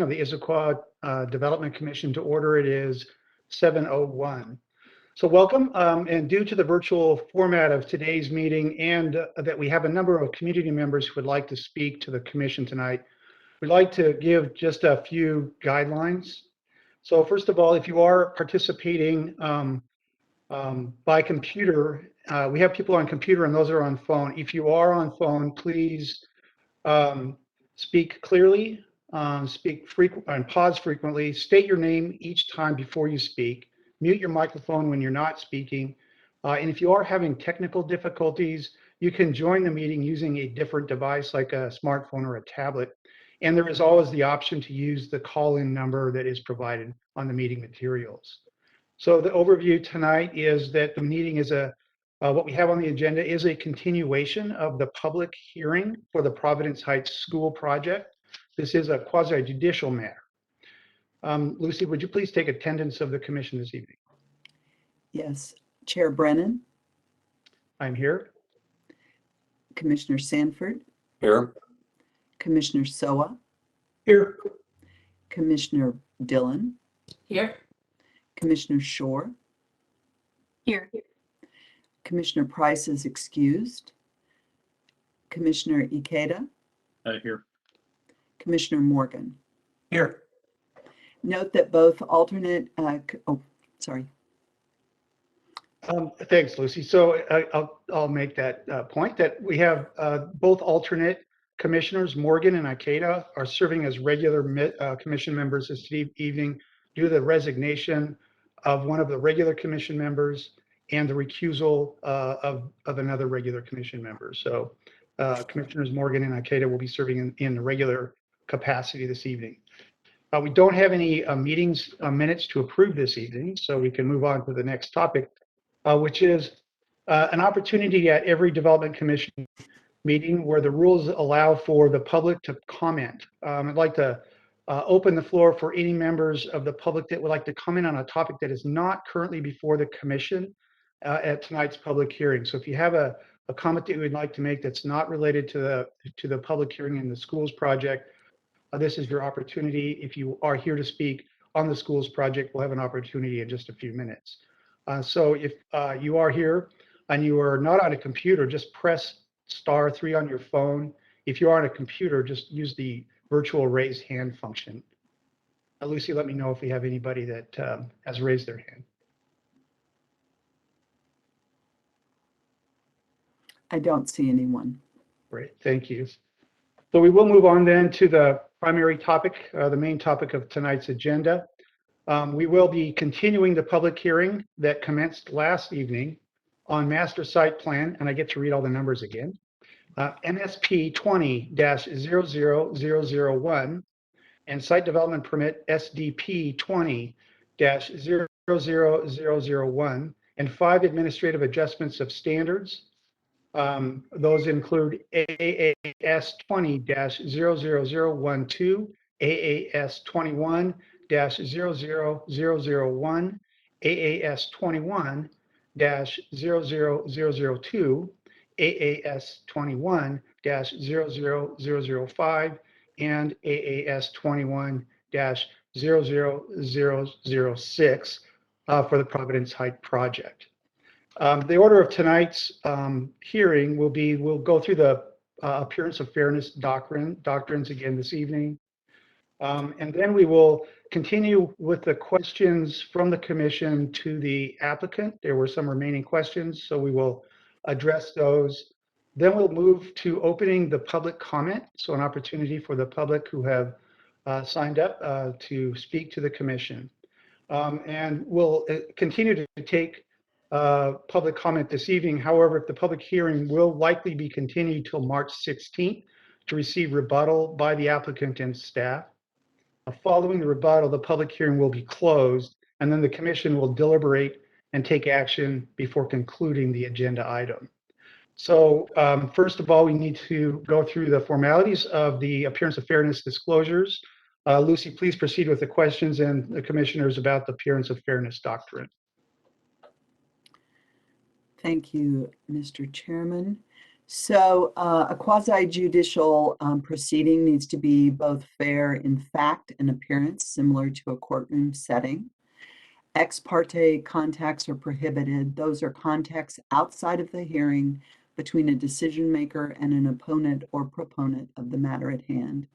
of the Issaquah Development Commission to order. It is 7:01. So welcome, and due to the virtual format of today's meeting and that we have a number of community members who would like to speak to the commission tonight, we'd like to give just a few guidelines. So first of all, if you are participating by computer, we have people on computer and those are on phone. If you are on phone, please speak clearly, speak frequently, and pause frequently. State your name each time before you speak. Mute your microphone when you're not speaking. And if you are having technical difficulties, you can join the meeting using a different device like a smartphone or a tablet. And there is always the option to use the call-in number that is provided on the meeting materials. So the overview tonight is that the meeting is what we have on the agenda is a continuation of the public hearing for the Providence Heights School project. This is a quasi-judicial matter. Lucy, would you please take attendance of the commission this evening? Yes. Chair Brennan. I'm here. Commissioner Sanford. Here. Commissioner Soa. Here. Commissioner Dillon. Here. Commissioner Shore. Here. Commissioner Price is excused. Commissioner Ikeda. Here. Commissioner Morgan. Here. Note that both alternate, sorry. Thanks, Lucy. So I'll make that point that we have both alternate commissioners, Morgan and Ikeda, are serving as regular commission members this evening due to the resignation of one of the regular commission members and the recusal of another regular commission member. So Commissioners Morgan and Ikeda will be serving in the regular capacity this evening. We don't have any minutes to approve this evening, so we can move on to the next topic, which is an opportunity at every Development Commission meeting where the rules allow for the public to comment. I'd like to open the floor for any members of the public that would like to comment on a topic that is not currently before the commission at tonight's public hearing. So if you have a comment that you would like to make that's not related to the public hearing in the schools project, this is your opportunity. If you are here to speak on the schools project, we'll have an opportunity in just a few minutes. So if you are here and you are not on a computer, just press *3 on your phone. If you are on a computer, just use the virtual raise hand function. Lucy, let me know if we have anybody that has raised their hand. I don't see anyone. Great, thank you. So we will move on then to the primary topic, the main topic of tonight's agenda. We will be continuing the public hearing that commenced last evening on master site plan, and I get to read all the numbers again, MSP 20-00001 and site development permit SDP 20-00001 and 5 administrative adjustments of standards. Those include AAS 20-00012, AAS 21-00001, AAS 21-00002, AAS 21-00005, and AAS 21-00006 for the Providence Heights project. The order of tonight's hearing will be, we'll go through the appearance of fairness doctrines again this evening. And then we will continue with the questions from the commission to the applicant. There were some remaining questions, so we will address those. Then we'll move to opening the public comment, so an opportunity for the public who have signed up to speak to the commission. And we'll continue to take public comment this evening. However, if the public hearing will likely be continued till March 16th to receive rebuttal by the applicant and staff. Following the rebuttal, the public hearing will be closed, and then the commission will deliberate and take action before concluding the agenda item. So first of all, we need to go through the formalities of the appearance of fairness disclosures. Lucy, please proceed with the questions and the commissioners about the appearance of fairness doctrine. Thank you, Mr. Chairman. So a quasi-judicial proceeding needs to be both fair in fact and appearance, similar to a courtroom setting. Ex parte contacts are prohibited. Those are contacts outside of the hearing between a decision maker and an opponent or proponent of the matter at hand.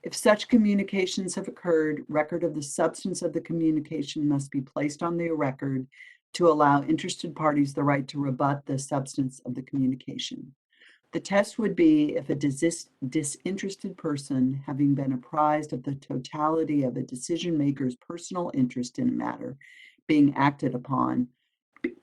If such communications have occurred, record of the substance of the communication must be placed on the record to allow interested parties the right to rebut the substance of the communication. The test would be if a disinterested person, having been apprised of the totality of a decision maker's personal interest in a matter being acted upon,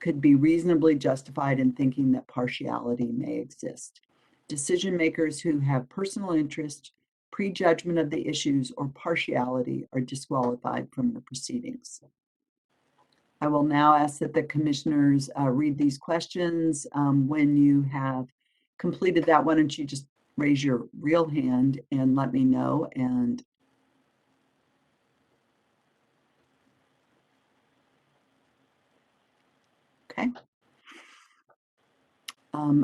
could be reasonably justified in thinking that partiality may exist. Decision makers who have personal interest, prejudgment of the issues, or partiality are disqualified from the proceedings. I will now ask that the commissioners read these questions. When you have completed that, why don't you just raise your real hand and let me know. And okay.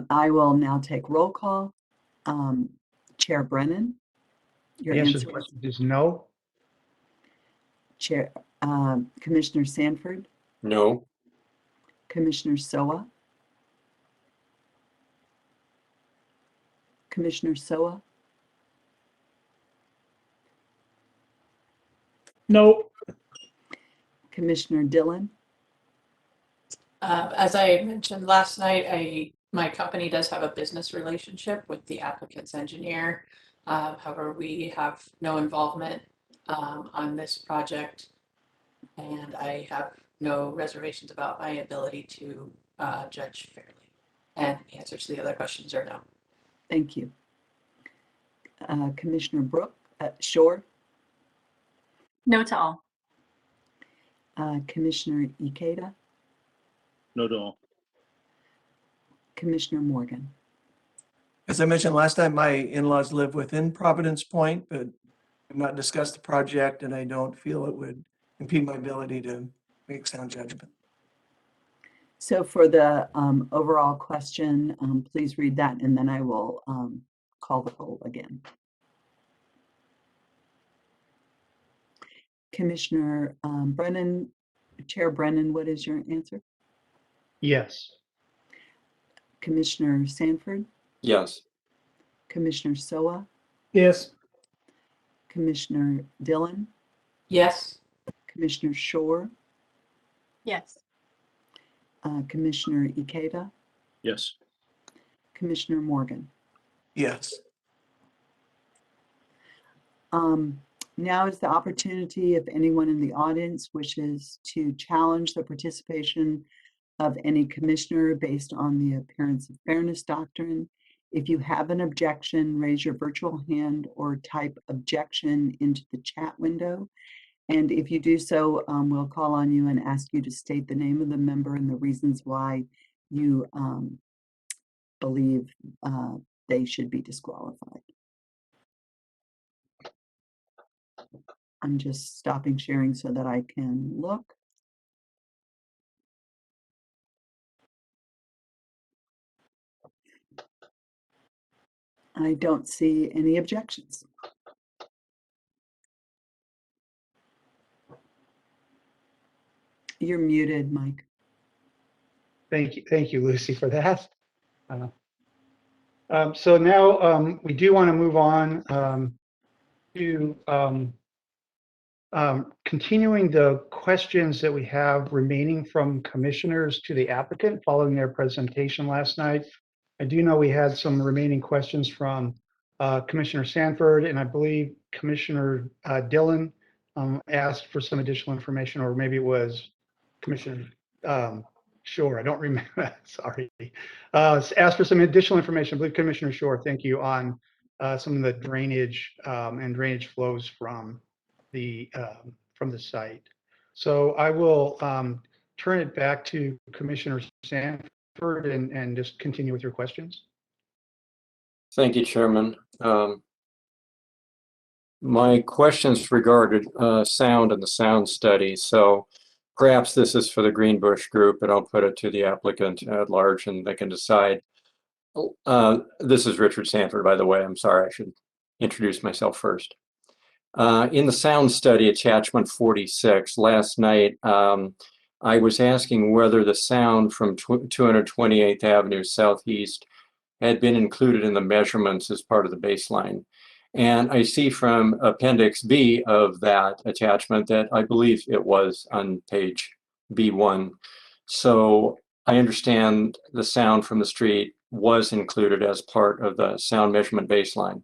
I will now take roll call. Chair Brennan, your The answer to answer the is question is no. Chair, Commissioner Sanford, No. Commissioner Soa, Commissioner Soa, No. Commissioner Dillon, As I mentioned last night, my company does have a business relationship with the applicant's engineer. However, we have no involvement on this project, and I have no reservations about my ability to judge fairly. And the answers to the other questions are no. thank you. Commissioner Shore, No to all. Commissioner Ikeda, No to all. Commissioner Morgan. As I mentioned last time, my in-laws live within Providence Point, but have not discussed the project, and I don't feel it would impede my ability to make sound judgment. So for the overall question, please read that, and then I will call the roll again. Commissioner Brennan, Chair Brennan, what is your answer? Yes. Commissioner Sanford, Yes. Commissioner Soa, Yes. Commissioner Dillon, Yes. Commissioner Shore, Yes. Commissioner Ikeda, Yes. Commissioner Morgan. Yes. Now is the opportunity if anyone in the audience wishes to challenge the participation of any commissioner based on the appearance of fairness doctrine. If you have an objection, raise your virtual hand or type objection into the chat window. And if you do so, we'll call on you and ask you to state the name of the member and the reasons why you believe they should be disqualified. I'm just stopping sharing so that I can look. I don't see any objections. You're muted, Mike. Thank you, Lucy, for that. So now we do want to move on to continuing the questions that we have remaining from commissioners to the applicant following their presentation last night. I do know we had some remaining questions from Commissioner Sanford, and I believe Commissioner Dillon asked for some additional information, or maybe it was Commissioner Shore. I don't remember. Sorry. Asked for some additional information. I believe Commissioner Shore, thank you, on some of the drainage and drainage flows from the site. So I will turn it back to Commissioner Sanford and just continue with your questions. Thank you, Chairman. My questions regarded sound and the sound study. So perhaps this is for the Greenbush Group, and I'll put it to the applicant at large and they can decide. This is Richard Sanford, by the way. I'm sorry, I should introduce myself first. In the sound study, attachment 46, last night, I was asking whether the sound from 228th Avenue Southeast had been included in the measurements as part of the baseline. And I see from Appendix B of that attachment that I believe it was on page B1. So I understand the sound from the street was included as part of the sound measurement baseline.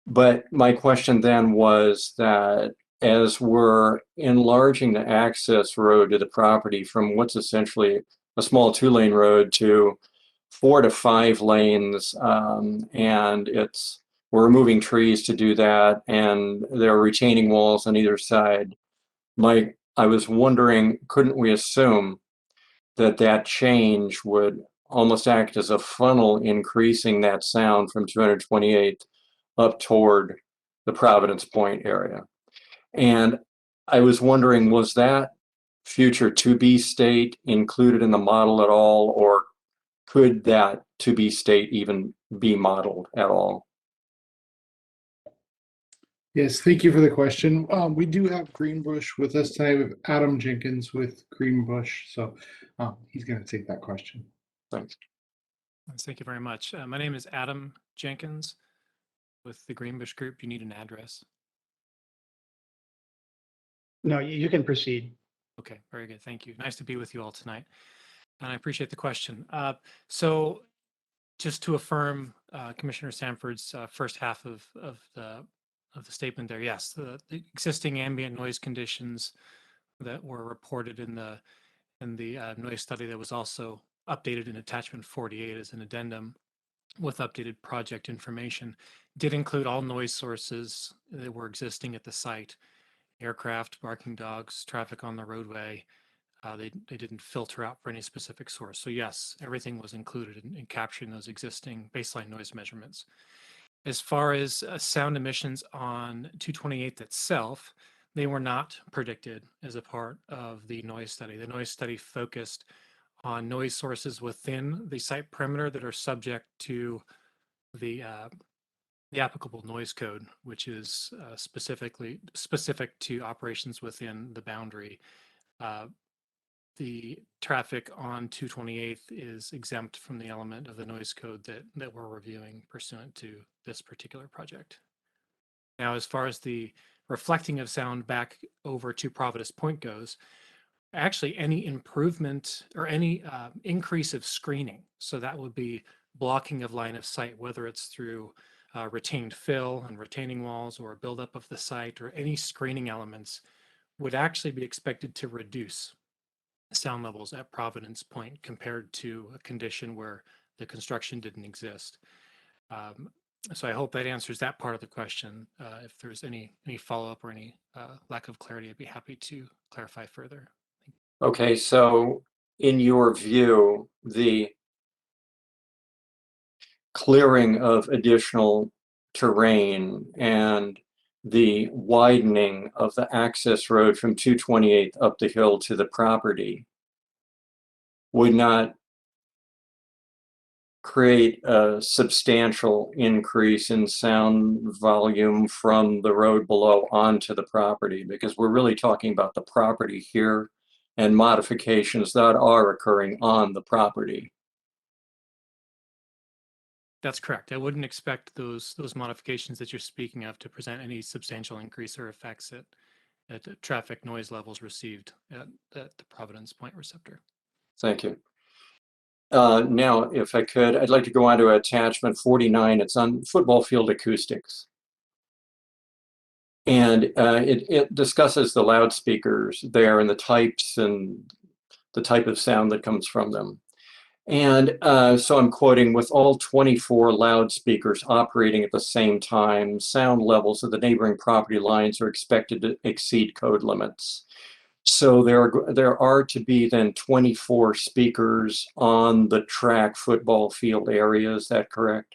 But my question then was that as we're enlarging the access road to the property from what's essentially a small 2-lane road to 4 to 5 lanes, and we're removing trees to do that, and there are retaining walls on either side. I was wondering, couldn't we assume that that change would almost act as a funnel, increasing that sound from 228 up toward the Providence Point area? And I was wondering, was that future to be state included in the model at all, or could that to be state even be modeled at all? Yes, thank you for the question. We do have Greenbush with us tonight. We have Adam Jenkins with Greenbush, so he's going to take that question. Thanks. Thank you very much. My name is Adam Jenkins with the Greenbush Group. You need an address. No, you can proceed. Okay, very good. Thank you. Nice to be with you all tonight. And I appreciate the question. So just to affirm Commissioner Sanford's first half of the statement there, yes, the existing ambient noise conditions that were reported in the noise study that was also updated in attachment 48 as an addendum with updated project information did include all noise sources that were existing at the site: aircraft, barking dogs, traffic on the roadway. They didn't filter out for any specific source. So yes, everything was included in capturing those existing baseline noise measurements. As far as sound emissions on 228th itself, they were not predicted as a part of the noise study. The noise study focused on noise sources within the site perimeter that are subject to the applicable noise code, which is specific to operations within the boundary. The traffic on 228th is exempt from the element of the noise code that we're reviewing pursuant to this particular project. Now, as far as the reflecting of sound back over to Providence Point goes, actually any improvement or any increase of screening, so that would be blocking of line of sight, whether it's through retained fill and retaining walls or buildup of the site, or any screening elements, would actually be expected to reduce sound levels at Providence Point compared to a condition where the construction didn't exist. So I hope that answers that part of the question. If there's any follow-up or any lack of clarity, I'd be happy to clarify further. Okay, so in your view, the clearing of additional terrain and the widening of the access road from 228th up the hill to the property would not create a substantial increase in sound volume from the road below onto the property, because we're really talking about the property here and modifications that are occurring on the property. That's correct. I wouldn't expect those modifications that you're speaking of to present any substantial increase or effects at the traffic noise levels received at the Providence Point receptor. Thank you. Now, if I could, I'd like to go on to attachment 49. It's on football field acoustics. And it discusses the loudspeakers there and the types and the type of sound that comes from them. And so I'm quoting, with all 24 loudspeakers operating at the same time, sound levels at the neighboring property lines are expected to exceed code limits. So there are to be then 24 speakers on the track football field area. Is that correct?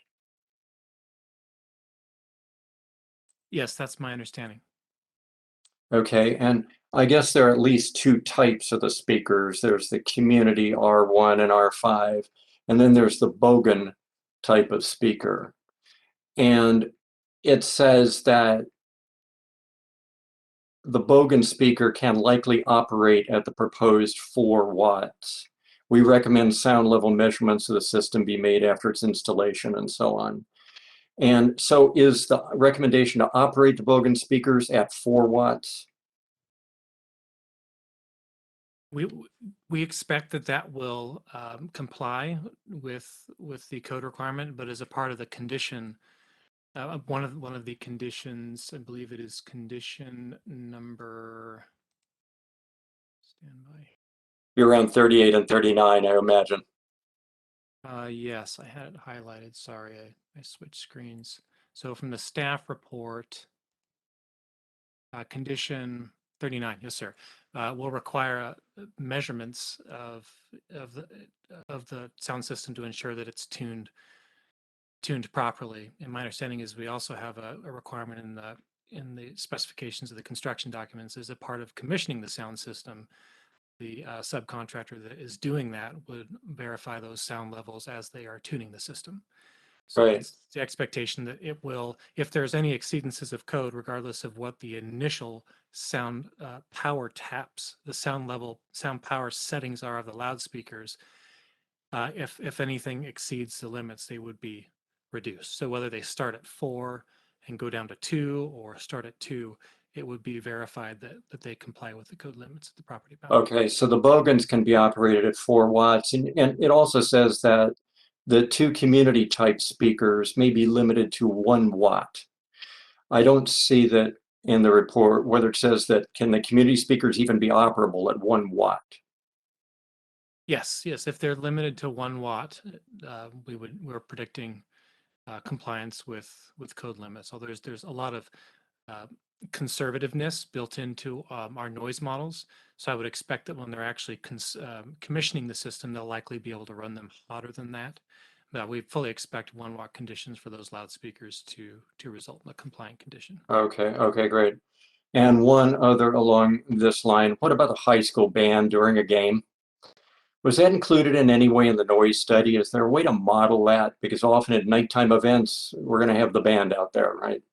Yes, that's my understanding. Okay, and I guess there are at least 2 types of the speakers. There's the community R1 and R5, and then there's the Bogan type of speaker. And it says that the Bogan speaker can likely operate at the proposed 4 watts. We recommend sound level measurements of the system be made after its installation and so on. And so is the recommendation to operate the Bogan speakers at 4 watts? We expect that that will comply with the code requirement, but as a part of the condition, one of the conditions, I believe it is condition number. Stand by. Be around 38 and 39, I imagine. Yes, I had it highlighted. Sorry, I switched screens. So from the staff report, condition 39, yes, sir, will require measurements of the sound system to ensure that it's tuned properly. And my understanding is we also have a requirement in the specifications of the construction documents as a part of commissioning the sound system. The subcontractor that is doing that would verify those sound levels as they are tuning the system. So Right. it's the expectation that it will, if there's any exceedances of code, regardless of what the initial sound power taps, the sound level, sound power settings are of the loudspeakers, if anything exceeds the limits, they would be reduced. So whether they start at 4 and go down to 2 or start at 2, it would be verified that they comply with the code limits of the property boundary. Okay, so the Bogans can be operated at 4 watts. And it also says that the 2 community type speakers may be limited to 1 watt. I don't see that in the report, whether it says that can the community speakers even be operable at 1 watt? Yes, if they're limited to 1 watt, we're predicting compliance with code limits. Although there's a lot of conservativeness built into our noise models. So I would expect that when they're actually commissioning the system, they'll likely be able to run them hotter than that. But we fully expect 1 watt conditions for those loudspeakers to result in a compliant condition. Okay, great. And one other along this line, what about the high school band during a game? Was that included in any way in the noise study? Is there a way to model that? Because often at nighttime events, we're going to have the band out there, right?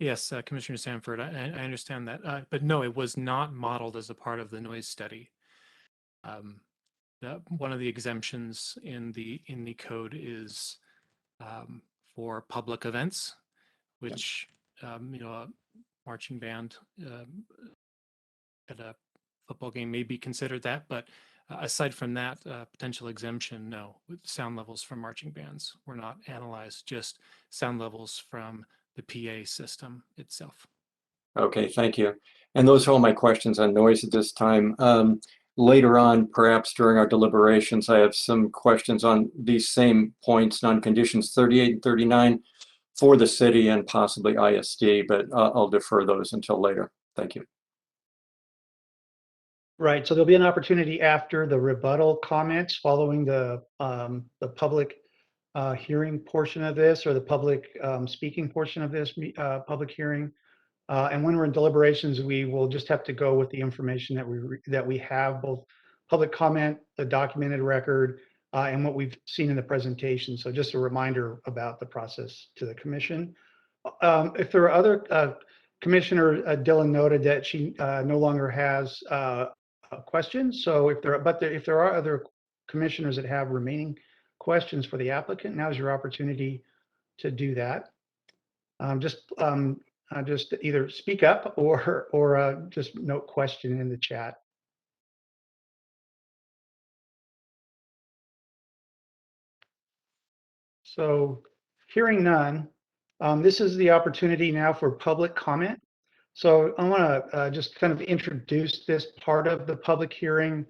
Yes, Commissioner Sanford, I understand that. But no, it was not modeled as a part of the noise study. One of the exemptions in the code is for public events, which a marching band at a football game may be considered that. But aside from that potential exemption, no, sound levels from marching bands were not analyzed, just sound levels from the PA system itself. Okay, thank you. And those are all my questions on noise at this time. Later on, perhaps during our deliberations, I have some questions on these same points on conditions 38 and 39 for the city and possibly ISD, but I'll defer those until later. Thank you. Right, so there'll be an opportunity after the rebuttal comments following the public hearing portion of this, or the public speaking portion of this public hearing. And when we're in deliberations, we will just have to go with the information that we have, both public comment, the documented record, and what we've seen in the presentation. So just a reminder about the process to the commission. If there are other, Commissioner Dillon noted that she no longer has questions. So if there are other commissioners that have remaining questions for the applicant, now's your opportunity to do that. Just either speak up or just note question in the chat. So hearing none, this is the opportunity now for public comment. So I want to just kind of introduce this part of the public hearing.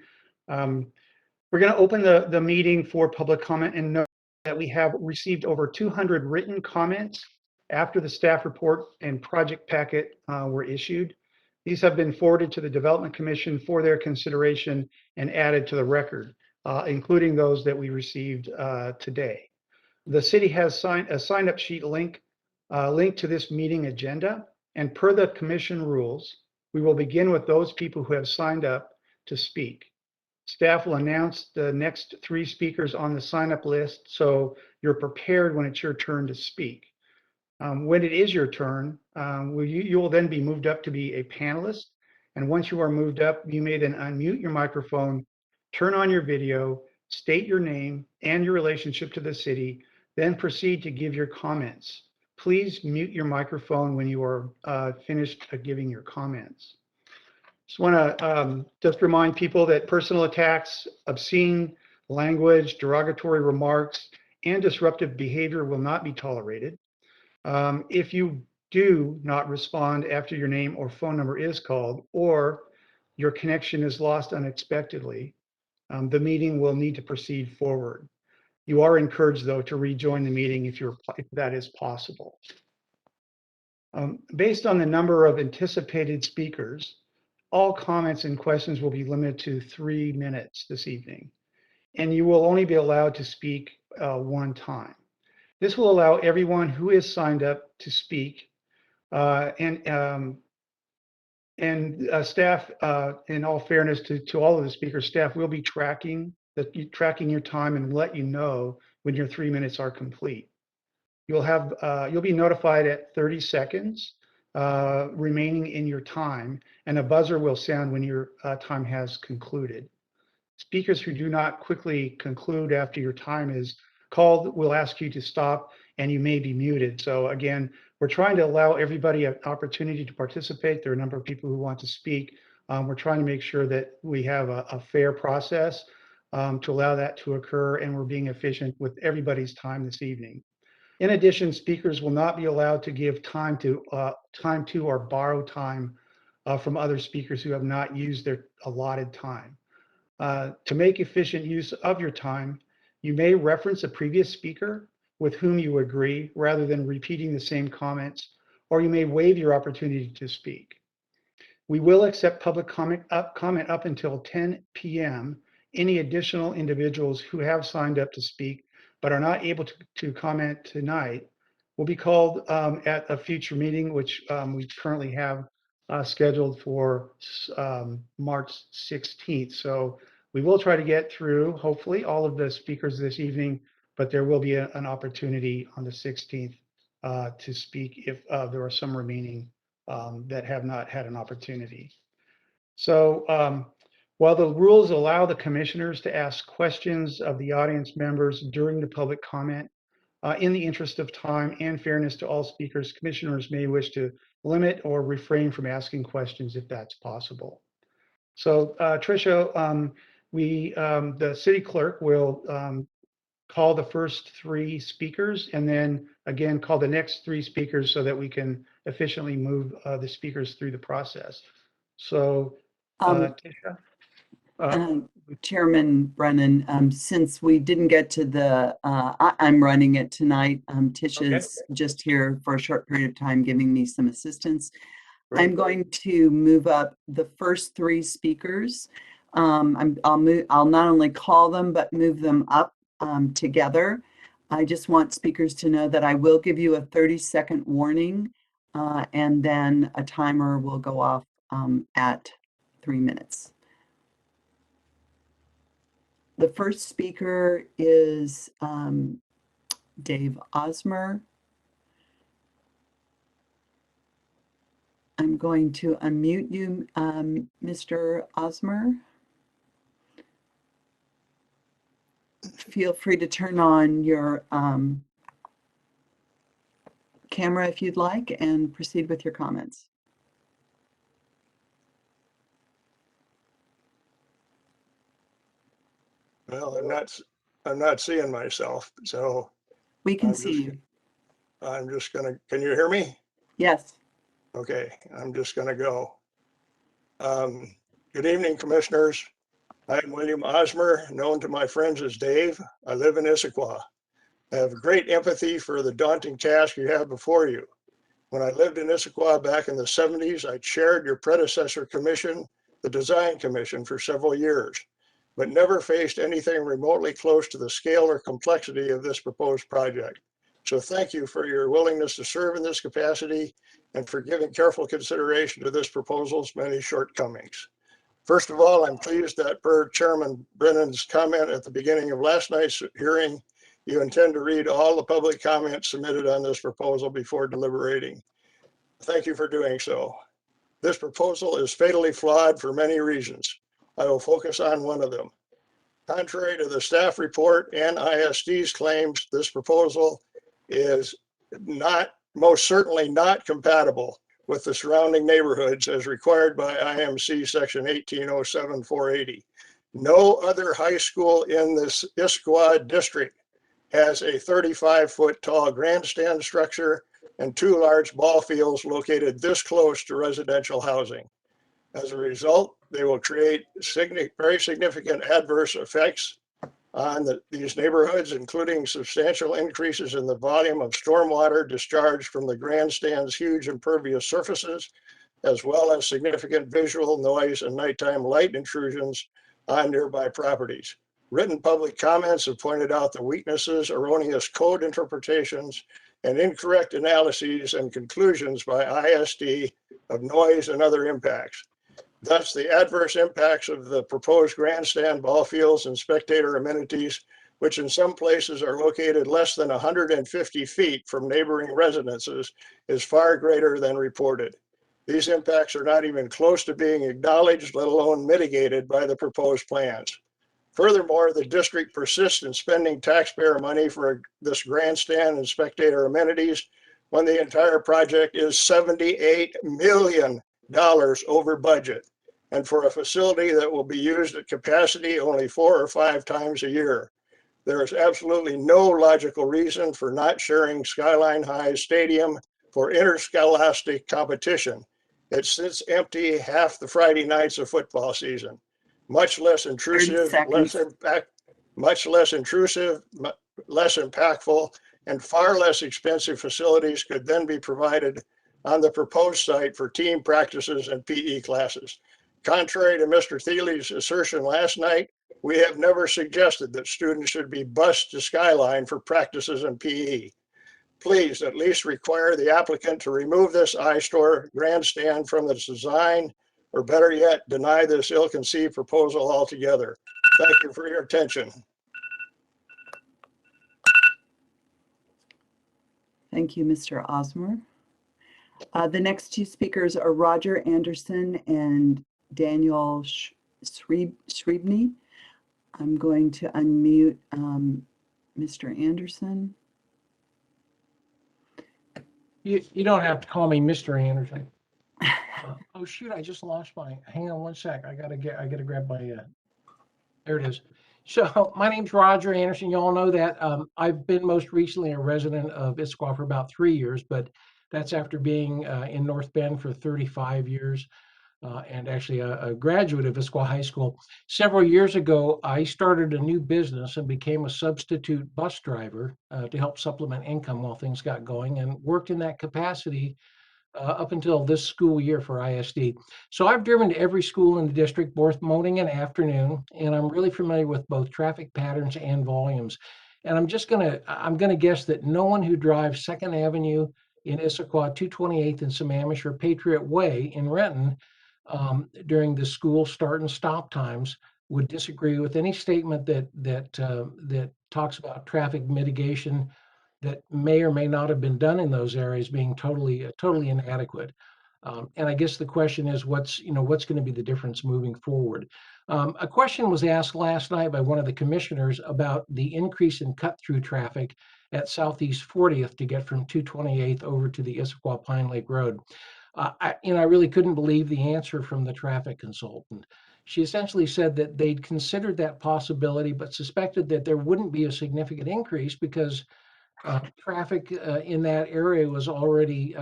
We're going to open the meeting for public comment and note that we have received over 200 written comments after the staff report and project packet were issued. These have been forwarded to the Development Commission for their consideration and added to the record, including those that we received today. The city has signed a sign-up sheet link to this meeting agenda, and per the commission rules, we will begin with those people who have signed up to speak. Staff will announce the next 3 speakers on the sign-up list, so you're prepared when it's your turn to speak. When it is your turn, you will then be moved up to be a panelist. And once you are moved up, you may then unmute your microphone, turn on your video, state your name and your relationship to the city, then proceed to give your comments. Please mute your microphone when you are finished giving your comments. Just want to just remind people that personal attacks, obscene language, derogatory remarks, and disruptive behavior will not be tolerated. If you do not respond after your name or phone number is called, or your connection is lost unexpectedly, the meeting will need to proceed forward. You are encouraged, though, to rejoin the meeting if that is possible. Based on the number of anticipated speakers, all comments and questions will be limited to 3 minutes this evening, and you will only be allowed to speak 1 time. This will allow everyone who is signed up to speak, and staff, in all fairness to all of the speakers, staff will be tracking your time and let you know when your 3 minutes are complete. You'll be notified at 30 seconds remaining in your time, and a buzzer will sound when your time has concluded. Speakers who do not quickly conclude after your time is called will ask you to stop, and you may be muted. So again, we're trying to allow everybody an opportunity to participate. There are a number of people who want to speak. We're trying to make sure that we have a fair process to allow that to occur, and we're being efficient with everybody's time this evening. In addition, speakers will not be allowed to give time to or borrow time from other speakers who have not used their allotted time. To make efficient use of your time, you may reference a previous speaker with whom you agree rather than repeating the same comments, or you may waive your opportunity to speak. We will accept public comment up until 10 p.m. Any additional individuals who have signed up to speak but are not able to comment tonight will be called at a future meeting, which we currently have scheduled for March 16th. So we will try to get through, hopefully, all of the speakers this evening, but there will be an opportunity on the 16th to speak if there are some remaining that have not had an opportunity. So while the rules allow the commissioners to ask questions of the audience members during the public comment, in the interest of time and fairness to all speakers, commissioners may wish to limit or refrain from asking questions if that's possible. So Tricia, the city clerk will call the first 3 speakers and then again call the next 3 speakers so that we can efficiently move the speakers through the process. So Tisha? Chairman Brennan, since we didn't get to the, I'm running it tonight. Tisha's just here for a short period of time, giving me some assistance. Great. I'm going to move up the first 3 speakers. I'll not only call them, but move them up together. I just want speakers to know that I will give you a 30-second warning, and then a timer will go off at 3 minutes. The first speaker is Dave Osmer. I'm going to unmute you, Mr. Osmer. Feel free to turn on your camera if you'd like and proceed with your comments. Well, I'm not seeing myself, so We can see you. I'm just gonna, can you hear me? Yes. Okay, I'm just gonna go. Good evening, commissioners. I'm William Osmer, known to my friends as Dave. I live in Issaquah. I have great empathy for the daunting task you have before you. When I lived in Issaquah back in the 70s, I chaired your predecessor commission, the Design Commission, for several years, but never faced anything remotely close to the scale or complexity of this proposed project. So thank you for your willingness to serve in this capacity and for giving careful consideration to this proposal's many shortcomings. First of all, I'm pleased that per Chairman Brennan's comment at the beginning of last night's hearing, you intend to read all the public comments submitted on this proposal before deliberating. Thank you for doing so. This proposal is fatally flawed for many reasons. I will focus on one of them. Contrary to the staff report and ISD's claims, this proposal is most certainly not compatible with the surrounding neighborhoods as required by IMC section 1807480. No other high school in this Issaquah district has a 35-foot tall grandstand structure and 2 large ball fields located this close to residential housing. As a result, they will create very significant adverse effects on these neighborhoods, including substantial increases in the volume of stormwater discharged from the grandstand's huge impervious surfaces, as well as significant visual, noise, and nighttime light intrusions on nearby properties. Written public comments have pointed out the weaknesses, erroneous code interpretations, and incorrect analyses and conclusions by ISD of noise and other impacts. Thus, the adverse impacts of the proposed grandstand, ball fields, and spectator amenities, which in some places are located less than 150 feet from neighboring residences, is far greater than reported. These impacts are not even close to being acknowledged, let alone mitigated by the proposed plans. Furthermore, the district persists in spending taxpayer money for this grandstand and spectator amenities when the entire project is $78 million over budget, and for a facility that will be used at capacity only 4 or 5 times a year. There is absolutely no logical reason for not sharing Skyline High Stadium for interscholastic competition. It sits empty half the Friday nights of football season. Much less intrusive, less impactful, and far less expensive facilities could then be provided on the proposed site for team practices and PE classes. Contrary to Mr. Thiele's assertion last night, we have never suggested that students should be bused to Skyline for practices and PE. Please at least require the applicant to remove this eyesore grandstand from its design, or better yet, deny this ill-conceived proposal altogether. Thank you for your attention. Thank you, Mr. Osmer. The next 2 speakers are Roger Anderson and Daniel Srebny. I'm going to unmute Mr. Anderson. You don't have to call me Mr. Anderson. Oh shoot! I just lost my. Hang on one sec. I gotta grab my. There it is. So my name's Roger Anderson. You all know that. I've been most recently a resident of Issaquah for about 3 years, but that's after being in North Bend for 35 years. And actually a graduate of Issaquah High School. Several years ago, I started a new business and became a substitute bus driver to help supplement income while things got going, and worked in that capacity up until this school year for ISD. So I've driven to every school in the district, both morning and afternoon, and I'm really familiar with both traffic patterns and volumes. And I'm gonna guess that no one who drives 2nd Avenue in Issaquah, 228th in Sammamish, or Patriot Way in Renton during the school start and stop times would disagree with any statement that talks about traffic mitigation that may or may not have been done in those areas being totally inadequate. And I guess the question is, what's going to be the difference moving forward? A question was asked last night by one of the commissioners about the increase in cut-through traffic at Southeast 40th to get from 228th over to the Issaquah Pine Lake Road. I really couldn't believe the answer from the traffic consultant. She essentially said that they'd considered that possibility, but suspected that there wouldn't be a significant increase because traffic in that area was already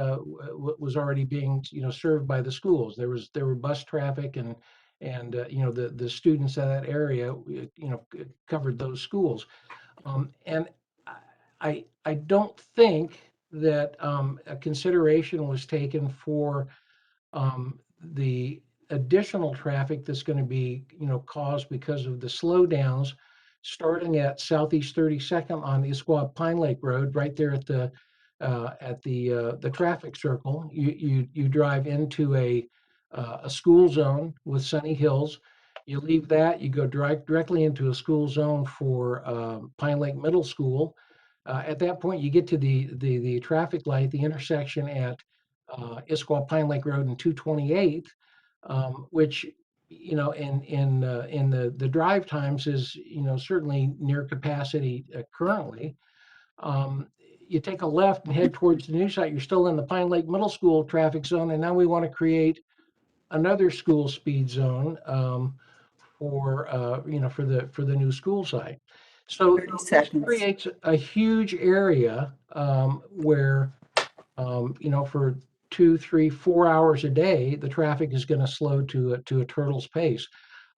being served by the schools. There were bus traffic and the students in that area covered those schools, and I don't think that a consideration was taken for the additional traffic that's going to be caused because of the slowdowns starting at Southeast 32nd on the Issaquah Pine Lake Road, right there at the traffic circle. You drive into a a school zone with Sunny Hills. You leave that, you go directly into a school zone for Pine Lake Middle School. At that point, you get to the traffic light, the intersection at Issaquah Pine Lake Road and 228, which in the drive times is certainly near capacity currently. You take a left and head towards the new site. You're still in the Pine Lake Middle School traffic zone, and now we want to create another school speed zone for for the new school site. So 30 this seconds. creates a huge area where for 2, 3, 4 hours a day, the traffic is going to slow to a turtle's pace.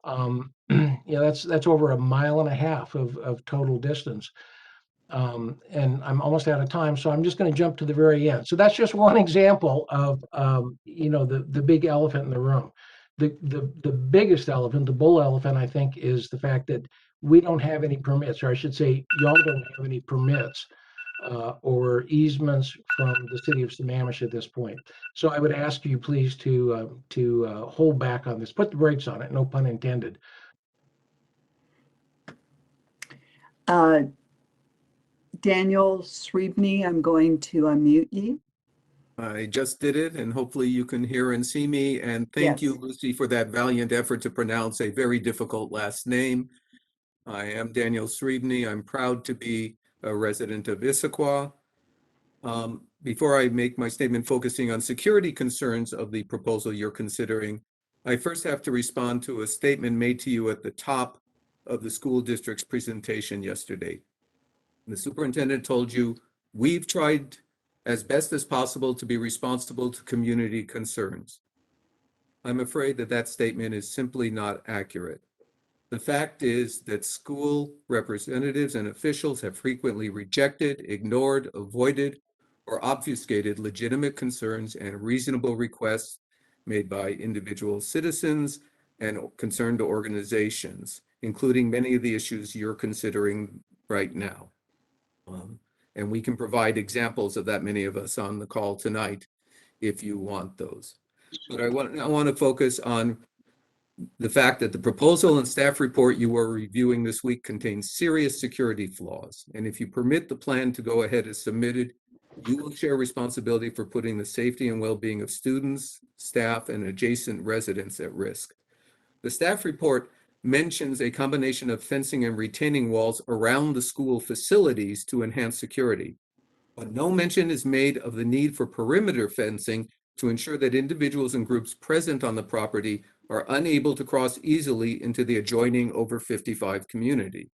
That's over 1.5 miles of total distance. And I'm almost out of time, so I'm just going to jump to the very end. So that's just one example of the big elephant in the room. The biggest elephant, the bull elephant, I think, is the fact that we don't have any permits, or I should say, y'all don't have any permits or easements from the city of Sammamish at this point. So I would ask you please to hold back on this, put the brakes on it, no pun intended. Daniel Srebny, I'm going to unmute you. I just did it, and hopefully you can hear and see me. And thank you, Yes. Lucy, for that valiant effort to pronounce a very difficult last name. I am Daniel Srebny. I'm proud to be a resident of Issaquah. Before I make my statement focusing on security concerns of the proposal you're considering, I first have to respond to a statement made to you at the top of the school district's presentation yesterday. The superintendent told you, we've tried as best as possible to be responsible to community concerns. I'm afraid that that statement is simply not accurate. The fact is that school representatives and officials have frequently rejected, ignored, avoided, or obfuscated legitimate concerns and reasonable requests made by individual citizens and concerned organizations, including many of the issues you're considering right now. And we can provide examples of that, many of us on the call tonight, if you want those. But I want to focus on the fact that the proposal and staff report you are reviewing this week contains serious security flaws. And if you permit the plan to go ahead as submitted, you will share responsibility for putting the safety and well-being of students, staff, and adjacent residents at risk. The staff report mentions a combination of fencing and retaining walls around the school facilities to enhance security. But no mention is made of the need for perimeter fencing to ensure that individuals and groups present on the property are unable to cross easily into the adjoining over 55 community.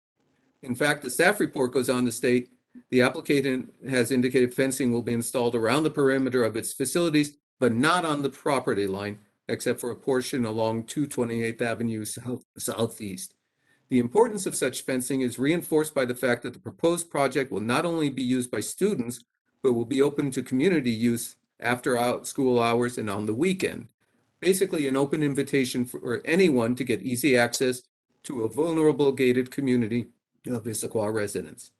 In fact, the staff report goes on to state the applicant has indicated fencing will be installed around the perimeter of its facilities, but not on the property line, except for a portion along 228th Avenue Southeast. The importance of such fencing is reinforced by the fact that the proposed project will not only be used by students, but will be open to community use after school hours and on the weekend. Basically, an open invitation for anyone to get easy access to a vulnerable gated community of Issaquah residents.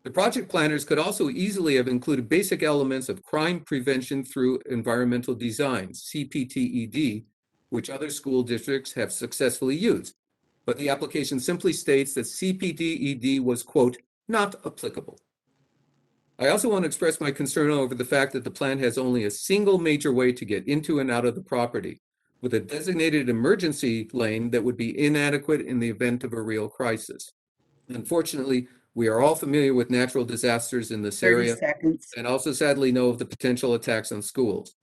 The project planners could also easily have included basic elements of crime prevention through environmental design, CPTED, which other school districts have successfully used. But the application simply states that CPTED was, quote, not applicable. I also want to express my concern over the fact that the plan has only a single major way to get into and out of the property, with a designated emergency lane that would be inadequate in the event of a real crisis. Unfortunately, we are all familiar with natural disasters in this 30 area seconds. and also sadly know of the potential attacks on schools.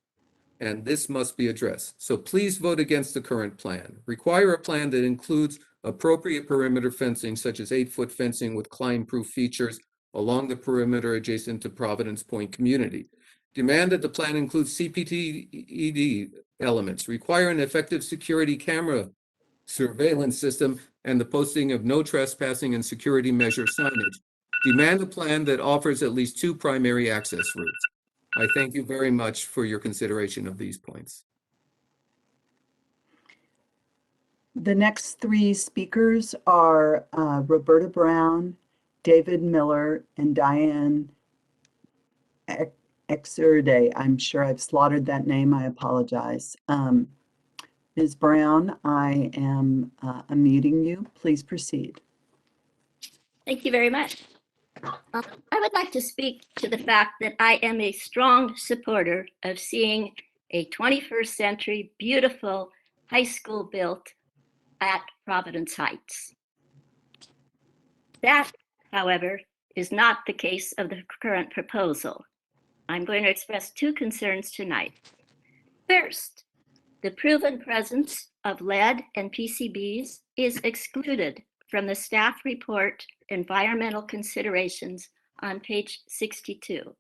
And this must be addressed. So please vote against the current plan. Require a plan that includes appropriate perimeter fencing, such as 8-foot fencing with climb-proof features along the perimeter adjacent to Providence Point community. Demand that the plan includes CPTED elements. Require an effective security camera surveillance system and the posting of no trespassing and security measure signage. Demand a plan that offers at least 2 primary access routes. I thank you very much for your consideration of these points. The next 3 speakers are Roberta Brown, David Miller, and Diane Exerde. I'm sure I've slaughtered that name. I apologize. Ms. Brown, I am unmuting you. Please proceed. Thank you very much. I would like to speak to the fact that I am a strong supporter of seeing a 21st century beautiful high school built at Providence Heights. That, however, is not the case of the current proposal. I'm going to express two concerns tonight. First, the proven presence of lead and PCBs is excluded from the staff report environmental considerations on page 62.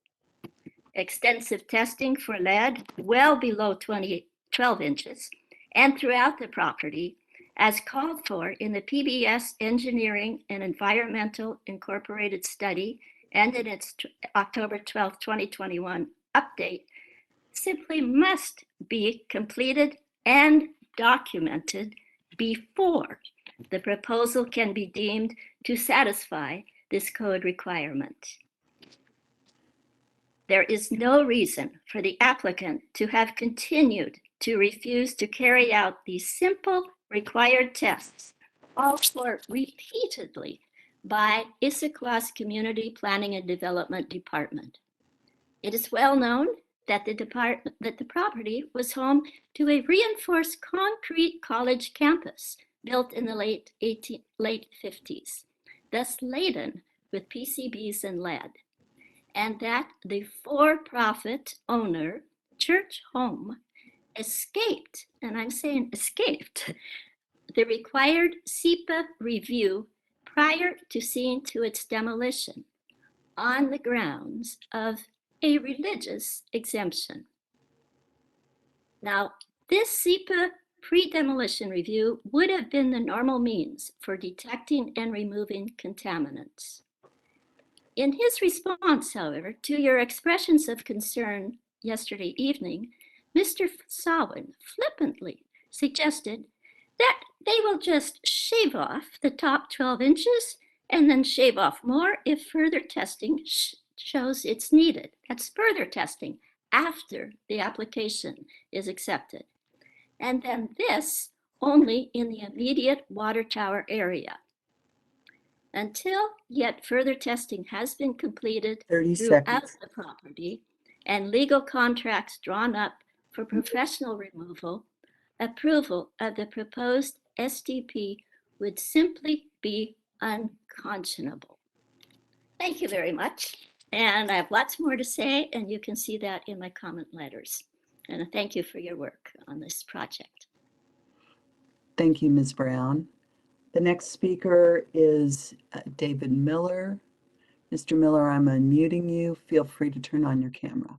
Extensive testing for lead well below 12 inches and throughout the property as called for in the PBS Engineering and Environmental Incorporated Study and in its October 12, 2021 update simply must be completed and documented before the proposal can be deemed to satisfy this code requirement. There is no reason for the applicant to have continued to refuse to carry out these simple required tests, all for repeatedly by Issaquah's Community Planning and Development Department. It is well known that the property was home to a reinforced concrete college campus built in the late 50s, thus laden with PCBs and lead, and that the for-profit owner, Church Home, escaped, and I'm saying escaped, the required SEPA review prior to seeing to its demolition on the grounds of a religious exemption. Now, this SEPA pre-demolition review would have been the normal means for detecting and removing contaminants. In his response, however, to your expressions of concern yesterday evening, Mr. Sawin flippantly suggested that they will just shave off the top 12 inches and then shave off more if further testing shows it's needed. That's further testing after the application is accepted. And then this only in the immediate water tower area. Until yet further testing has been completed 30 throughout seconds. the property and legal contracts drawn up for professional removal, approval of the proposed SDP would simply be unconscionable. Thank you very much. And I have lots more to say, and you can see that in my comment letters. And thank you for your work on this project. Thank you, Ms. Brown. The next speaker is David Miller. Mr. Miller, I'm unmuting you. Feel free to turn on your camera.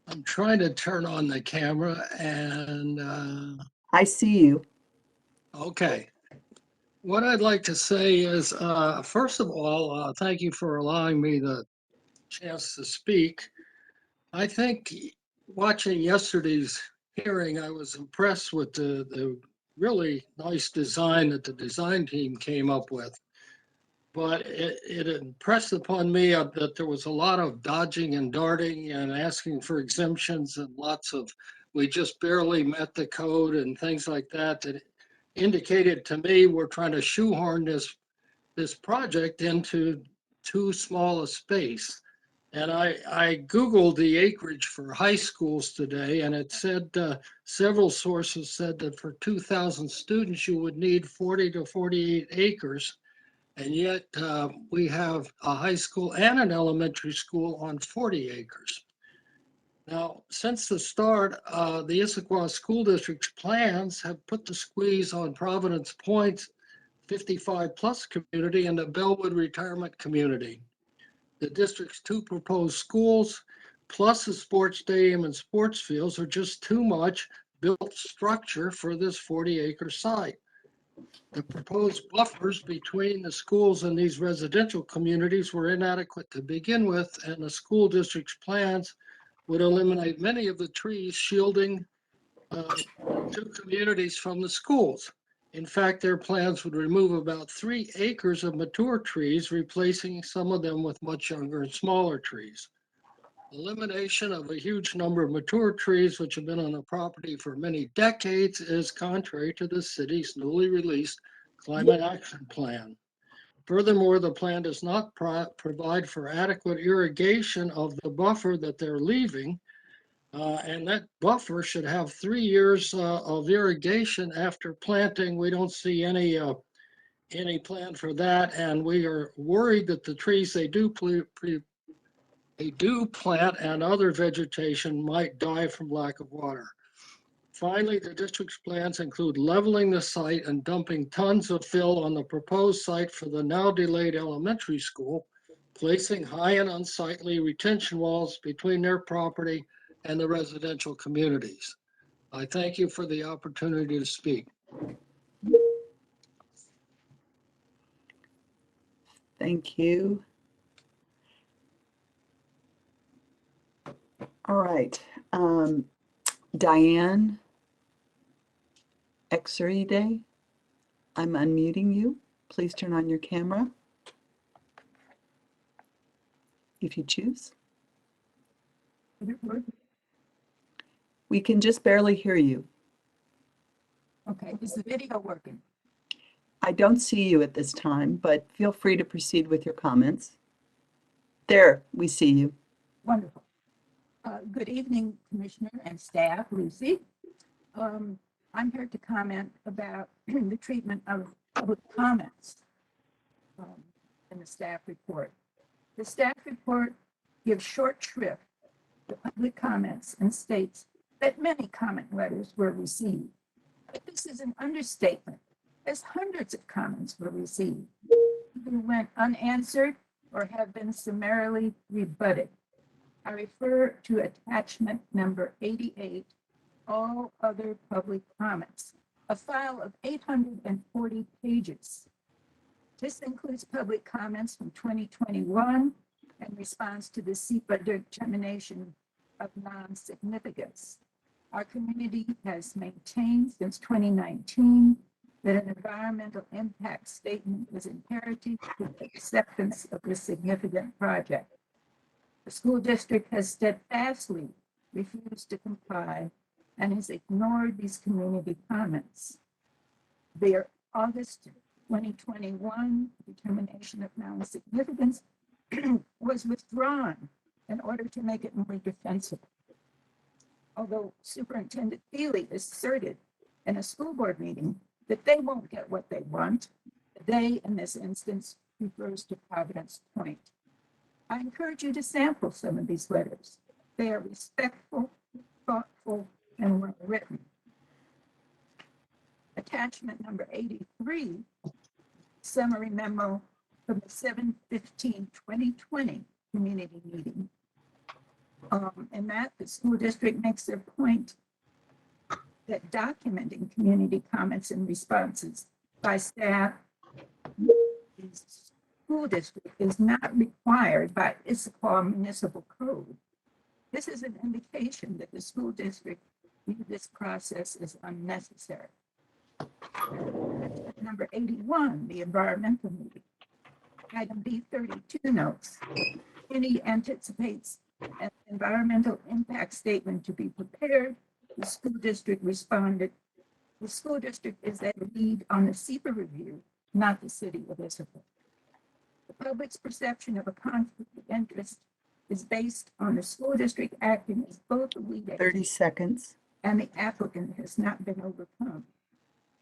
I'm trying to turn on the camera and I see you. okay. What I'd like to say is, first of all, thank you for allowing me the chance to speak. I think watching yesterday's hearing, I was impressed with the really nice design that the design team came up with. But it impressed upon me that there was a lot of dodging and darting and asking for exemptions and lots of, we just barely met the code and things like that, that indicated to me we're trying to shoehorn this project into too small a space. And I Googled the acreage for high schools today, and it said, several sources said that for 2,000 students, you would need 40 to 48 acres. And yet we have a high school and an elementary school on 40 acres. Now, since the start, the Issaquah School District's plans have put the squeeze on Providence Point's 55 plus community and the Bellwood retirement community. The district's two proposed schools, plus a sports stadium and sports fields, are just too much built structure for this 40-acre site. The proposed buffers between the schools and these residential communities were inadequate to begin with, and the school district's plans would eliminate many of the trees shielding two communities from the schools. In fact, their plans would remove about 3 acres of mature trees, replacing some of them with much younger and smaller trees. elimination of a huge number of mature trees which have been on the property for many decades is contrary to the city's newly released climate action plan. Furthermore, the plan does not provide for adequate irrigation of the buffer that they're leaving. And that buffer should have 3 years of irrigation after planting. We don't see any plan for that, and we are worried that the trees they do plant and other vegetation might die from lack of water. Finally, the district's plans include leveling the site and dumping tons of fill on the proposed site for the now delayed elementary school, placing high and unsightly retention walls between their property and the residential communities. I thank you for the opportunity to speak. Thank you. All right. Diane Exeride, I'm unmuting you. Please turn on your camera if you choose. We can just barely hear you. Okay, is the video working? I don't see you at this time, but feel free to proceed with your comments. There, we see you. Wonderful. Good evening, Commissioner and staff, Lucy. I'm here to comment about the treatment of public comments in the staff report. The staff report gives short shrift to public comments and states that many comment letters were received. But this is an understatement, as hundreds of comments were received, either went unanswered or have been summarily rebutted. I refer to attachment number 88, all other public comments, a file of 840 pages. This includes public comments from 2021 in response to the SEPA determination of non-significance. Our community has maintained since 2019 that an environmental impact statement is imperative to the acceptance of this significant project. The school district has steadfastly refused to comply and has ignored these community comments. Their August 2021 determination of non-significance was withdrawn in order to make it more defensible. Although Superintendent Feely asserted in a school board meeting that they won't get what they want, they, in this instance, refers to Providence Point. I encourage you to sample some of these letters. They are respectful, thoughtful, and well written. Attachment number 83, summary memo from the 7/15/2020 community meeting. In that, the school district makes their point that documenting community comments and responses by staff, the school district is not required by Issaquah Municipal Code. This is an indication that the school district viewed this process as unnecessary. Number 81, the environmental meeting. Item B32 notes, any anticipates an environmental impact statement to be prepared. The school district responded, the school district is at lead on the SEPA review, not the city of Issaquah. The public's perception of a conflict of interest is based on the school district acting as both the lead 30 seconds. and the applicant has not been overcome.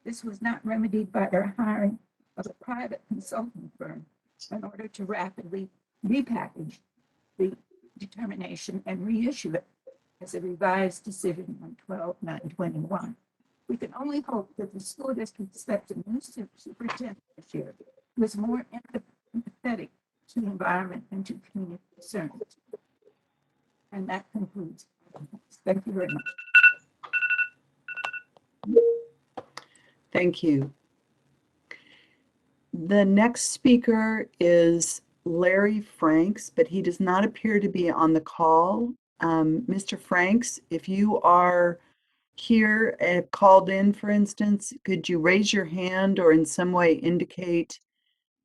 This was not remedied by their hiring of a private consulting firm in order to rapidly repackage the determination and reissue it as a revised decision on 12/9/21. We can only hope that the school district expects a new superintendent this year who is more empathetic to the environment and to community concerns. And that concludes. Thank you very much. Thank you. The next speaker is Larry Franks, but he does not appear to be on the call. Mr. Franks, if you are here and called in, for instance, could you raise your hand or in some way indicate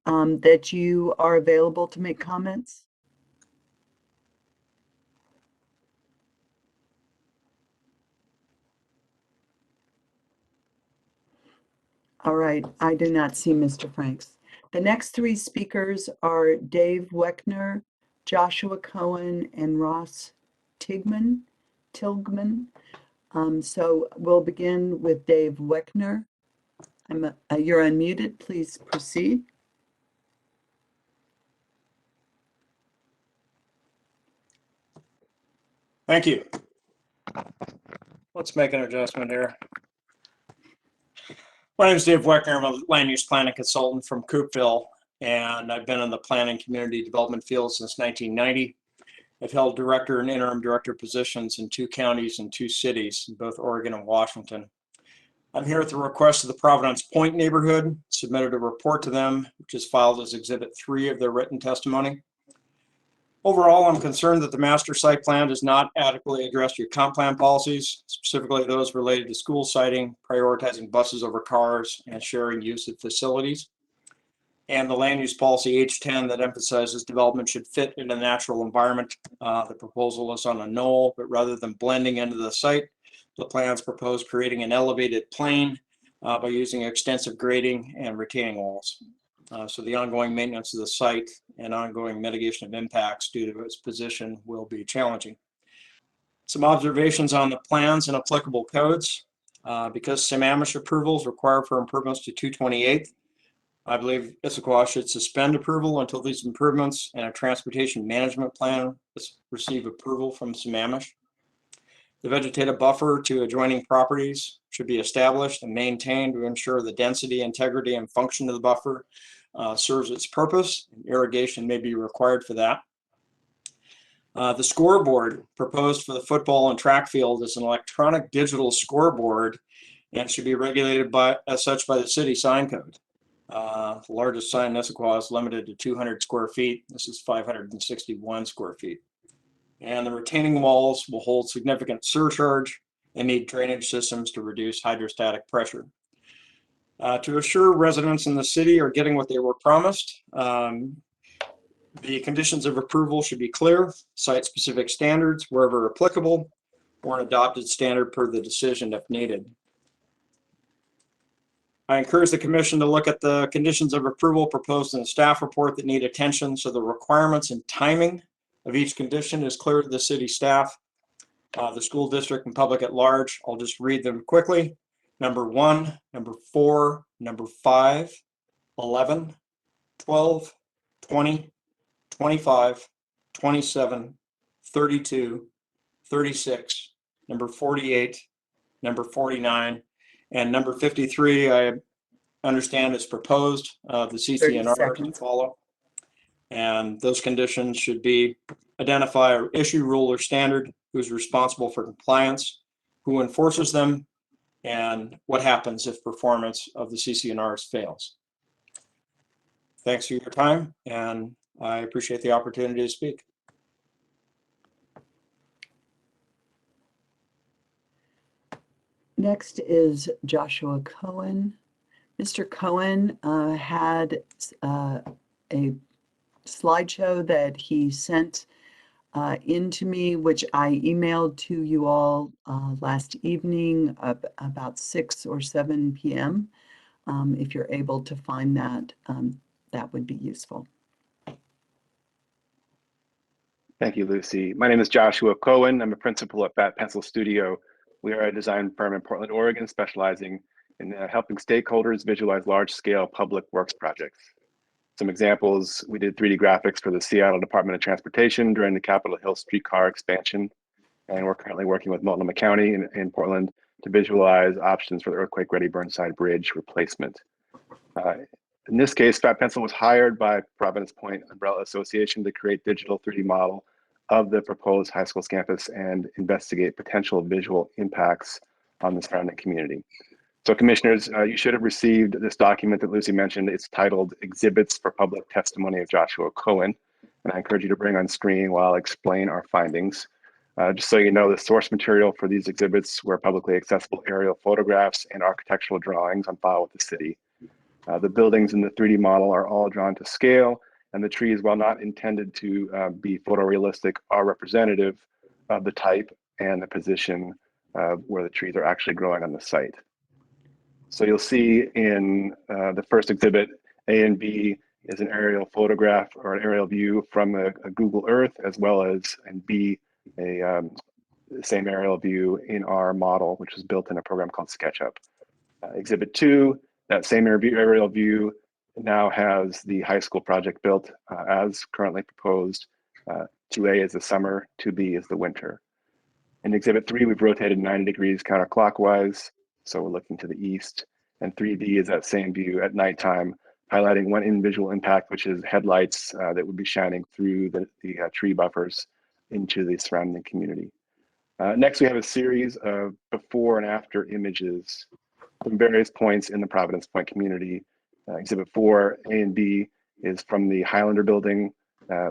that you are available to make comments? All right, I do not see Mr. Franks. The next three speakers are Dave Weckner, Joshua Cohen, and Ross Tilgman. So we'll begin with Dave Weckner. You're unmuted. Please proceed. Thank you. Let's make an adjustment here. My name is Dave Weckner. I'm a land use planning consultant from Coopville, and I've been in the planning community development field since 1990. I've held director and interim director positions in 2 counties and 2 cities, in both Oregon and Washington. I'm here at the request of the Providence Point neighborhood, submitted a report to them, which is filed as Exhibit 3 of their written testimony. Overall, I'm concerned that the master site plan does not adequately address your comp plan policies, specifically those related to school siting, prioritizing buses over cars, and sharing use of facilities. And the land use policy H10 that emphasizes development should fit in a natural environment. The proposal is on a knoll, but rather than blending into the site, the plans propose creating an elevated plane by using extensive grading and retaining walls. So the ongoing maintenance of the site and ongoing mitigation of impacts due to its position will be challenging. Some observations on the plans and applicable codes. Because Sammamish approvals required for improvements to 228th, I believe Issaquah should suspend approval until these improvements and a transportation management plan receive approval from Sammamish. The vegetative buffer to adjoining properties should be established and maintained to ensure the density, integrity, and function of the buffer serves its purpose. Irrigation may be required for that. The scoreboard proposed for the football and track field is an electronic digital scoreboard and should be regulated as such by the city sign code. The largest sign in Issaquah is limited to 200 square feet. This is 561 square feet. And the retaining walls will hold significant surcharge and need drainage systems to reduce hydrostatic pressure. To assure residents in the city are getting what they were promised, the conditions of approval should be clear, site-specific standards wherever applicable, or an adopted standard per the decision if needed. I encourage the commission to look at the conditions of approval proposed in the staff report that need attention, so the requirements and timing of each condition is clear to the city staff, the school district, and public at large. I'll just read them quickly. Number 1, number 4, number 5, 11, 12, 20, 25, 27, 32, 36, number 48, number 49, and number 53, I understand is proposed, the CCNR to follow. And those conditions should be identify or issue rule or standard, who's responsible for compliance, who enforces them, and what happens if performance of the CCNRs fails. Thanks for your time, and I appreciate the opportunity to speak. Next is Joshua Cohen. Mr. Cohen had a slideshow that he sent into me, which I emailed to you all last evening about 6 or 7 p.m. If you're able to find that, that would be useful. Thank you, Lucy. My name is Joshua Cohen. I'm a principal at Fat Pencil Studio. We are a design firm in Portland, Oregon, specializing in helping stakeholders visualize large-scale public works projects. Some examples, we did 3D graphics for the Seattle Department of Transportation during the Capitol Hill streetcar expansion. And we're currently working with Multnomah County in Portland to visualize options for the earthquake-ready Burnside Bridge replacement. In this case, Fat Pencil was hired by Providence Point Umbrella Association to create digital 3D model of the proposed high school campus and investigate potential visual impacts on the surrounding community. So commissioners, you should have received this document that Lucy mentioned. It's titled Exhibits for Public Testimony of Joshua Cohen. And I encourage you to bring on screen while I explain our findings. Just so you know, the source material for these exhibits were publicly accessible aerial photographs and architectural drawings on file with the city. The buildings in the 3D model are all drawn to scale, and the trees, while not intended to be photorealistic, are representative of the type and the position where the trees are actually growing on the site. So you'll see in the first exhibit, A and B is an aerial photograph or an aerial view from a Google Earth, as well as, and B, the same aerial view in our model, which was built in a program called SketchUp. Exhibit 2, that same aerial view now has the high school project built as currently proposed. 2A is the summer, 2B is the winter. In Exhibit 3, we've rotated 90 degrees counterclockwise, so we're looking to the east. And 3B is that same view at nighttime, highlighting one visual impact, which is headlights that would be shining through the tree buffers into the surrounding community. Next, we have a series of before and after images from various points in the Providence Point community. Exhibit 4, A and B, is from the Highlander building,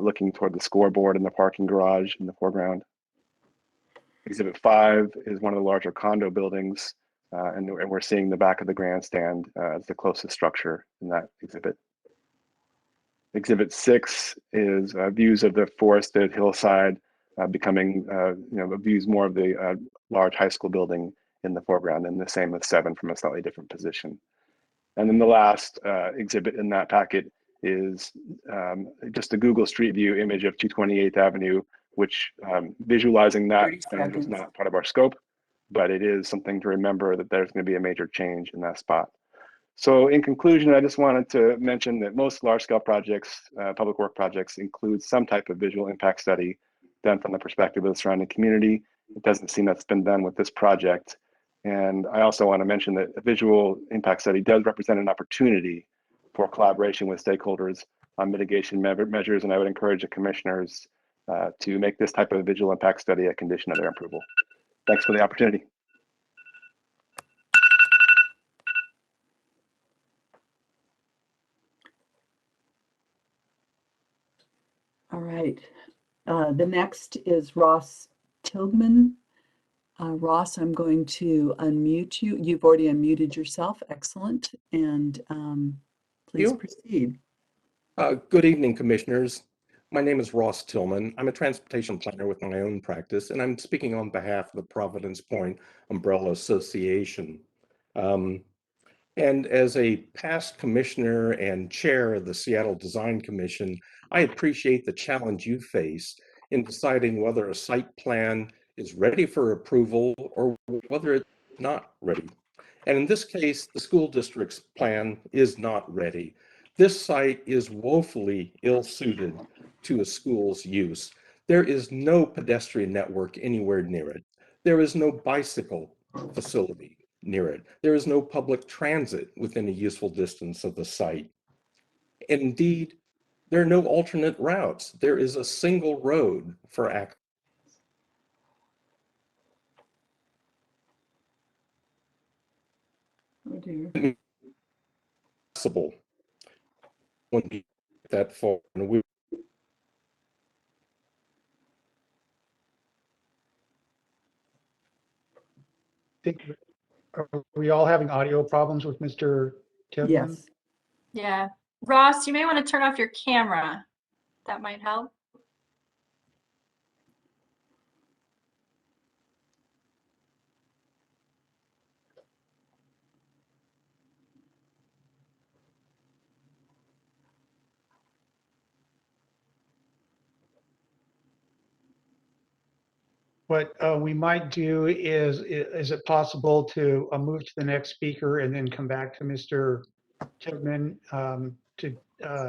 looking toward the scoreboard in the parking garage in the foreground. Exhibit 5 is one of the larger condo buildings, and we're seeing the back of the grandstand as the closest structure in that exhibit. Exhibit 6 is views of the forested hillside, becoming views more of the large high school building in the foreground, and the same with 7 from a slightly different position. And then the last exhibit in that packet is just a Google Street View image of 228th Avenue, which visualizing that plan was not part of our scope, but it is something to remember that there's going to be a major change in that spot. So in conclusion, I just wanted to mention that most large-scale projects, public work projects, include some type of visual impact study done from the perspective of the surrounding community. It doesn't seem that's been done with this project. And I also want to mention that a visual impact study does represent an opportunity for collaboration with stakeholders on mitigation measures, and I would encourage the commissioners to make this type of visual impact study a condition of their approval. Thanks for the opportunity. All right. The next is Ross Tilghman. Ross, I'm going to unmute you. You've already unmuted yourself. Excellent. And please proceed. Good evening, commissioners. My name is Ross Tillman. I'm a transportation planner with my own practice, and I'm speaking on behalf of the Providence Point Umbrella Association. And as a past commissioner and chair of the Seattle Design Commission, I appreciate the challenge you face in deciding whether a site plan is ready for approval or whether it's not ready. And in this case, the school district's plan is not ready. This site is woefully ill-suited to a school's use. There is no pedestrian network anywhere near it. There is no bicycle facility near it. There is no public transit within a useful distance of the site. Indeed, there are no alternate routes. There is a single road for access. Oh dear. Possible when we get that far. And we think, are we all having audio problems with Mr. Tilghman? Yes. Yeah. Ross, you may want to turn off your camera. That might help. What we might do is it possible to move to the next speaker and then come back to Mr. Tilghman to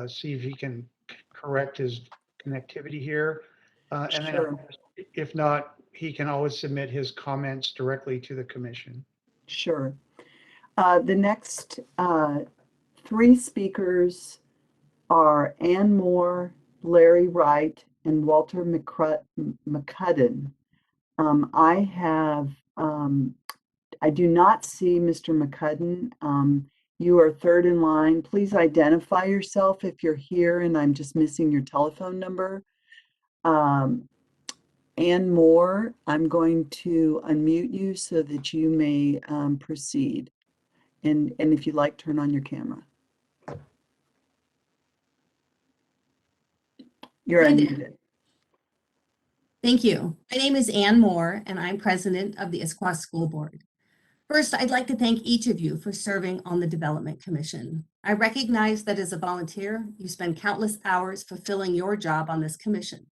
see if he can correct his connectivity here? And then, of Sure. course, if not, he can always submit his comments directly to the commission. Sure. The next 3 speakers are Ann Moore, Larry Wright, and Walter McCudden. I do not see Mr. McCudden. You are third in line. Please identify yourself if you're here and I'm just missing your telephone number. Ann Moore, I'm going to unmute you so that you may proceed. And if you'd like, turn on your camera. You're unmuted. Thank you. My name is Ann Moore, and I'm president of the Issaquah School Board. First, I'd like to thank each of you for serving on the Development Commission. I recognize that as a volunteer, you spend countless hours fulfilling your job on this commission.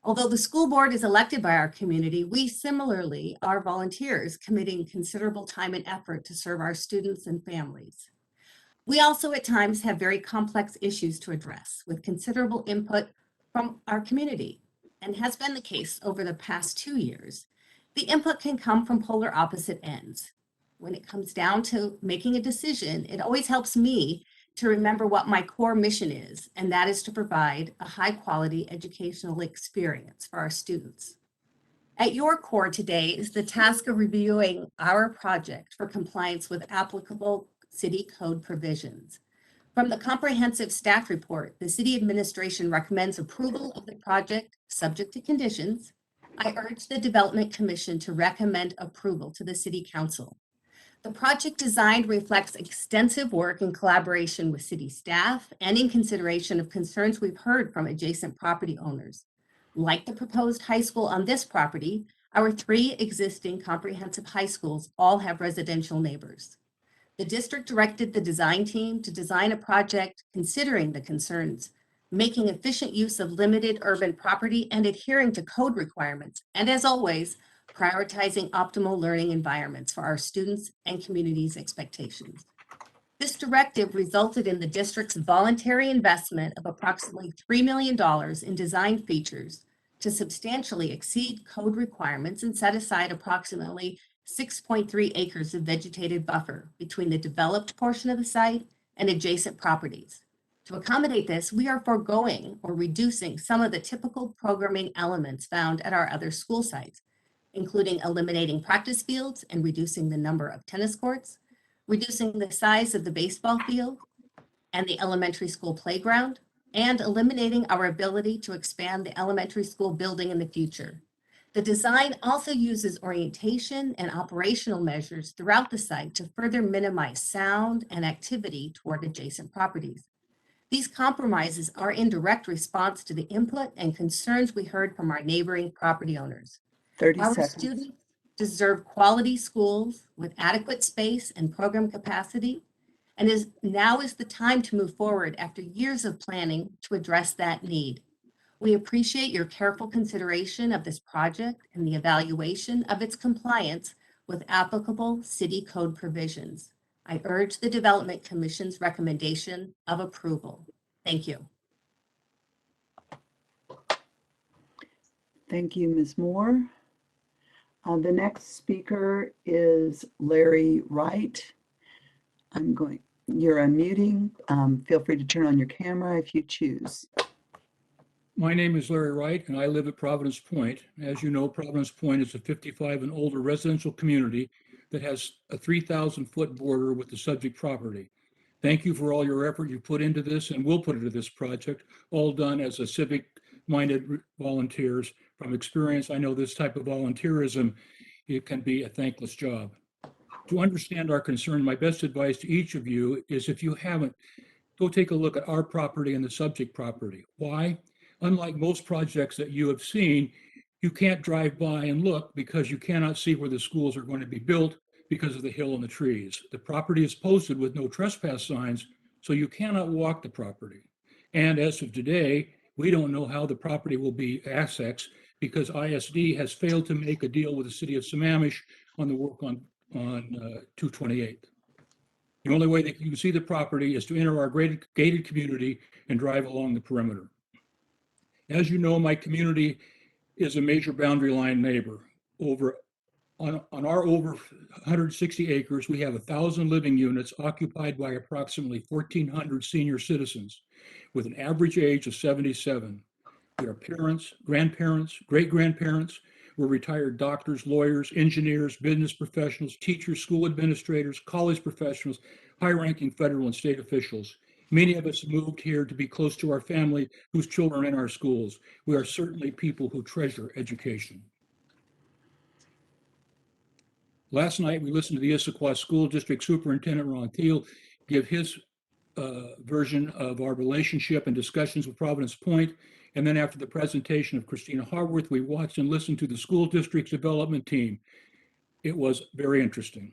Although the school board is elected by our community, we similarly are volunteers committing considerable time and effort to serve our students and families. We also at times have very complex issues to address with considerable input from our community, and has been the case over the past 2 years. The input can come from polar opposite ends. When it comes down to making a decision, it always helps me to remember what my core mission is, and that is to provide a high quality educational experience for our students. At your core today is the task of reviewing our project for compliance with applicable city code provisions. From the comprehensive staff report, the city administration recommends approval of the project subject to conditions. I urge the Development Commission to recommend approval to the City Council. The project design reflects extensive work in collaboration with city staff and in consideration of concerns we've heard from adjacent property owners. Like the proposed high school on this property, our 3 existing comprehensive high schools all have residential neighbors. The district directed the design team to design a project considering the concerns, making efficient use of limited urban property and adhering to code requirements, and as always, prioritizing optimal learning environments for our students and community's expectations. This directive resulted in the district's voluntary investment of approximately $3 million in design features to substantially exceed code requirements and set aside approximately 6.3 acres of vegetated buffer between the developed portion of the site and adjacent properties. To accommodate this, we are foregoing or reducing some of the typical programming elements found at our other school sites, including eliminating practice fields and reducing the number of tennis courts, reducing the size of the baseball field and the elementary school playground, and eliminating our ability to expand the elementary school building in the future. The design also uses orientation and operational measures throughout the site to further minimize sound and activity toward adjacent properties. These compromises are in direct response to the input and concerns we heard from our neighboring property owners. 30 Our seconds. students deserve quality schools with adequate space and program capacity, and now is the time to move forward after years of planning to address that need. We appreciate your careful consideration of this project and the evaluation of its compliance with applicable city code provisions. I urge the Development Commission's recommendation of approval. Thank you. Thank you, Ms. Moore. The next speaker is Larry Wright. You're unmuting. Feel free to turn on your camera if you choose. My name is Larry Wright, and I live at Providence Point. As you know, Providence Point is a 55 and older residential community that has a 3,000-foot border with the subject property. Thank you for all your effort you put into this and will put into this project, all done as a civic-minded volunteers. From experience, I know this type of volunteerism, it can be a thankless job. To understand our concern, my best advice to each of you is, if you haven't, go take a look at our property and the subject property. Why? Unlike most projects that you have seen, you can't drive by and look because you cannot see where the schools are going to be built because of the hill and the trees. The property is posted with no trespass signs, so you cannot walk the property. And as of today, we don't know how the property will be accessed because ISD has failed to make a deal with the city of Sammamish on the work on 228. The only way that you can see the property is to enter our gated community and drive along the perimeter. As you know, my community is a major boundary line neighbor. On our over 160 acres, we have 1,000 living units occupied by approximately 1,400 senior citizens with an average age of 77. We are parents, grandparents, great-grandparents. We're retired doctors, lawyers, engineers, business professionals, teachers, school administrators, college professionals, high-ranking federal and state officials. Many of us moved here to be close to our family whose children are in our schools. We are certainly people who treasure education. Last night, we listened to the Issaquah School District Superintendent Ron Thiel give his version of our relationship and discussions with Providence Point. And then after the presentation of Christina Harworth, we watched and listened to the school district's development team. It was very interesting.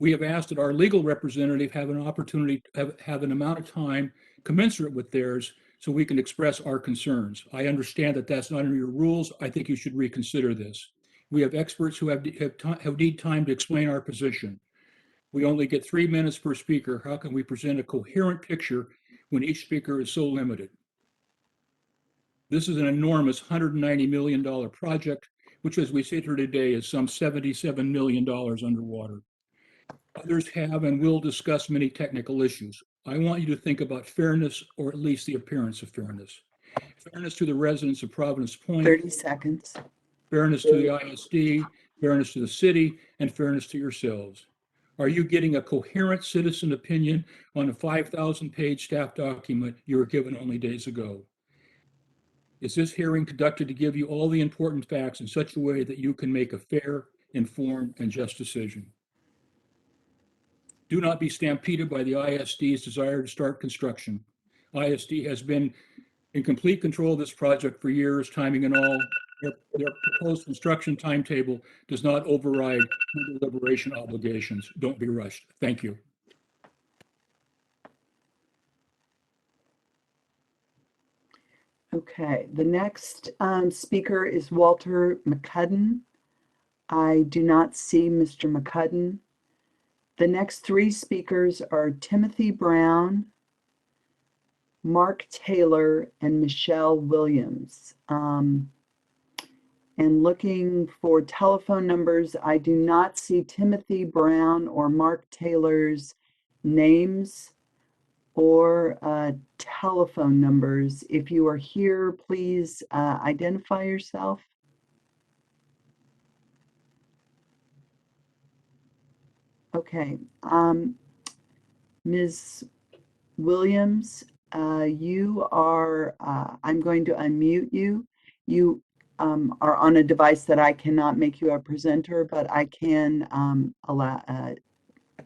We have asked that our legal representative have an opportunity, have an amount of time commensurate with theirs so we can express our concerns. I understand that that's not in your rules. I think you should reconsider this. We have experts who have need time to explain our position. We only get 3 minutes per speaker. How can we present a coherent picture when each speaker is so limited? This is an enormous $190 million project, which as we sit here today is some $77 million underwater. Others have and will discuss many technical issues. I want you to think about fairness, or at least the appearance of fairness. Fairness to the residents of Providence Point. 30 seconds. Fairness to the ISD, fairness to the city, and fairness to yourselves. Are you getting a coherent citizen opinion on a 5,000-page staff document you were given only days ago? Is this hearing conducted to give you all the important facts in such a way that you can make a fair, informed, and just decision? Do not be stampeded by the ISD's desire to start construction. ISD has been in complete control of this project for years, timing and all. Their proposed construction timetable does not override your deliberation obligations. Don't be rushed. Thank you. Okay, the next speaker is Walter McCudden. I do not see Mr. McCudden. The next 3 speakers are Timothy Brown, Mark Taylor, and Michelle Williams. And looking for telephone numbers, I do not see Timothy Brown or Mark Taylor's names or telephone numbers. If you are here, please identify yourself. Okay, Ms. Williams, you are, I'm going to unmute you. You are on a device that I cannot make you a presenter, but I can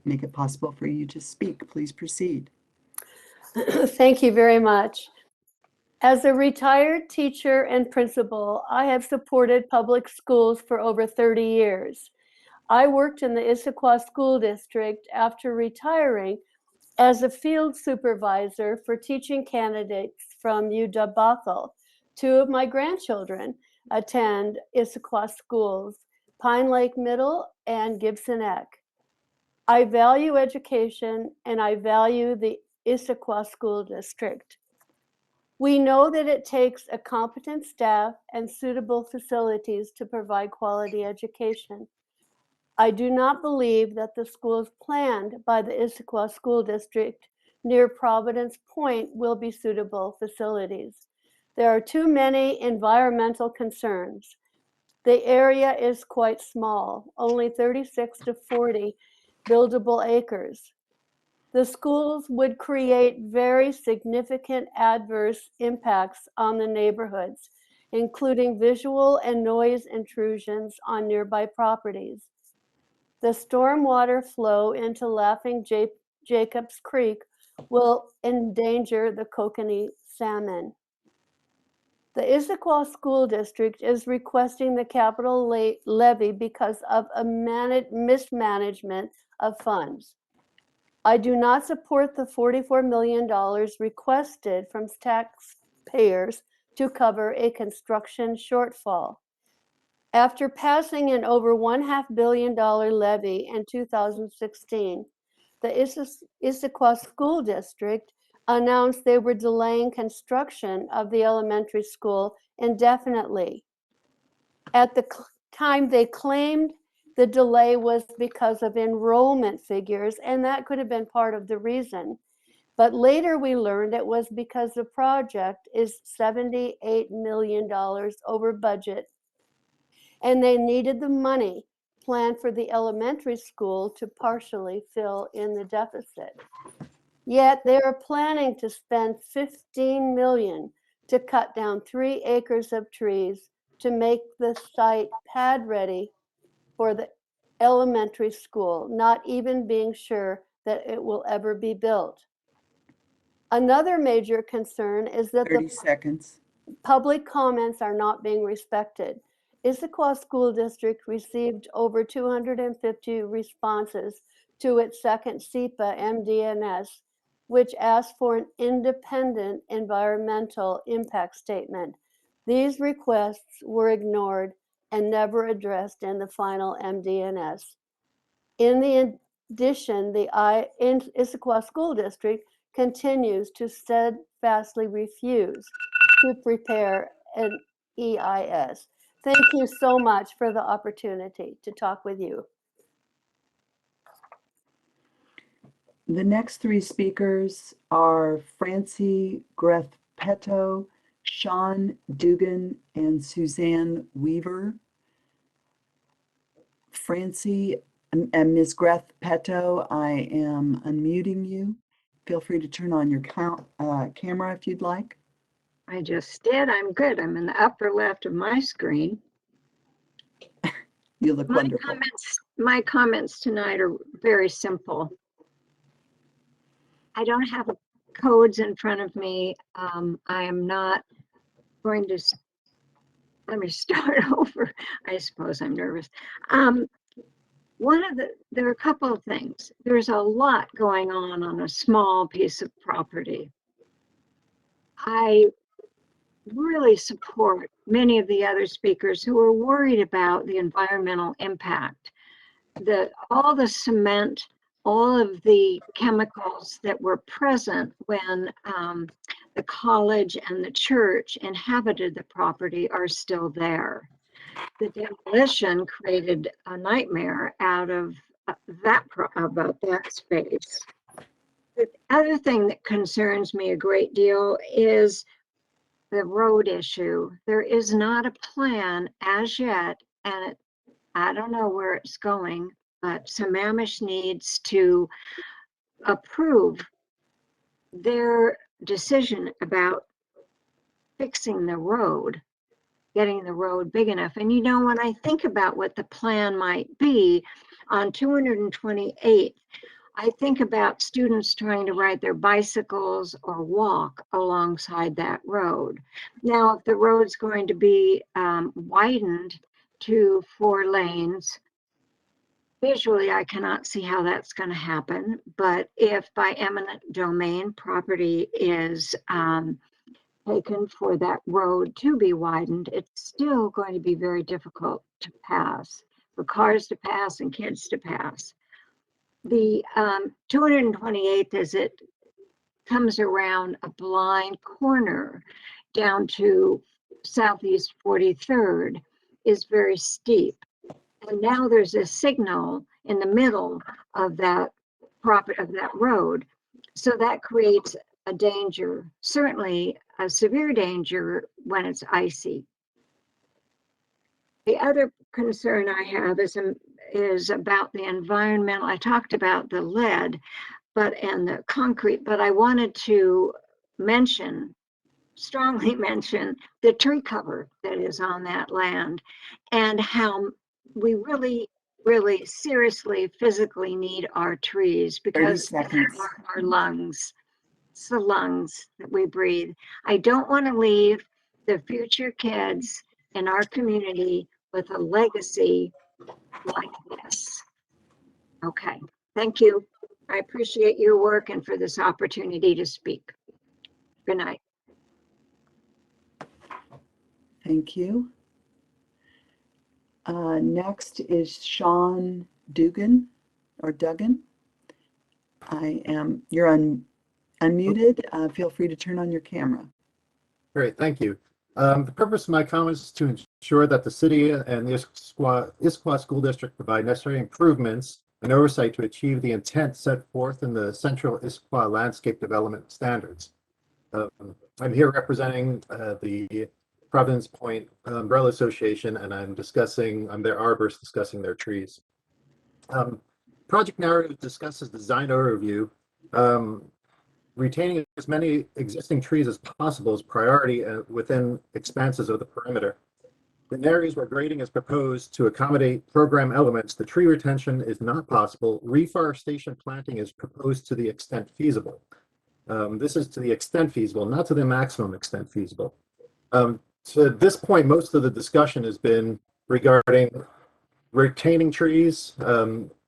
make it possible for you to speak. Please proceed. Thank you very much. As a retired teacher and principal, I have supported public schools for over 30 years. I worked in the Issaquah School District after retiring as a field supervisor for teaching candidates from UW-Bothell. 2 of my grandchildren attend Issaquah schools, Pine Lake Middle and Gibson Eck. I value education and I value the Issaquah School District. We know that it takes a competent staff and suitable facilities to provide quality education. I do not believe that the schools planned by the Issaquah School District near Providence Point will be suitable facilities. There are too many environmental concerns. The area is quite small, only 36 to 40 buildable acres. The schools would create very significant adverse impacts on the neighborhoods, including visual and noise intrusions on nearby properties. The stormwater flow into Laughing Jacobs Creek will endanger the kokanee salmon. The Issaquah School District is requesting the capital levy because of a mismanagement of funds. I do not support the $44 million requested from taxpayers to cover a construction shortfall. After passing an over $1.5 billion levy in 2016, the Issaquah School District announced they were delaying construction of the elementary school indefinitely. At the time, they claimed the delay was because of enrollment figures, and that could have been part of the reason. But later we learned it was because the project is $78 million over budget, and they needed the money planned for the elementary school to partially fill in the deficit. Yet they are planning to spend $15 million to cut down 3 acres of trees to make the site pad ready for the elementary school, not even being sure that it will ever be built. Another major concern is that 30 seconds. Public comments are not being respected. Issaquah School District received over 250 responses to its second SEPA MDNS, which asked for an independent environmental impact statement. These requests were ignored and never addressed in the final MDNS. In addition, the Issaquah School District continues to steadfastly refuse to prepare an EIS. Thank you so much for the opportunity to talk with you. The next three speakers are Francie Greth-Petto, Sean Dugan, and Suzanne Weaver. Francie and Ms. Greth-Petto, I am unmuting you. Feel free to turn on your camera if you'd like. I just did. I'm good. I'm in the upper left of my screen. You look wonderful. My comments tonight are very simple. I don't have codes in front of me. I am not going to, let me start over. I suppose I'm nervous. There are a couple of things. There's a lot going on a small piece of property. I really support many of the other speakers who are worried about the environmental impact. All the cement, all of the chemicals that were present when the college and the church inhabited the property are still there. The demolition created a nightmare out of about that space. The other thing that concerns me a great deal is the road issue. There is not a plan as yet, and I don't know where it's going, but Sammamish needs to approve their decision about fixing the road, getting the road big enough. And you know, when I think about what the plan might be on 228th, I think about students trying to ride their bicycles or walk alongside that road. Now, if the road's going to be widened to 4 lanes, visually, I cannot see how that's going to happen. But if by eminent domain property is taken for that road to be widened, it's still going to be very difficult to pass, for cars to pass and kids to pass. The 228th, as it comes around a blind corner down to Southeast 43rd, is very steep. And now there's a signal in the middle of that road. So that creates a danger, certainly a severe danger when it's icy. The other concern I have is about the environmental. I talked about the lead and the concrete, but I wanted to strongly mention the tree cover that is on that land and how we really, really seriously physically need our trees because they are our lungs. It's the lungs that we breathe. I don't want to leave the future kids in our community with a legacy like this. Okay, thank you. I appreciate your work and for this opportunity to speak. Good night. Thank you. Next is Sean Dugan or Duggan. You're unmuted. Feel free to turn on your camera. Great, thank you. The purpose of my comments is to ensure that the city and the Issaquah School District provide necessary improvements and oversight to achieve the intent set forth in the Central Issaquah Landscape Development Standards. I'm here representing the Providence Point Umbrella Association, and I'm their arborist discussing their trees. Project narrative discusses design overview. Retaining as many existing trees as possible is priority within expanses of the perimeter. In areas where grading is proposed to accommodate program elements, the tree retention is not possible. Reforestation planting is proposed to the extent feasible. This is to the extent feasible, not to the maximum extent feasible. To this point, most of the discussion has been regarding retaining trees,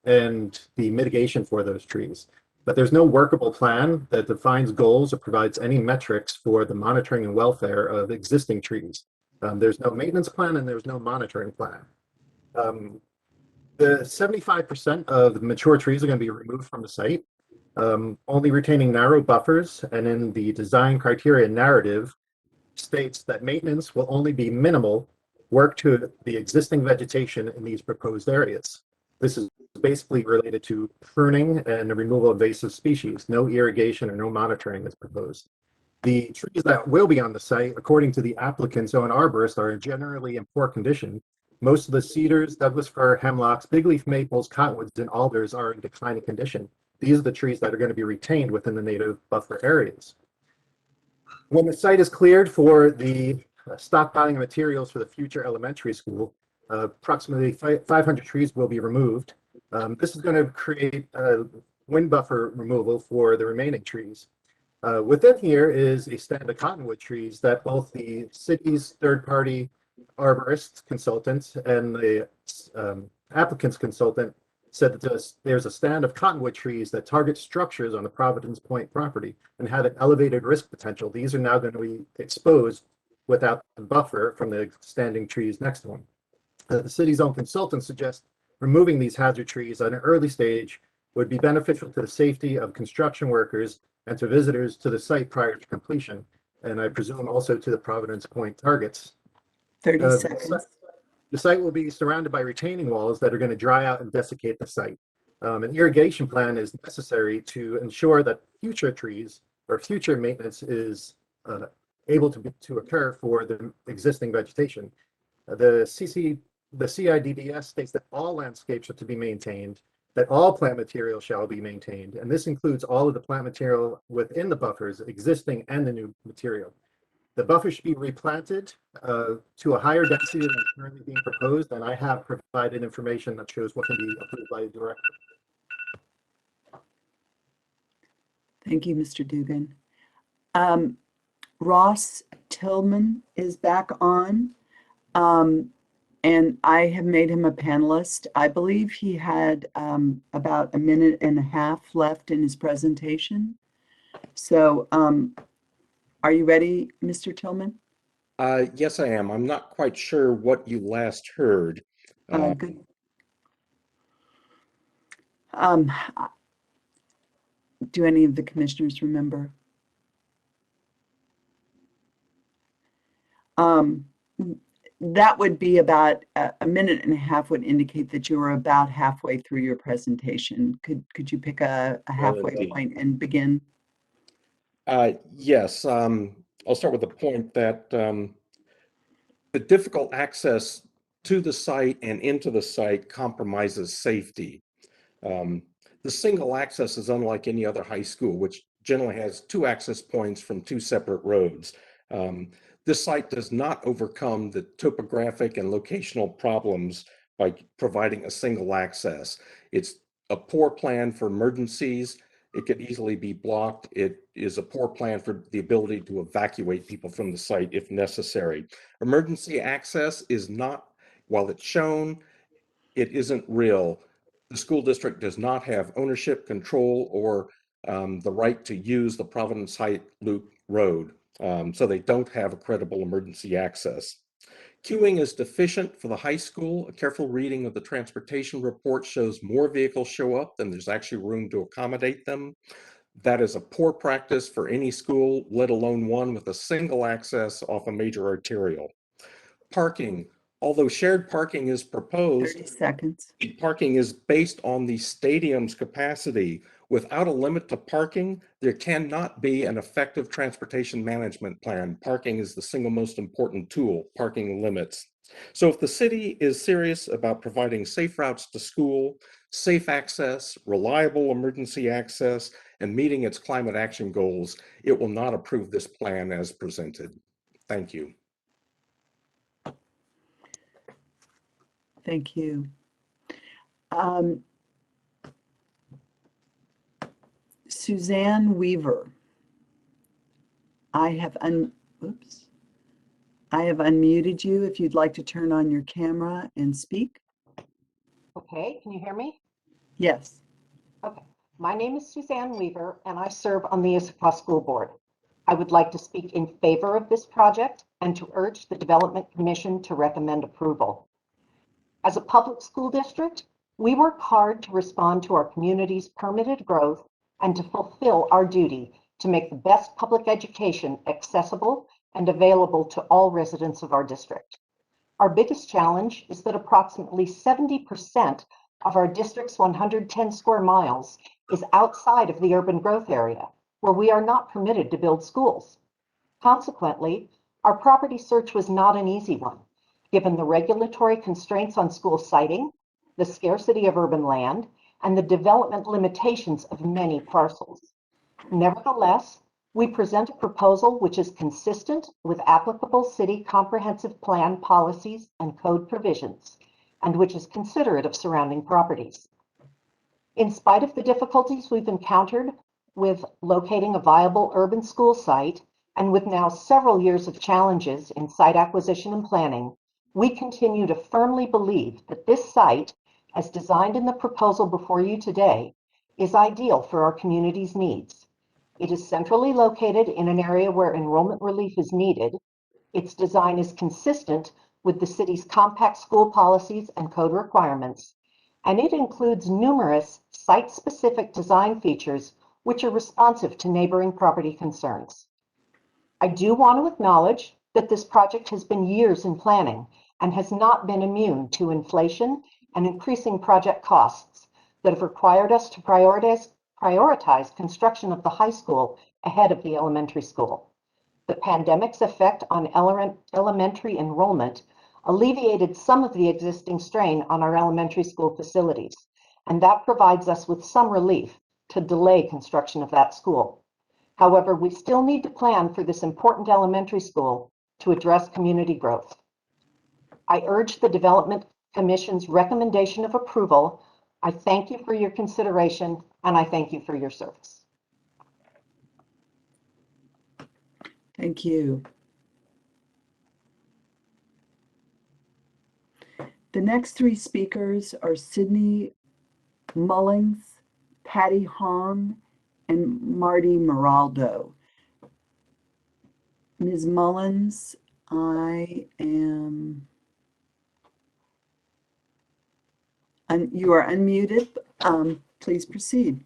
and the mitigation for those trees. But there's no workable plan that defines goals or provides any metrics for the monitoring and welfare of existing trees. There's no maintenance plan and there's no monitoring plan. The 75% of the mature trees are going to be removed from the site, only retaining narrow buffers, and in the design criteria narrative states that maintenance will only be minimal work to the existing vegetation in these proposed areas. This is basically related to pruning and the removal of invasive species. No irrigation or no monitoring is proposed. The trees that will be on the site, according to the applicant's own arborist, are generally in poor condition. Most of the cedars, Douglas fir, hemlocks, big leaf maples, cottonwoods, and alders are in declining condition. These are the trees that are going to be retained within the native buffer areas. When the site is cleared for the stockpiling of materials for the future elementary school, approximately 500 trees will be removed. This is going to create wind buffer removal for the remaining trees. Within here is a stand of cottonwood trees that both the city's third-party arborist consultants and the applicant's consultant said that there's a stand of cottonwood trees that target structures on the Providence Point property and had an elevated risk potential. These are now going to be exposed without the buffer from the standing trees next to them. The city's own consultant suggests removing these hazard trees at an early stage would be beneficial to the safety of construction workers and to visitors to the site prior to completion, and I presume also to the Providence Point targets. 30 seconds. The site will be surrounded by retaining walls that are going to dry out and desiccate the site. An irrigation plan is necessary to ensure that future trees or future maintenance is able to occur for the existing vegetation. The CIDDS states that all landscapes are to be maintained, that all plant material shall be maintained, and this includes all of the plant material within the buffers, existing and the new material. The buffer should be replanted to a higher density than currently being proposed, and I have provided information that shows what can be approved by the director. Thank you, Mr. Dugan. Ross Tillman is back on, and I have made him a panelist. I believe he had about a minute and a half left in his presentation. So are you ready, Mr. Tillman? Yes, I am. I'm not quite sure what you last heard. Good. Do any of the commissioners remember? That would be about a minute and a half would indicate that you were about halfway through your presentation. Could you pick a halfway point and begin? Yes, I'll start with the point that the difficult access to the site and into the site compromises safety. The single access is unlike any other high school, which generally has two access points from two separate roads. This site does not overcome the topographic and locational problems by providing a single access. It's a poor plan for emergencies. It could easily be blocked. It is a poor plan for the ability to evacuate people from the site if necessary. Emergency access is not, while it's shown, it isn't real. The school district does not have ownership, control, or the right to use the Providence Heights Loop Road. So they don't have a credible emergency access. Queuing is deficient for the high school. A careful reading of the transportation report shows more vehicles show up than there's actually room to accommodate them. That is a poor practice for any school, let alone one with a single access off a major arterial. Parking. Although shared parking is proposed, 30 seconds. Parking is based on the stadium's capacity. Without a limit to parking, there cannot be an effective transportation management plan. Parking is the single most important tool, parking limits. So if the city is serious about providing safe routes to school, safe access, reliable emergency access, and meeting its climate action goals, it will not approve this plan as presented. Thank you. Thank you. Suzanne Weaver. I have unmuted you if you'd like to turn on your camera and speak. Okay, can you hear me? Yes. Okay. My name is Suzanne Weaver, and I serve on the Issaquah School Board. I would like to speak in favor of this project and to urge the Development Commission to recommend approval. As a public school district, we work hard to respond to our community's permitted growth and to fulfill our duty to make the best public education accessible and available to all residents of our district. Our biggest challenge is that approximately 70% of our district's 110 square miles is outside of the urban growth area, where we are not permitted to build schools. Consequently, our property search was not an easy one, given the regulatory constraints on school siting, the scarcity of urban land, and the development limitations of many parcels. Nevertheless, we present a proposal which is consistent with applicable city comprehensive plan policies and code provisions, and which is considerate of surrounding properties. In spite of the difficulties we've encountered with locating a viable urban school site, and with now several years of challenges in site acquisition and planning, we continue to firmly believe that this site, as designed in the proposal before you today, is ideal for our community's needs. It is centrally located in an area where enrollment relief is needed. Its design is consistent with the city's compact school policies and code requirements, and it includes numerous site-specific design features which are responsive to neighboring property concerns. I do want to acknowledge that this project has been years in planning and has not been immune to inflation and increasing project costs that have required us to prioritize construction of the high school ahead of the elementary school. The pandemic's effect on elementary enrollment alleviated some of the existing strain on our elementary school facilities, and that provides us with some relief to delay construction of that school. However, we still need to plan for this important elementary school to address community growth. I urge the Development Commission's recommendation of approval. I thank you for your consideration, and I thank you for your service. Thank you. The next three speakers are Sydney Mullins, Patty Hong, and Marty Moraldo. Ms. Mullins, you are unmuted. Please proceed.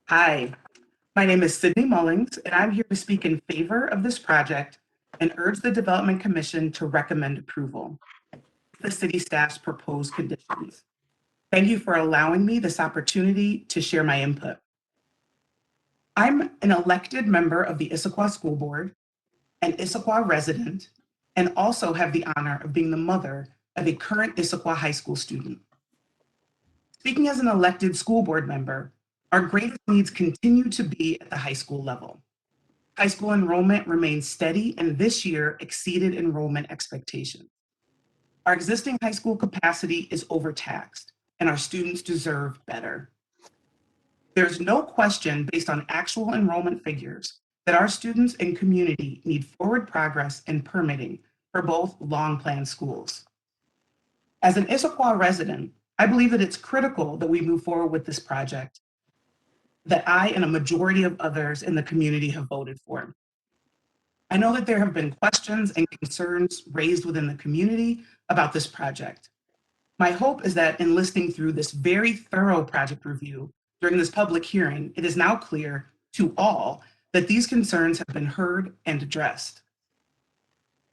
Hi, my name is Sydney Mullins, and I'm here to speak in favor of this project and urge the Development Commission to recommend approval. The city staff's proposed conditions. Thank you for allowing me this opportunity to share my input. I'm an elected member of the Issaquah School Board, an Issaquah resident, and also have the honor of being the mother of a current Issaquah high school student. Speaking as an elected school board member, our greatest needs continue to be at the high school level. High school enrollment remains steady and this year exceeded enrollment expectations. Our existing high school capacity is overtaxed and our students deserve better. There's no question based on actual enrollment figures that our students and community need forward progress and permitting for both long-planned schools. As an Issaquah resident, I believe that it's critical that we move forward with this project that I and a majority of others in the community have voted for. I know that there have been questions and concerns raised within the community about this project. My hope is that in listening through this very thorough project review during this public hearing, it is now clear to all that these concerns have been heard and addressed.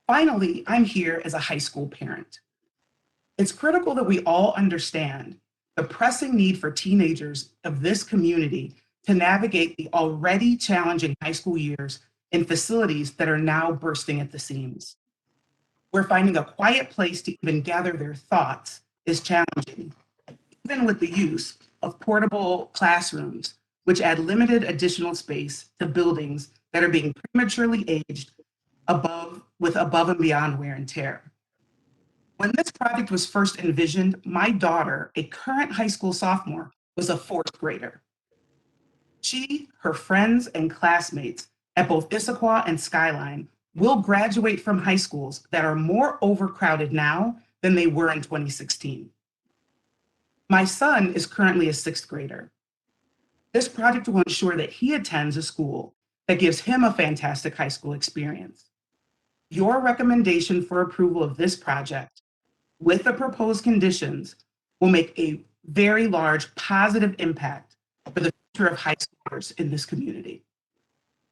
Finally, I'm here as a high school parent. It's critical that we all understand the pressing need for teenagers of this community to navigate the already challenging high school years in facilities that are now bursting at the seams. Where finding a quiet place to even gather their thoughts is challenging, even with the use of portable classrooms, which add limited additional space to buildings that are being prematurely aged with above and beyond wear and tear. When this project was first envisioned, my daughter, a current high school sophomore, was a fourth grader. She, her friends, and classmates at both Issaquah and Skyline will graduate from high schools that are more overcrowded now than they were in 2016. My son is currently a 6th grader. This project will ensure that he attends a school that gives him a fantastic high school experience. Your recommendation for approval of this project with the proposed conditions will make a very large positive impact for the future of high schoolers in this community.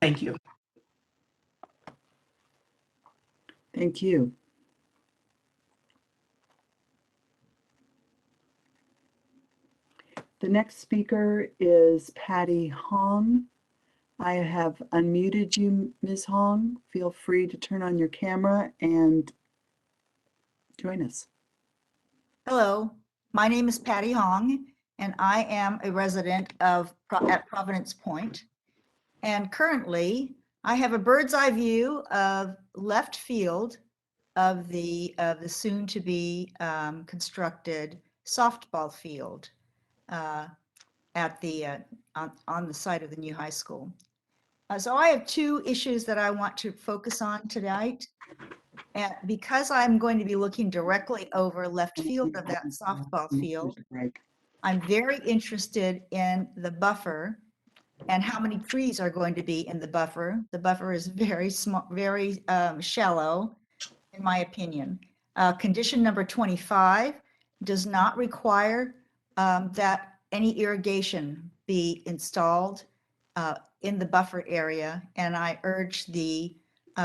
Thank you. Thank you. The next speaker is Patty Hong. I have unmuted you, Ms. Hong. Feel free to turn on your camera and join us. Hello, my name is Patty Hong, and I am a resident of at Providence Point. And currently, I have a bird's eye view of left field of the soon-to-be constructed softball field at the on the site of the new high school. So I have two issues that I want to focus on tonight. And because I'm going to be looking directly over left field of that softball field, I'm very interested in the buffer and how many trees are going to be in the buffer. The buffer is very small, very shallow, in my opinion. Condition number 25 does not require that any irrigation be installed in the buffer area, and I urge the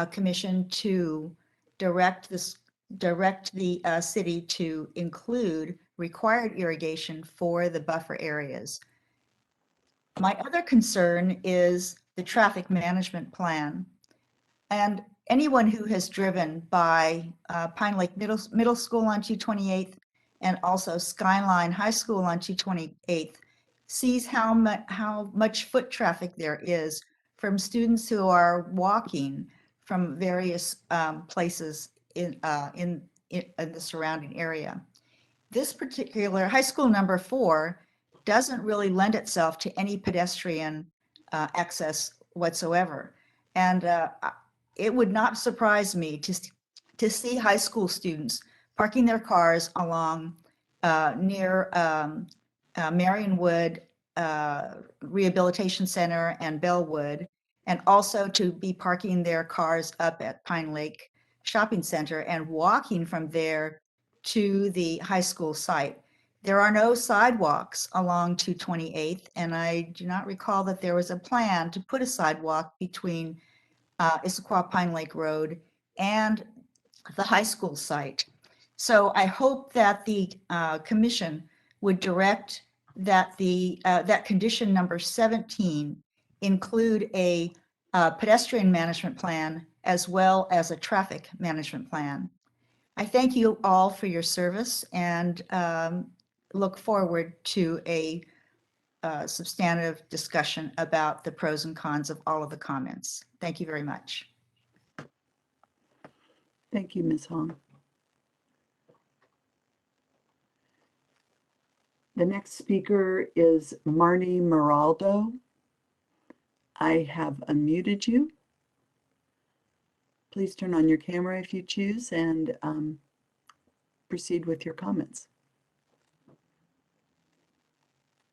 commission to direct the city to include required irrigation for the buffer areas. My other concern is the traffic management plan. And anyone who has driven by Pine Lake Middle School on 228th and also Skyline High School on 228th sees how much foot traffic there is from students who are walking from various places in the surrounding area. This particular high school number 4 doesn't really lend itself to any pedestrian access whatsoever. And it would not surprise me to see high school students parking their cars along near Marionwood Rehabilitation Center and Bellwood, and also to be parking their cars up at Pine Lake Shopping Center and walking from there to the high school site. There are no sidewalks along 228th, and I do not recall that there was a plan to put a sidewalk between Issaquah Pine Lake Road and the high school site. So I hope that the commission would direct that that condition number 17 include a pedestrian management plan as well as a traffic management plan. I thank you all for your service and look forward to a substantive discussion about the pros and cons of all of the comments. Thank you very much. Thank you, Ms. Hong. The next speaker is Marnie Maraldo. I have unmuted you. Please turn on your camera if you choose and proceed with your comments.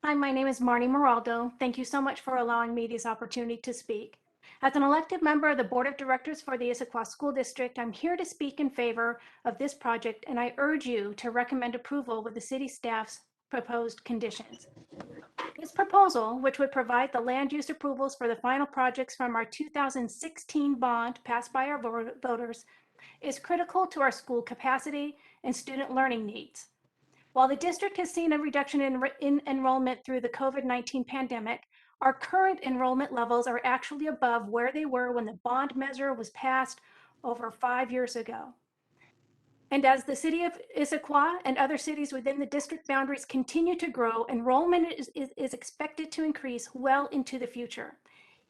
Hi, my name is Marnie Moraldo. Thank you so much for allowing me this opportunity to speak. As an elected member of the Board of Directors for the Issaquah School District, I'm here to speak in favor of this project, and I urge you to recommend approval with the city staff's proposed conditions. This proposal, which would provide the land use approvals for the final projects from our 2016 bond passed by our voters, is critical to our school capacity and student learning needs. While the district has seen a reduction in enrollment through the COVID-19 pandemic, our current enrollment levels are actually above where they were when the bond measure was passed over 5 years ago. And as the city of Issaquah and other cities within the district boundaries continue to grow, enrollment is expected to increase well into the future.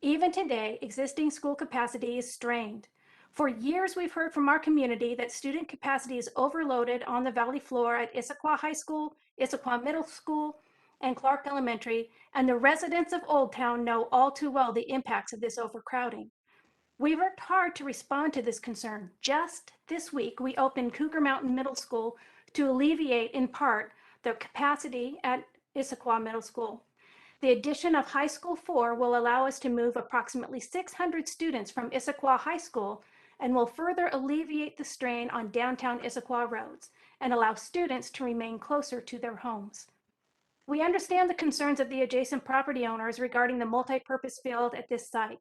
Even today, existing school capacity is strained. For years, we've heard from our community that student capacity is overloaded on the valley floor at Issaquah High School, Issaquah Middle School, and Clark Elementary, and the residents of Old Town know all too well the impacts of this overcrowding. We worked hard to respond to this concern. Just this week, we opened Cougar Mountain Middle School to alleviate, in part, the capacity at Issaquah Middle School. The addition of High School 4 will allow us to move approximately 600 students from Issaquah High School and will further alleviate the strain on downtown Issaquah roads and allow students to remain closer to their homes. We understand the concerns of the adjacent property owners regarding the multi-purpose field at this site.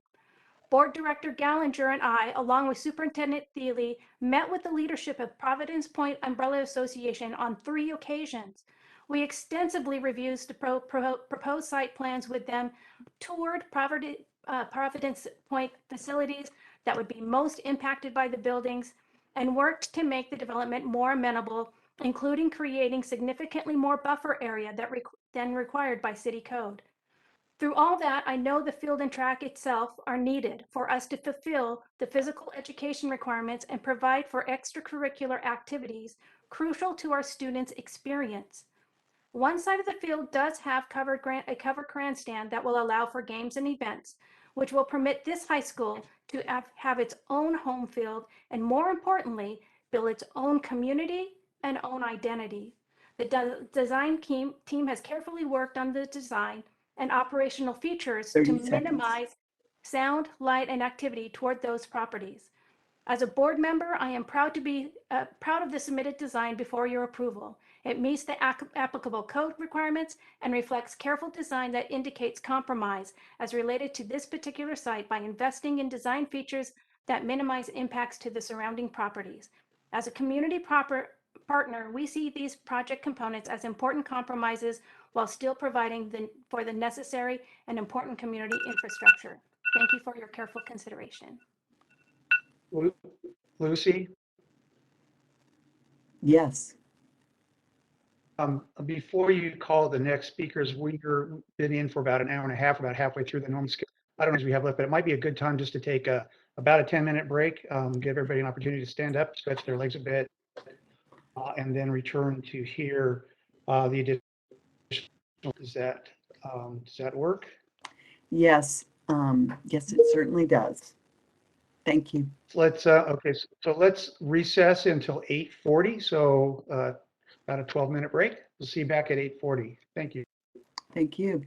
Board Director Gallinger and I, along with Superintendent Thiele, met with the leadership of Providence Point Umbrella Association on 3 occasions. We extensively reviewed the proposed site plans with them, toured Providence Point facilities that would be most impacted by the buildings, and worked to make the development more amenable, including creating significantly more buffer area than required by city code. Through all that, I know the field and track itself are needed for us to fulfill the physical education requirements and provide for extracurricular activities crucial to our students' experience. One side of the field does have a covered grandstand that will allow for games and events, which will permit this high school to have its own home field and, more importantly, build its own community and own identity. The design team has carefully worked on the design and operational features to 30 seconds. minimize sound, light, and activity toward those properties. As a board member, I am proud of the submitted design before your approval. It meets the applicable code requirements and reflects careful design that indicates compromise as related to this particular site by investing in design features that minimize impacts to the surrounding properties. As a community partner, we see these project components as important compromises while still providing for the necessary and important community infrastructure. Thank you for your careful consideration. Lucy, Yes. before you call the next speakers, we've been in for about an hour and a half, about halfway through the normal schedule. I don't know if we have left, but it might be a good time just to take about a 10-minute break, give everybody an opportunity to stand up, stretch their legs a bit, and then return to hear the additional. Does that work? Yes. Yes, it certainly does. Thank you. Okay, so let's recess until 8:40. So about a 12-minute break. We'll see you back at 8:40. Thank you. Thank you.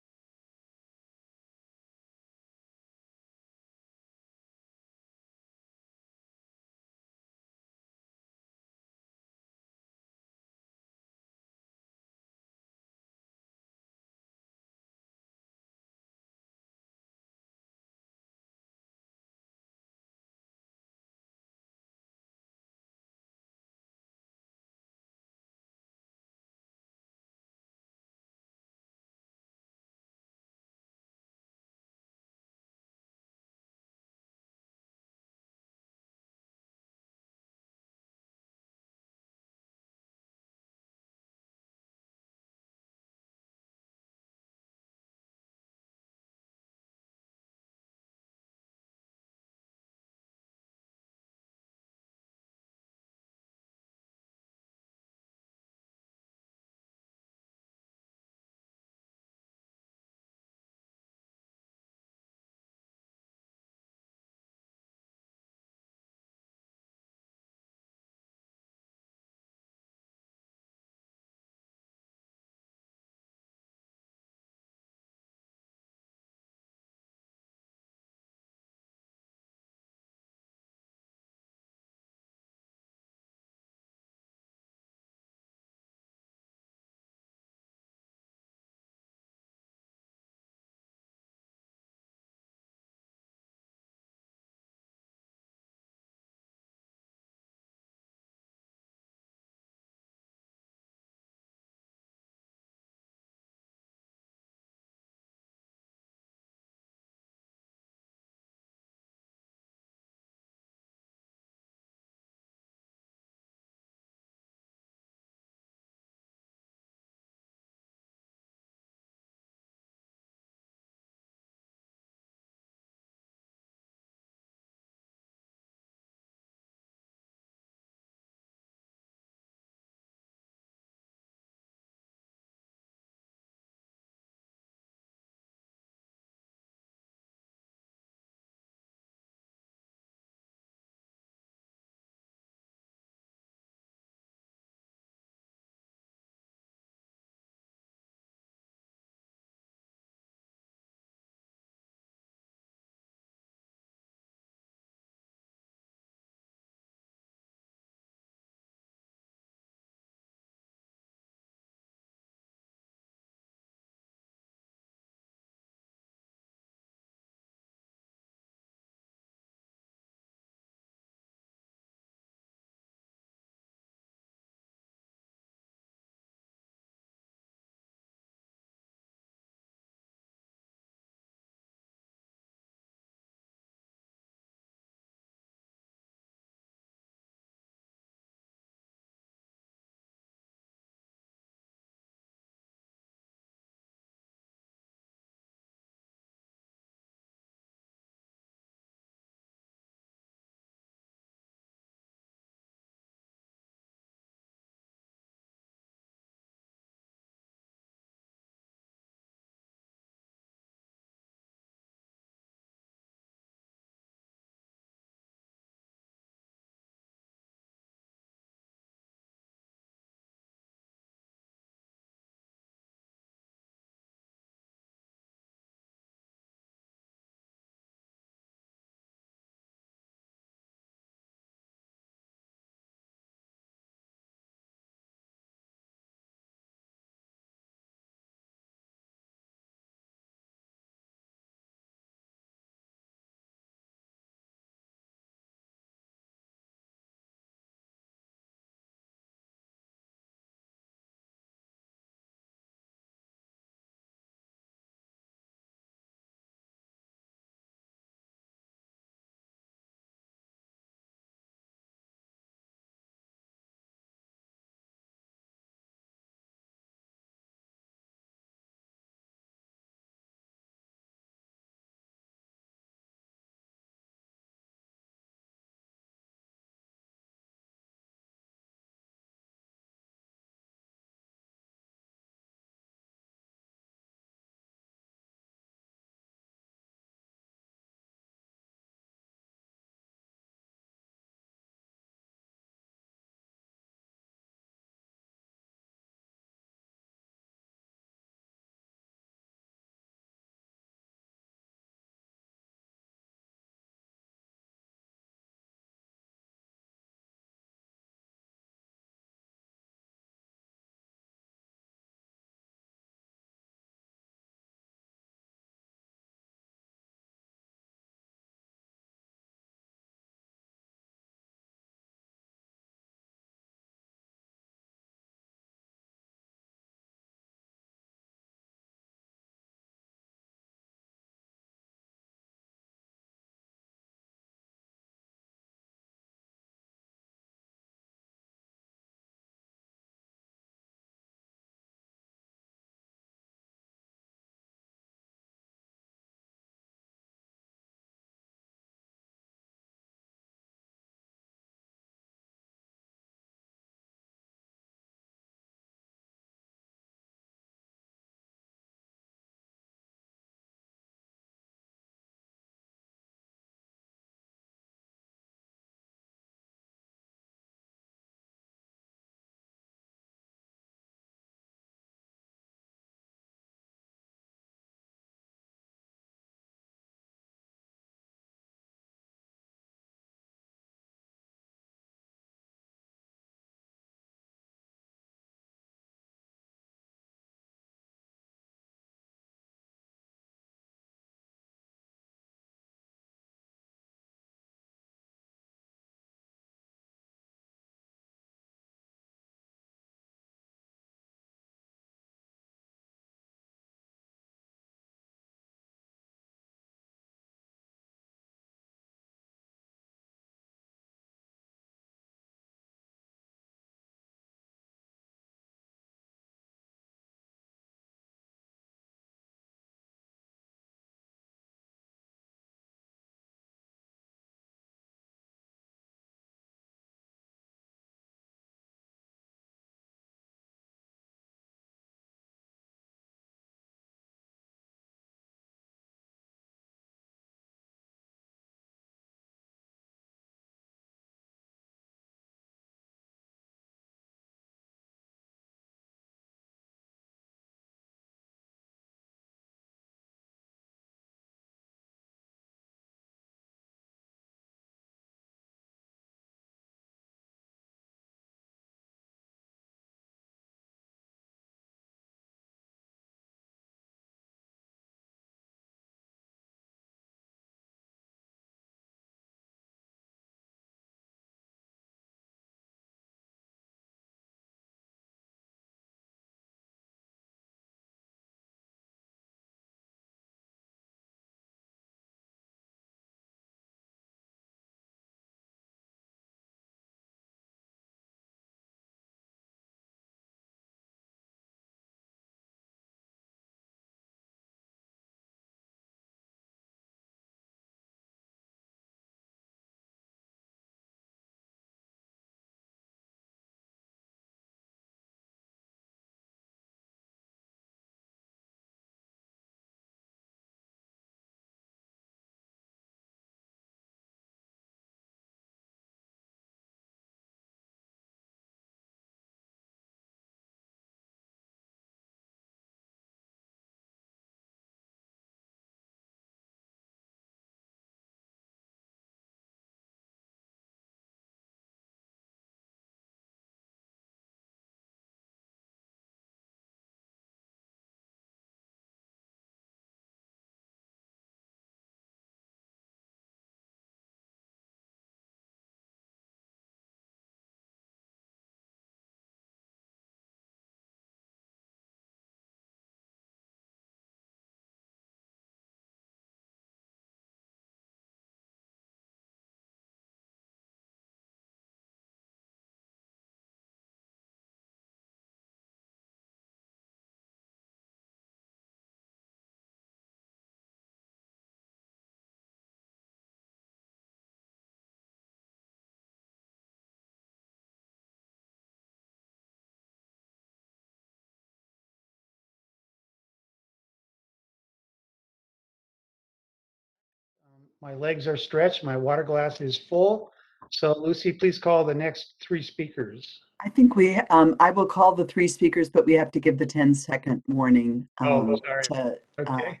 My legs are stretched. My water glass is full. So Lucy, please call the next three speakers. I think I will call the three speakers, but we have to give the 10-second warning. Oh, sorry. To, Okay.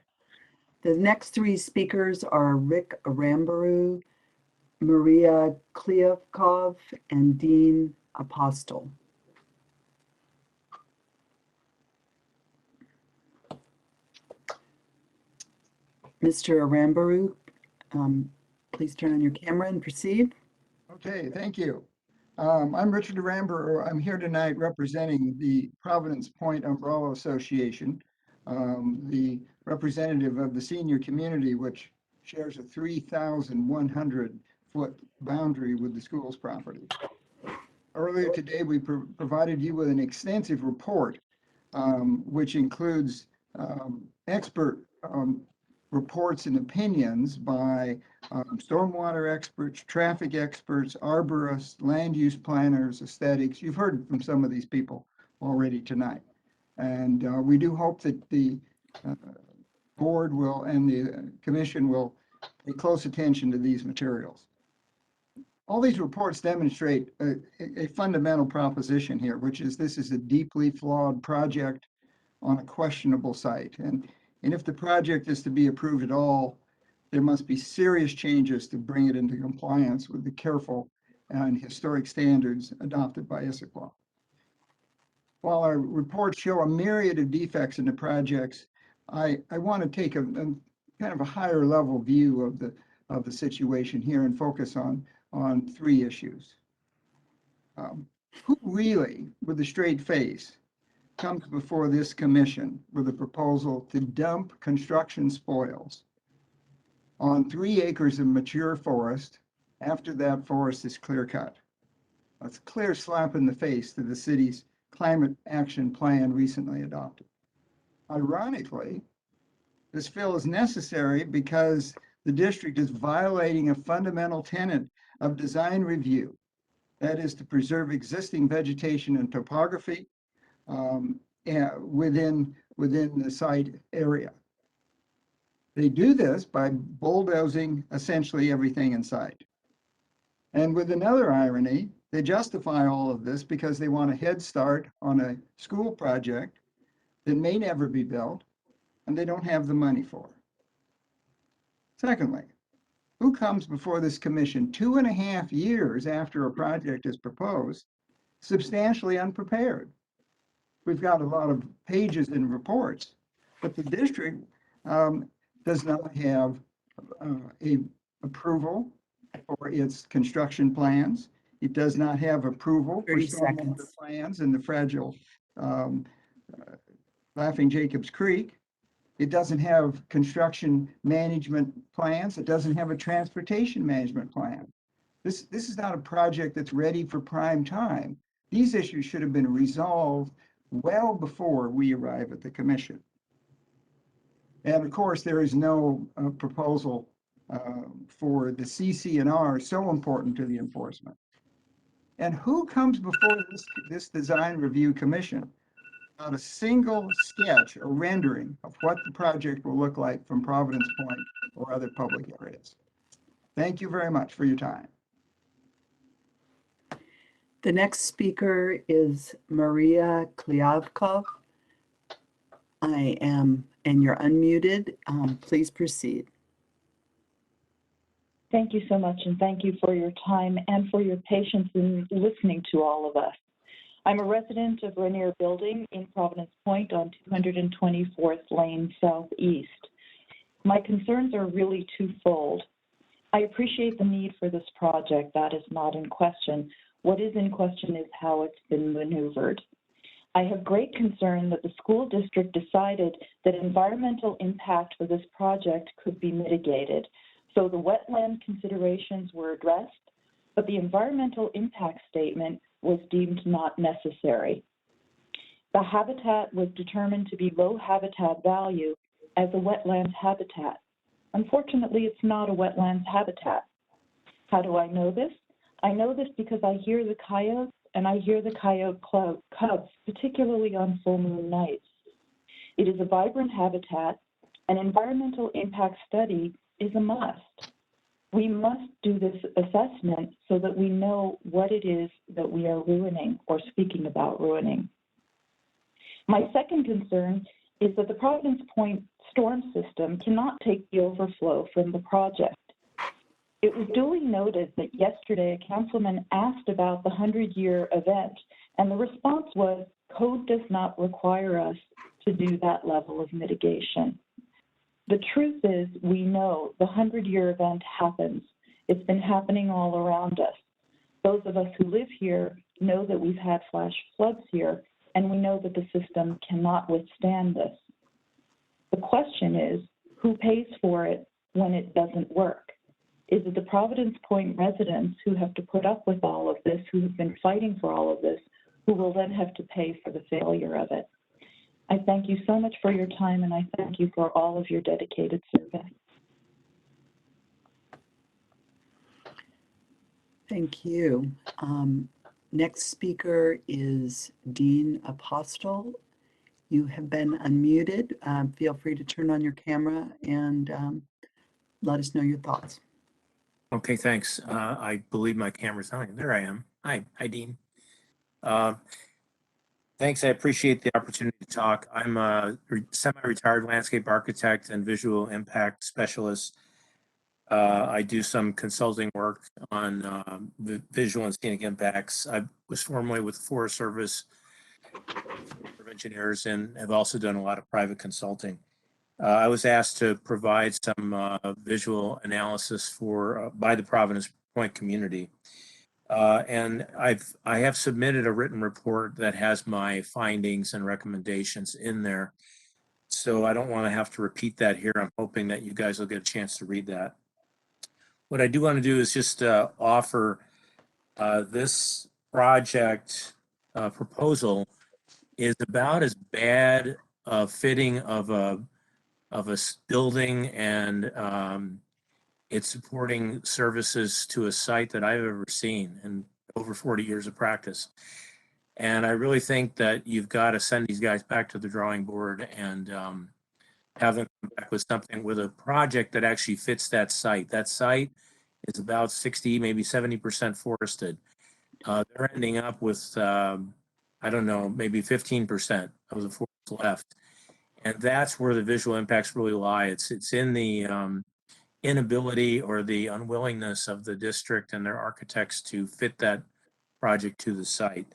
the next three speakers are Rick Arambaru, Maria Kliavkov, and Dean Apostle. Mr. Arambaru, please turn on your camera and proceed. Okay, thank you. I'm Richard Arambaru. I'm here tonight representing the Providence Point Umbrella Association, the representative of the senior community, which shares a 3,100-foot boundary with the school's property. Earlier today, we provided you with an extensive report, which includes expert reports and opinions by stormwater experts, traffic experts, arborists, land use planners, aesthetics. You've heard from some of these people already tonight. And we do hope that the board will and the commission will pay close attention to these materials. All these reports demonstrate a fundamental proposition here, which is this is a deeply flawed project on a questionable site. And if the project is to be approved at all, there must be serious changes to bring it into compliance with the careful and historic standards adopted by Issaquah. While our reports show a myriad of defects in the projects, I want to take a kind of a higher level view of the situation here and focus on three issues. Who really, with a straight face, comes before this commission with a proposal to dump construction spoils on 3 acres of mature forest after that forest is clear cut? That's a clear slap in the face to the city's climate action plan recently adopted. Ironically, this fill is necessary because the district is violating a fundamental tenet of design review, that is to preserve existing vegetation and topography within the site area. They do this by bulldozing essentially everything in sight. And with another irony, they justify all of this because they want a head start on a school project that may never be built and they don't have the money for. Secondly, who comes before this commission 2.5 years after a project is proposed, substantially unprepared? We've got a lot of pages in reports, but the district does not have a approval for its construction plans. It does not have approval for stormwater plans in the fragile Laughing Jacobs Creek. It doesn't have construction management plans. It doesn't have a transportation management plan. This is not a project that's ready for prime time. These issues should have been resolved well before we arrive at the commission. And of course, there is no proposal for the CC&R, so important to the enforcement. And who comes before this design review commission without a single sketch or rendering of what the project will look like from Providence Point or other public areas? Thank you very much for your time. The next speaker is Maria Kliavkov. And you're unmuted. Please proceed. Thank you so much, and thank you for your time and for your patience in listening to all of us. I'm a resident of Rainier Building in Providence Point on 224th Lane Southeast. My concerns are really twofold. I appreciate the need for this project. That is not in question. What is in question is how it's been maneuvered. I have great concern that the school district decided that environmental impact for this project could be mitigated. So the wetland considerations were addressed, but the environmental impact statement was deemed not necessary. The habitat was determined to be low habitat value as a wetlands habitat. Unfortunately, it's not a wetlands habitat. How do I know this? I know this because I hear the coyotes and I hear the coyote cubs, particularly on full moon nights. It is a vibrant habitat. An environmental impact study is a must. We must do this assessment so that we know what it is that we are ruining or speaking about ruining. My second concern is that the Providence Point storm system cannot take the overflow from the project. It was duly noted that yesterday a councilman asked about the 100-year event, and the response was, code does not require us to do that level of mitigation. The truth is, we know the 100-year event happens. It's been happening all around us. Those of us who live here know that we've had flash floods here, and we know that the system cannot withstand this. The question is, who pays for it when it doesn't work? Is it the Providence Point residents who have to put up with all of this, who have been fighting for all of this, who will then have to pay for the failure of it? I thank you so much for your time, and I thank you for all of your dedicated service. Thank you. Next speaker is Dean Apostle. You have been unmuted. Feel free to turn on your camera and let us know your thoughts. Okay, thanks. I believe my camera's on. There I am. Hi, Dean. Thanks. I appreciate the opportunity to talk. I'm a semi-retired landscape architect and visual impact specialist. I do some consulting work on visual and scenic impacts. I was formerly with the Forest Service of Engineers and have also done a lot of private consulting. I was asked to provide some visual analysis by the Providence Point community. And I have submitted a written report that has my findings and recommendations in there. So I don't want to have to repeat that here. I'm hoping that you guys will get a chance to read that. What I do want to do is just offer this project proposal is about as bad a fitting of a building and its supporting services to a site that I've ever seen in over 40 years of practice. And I really think that you've got to send these guys back to the drawing board and have them come back with something, with a project that actually fits that site. That site is about 60, maybe 70% forested. They're ending up with, I don't know, maybe 15% of the forest left. And that's where the visual impacts really lie. It's in the inability or the unwillingness of the district and their architects to fit that project to the site.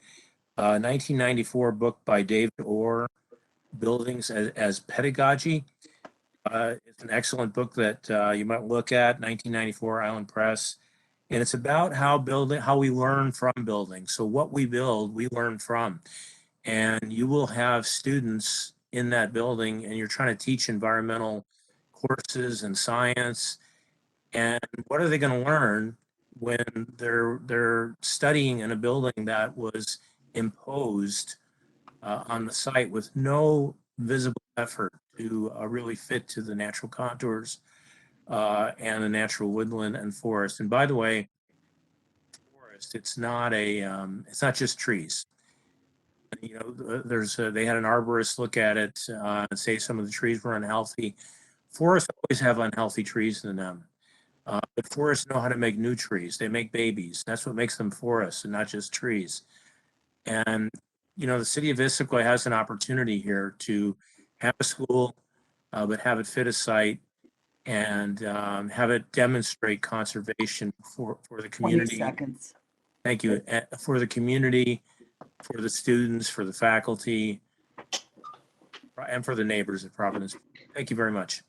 1994 book by David Orr, Buildings as Pedagogy. It's an excellent book that you might look at, 1994, Island Press. And it's about how we learn from building. So what we build, we learn from. And you will have students in that building and you're trying to teach environmental courses and science. And what are they going to learn when they're studying in a building that was imposed on the site with no visible effort to really fit to the natural contours and the natural woodland and forest? And by the way, forest, it's not just trees. You know, they had an arborist look at it and say some of the trees were unhealthy. Forests always have unhealthy trees in them. But forests know how to make new trees. They make babies. That's what makes them forests and not just trees. And, you know, the city of Issaquah has an opportunity here to have a school, but have it fit a site and have it demonstrate conservation for the community. 20 seconds. Thank you. For the community, for the students, for the faculty, and for the neighbors of Providence. Thank you very much.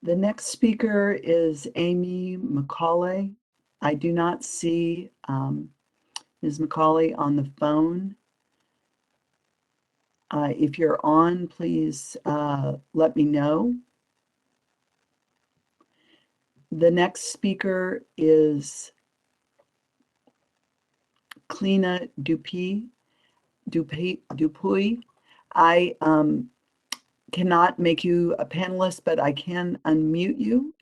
The next speaker is Amy McCauley. I do not see Ms. McCauley on the phone. If you're on, please let me know. The next speaker is Clina Dupuy. I cannot make you a panelist, but I can unmute you.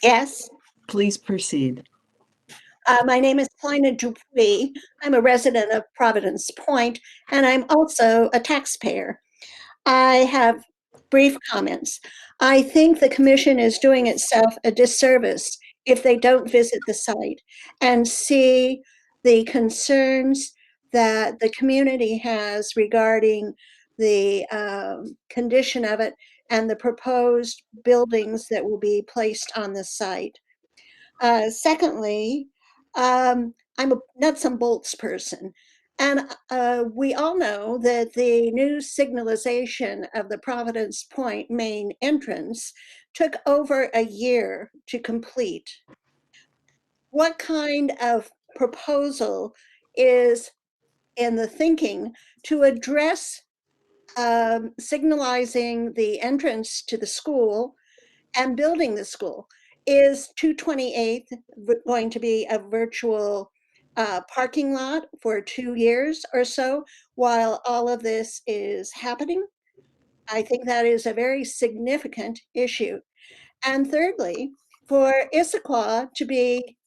Yes. Please proceed. My name is Plina Dupuy. I'm a resident of Providence Point, and I'm also a taxpayer. I have brief comments. I think the commission is doing itself a disservice if they don't visit the site and see the concerns that the community has regarding the condition of it and the proposed buildings that will be placed on the site. Secondly, I'm a nuts and bolts person. And we all know that the new signalization of the Providence Point main entrance took over a year to complete. What kind of proposal is in the thinking to address signalizing the entrance to the school and building the school? Is 228th going to be a virtual parking lot for 2 years or so while all of this is happening? I think that is a very significant issue. And thirdly, for Issaquah to be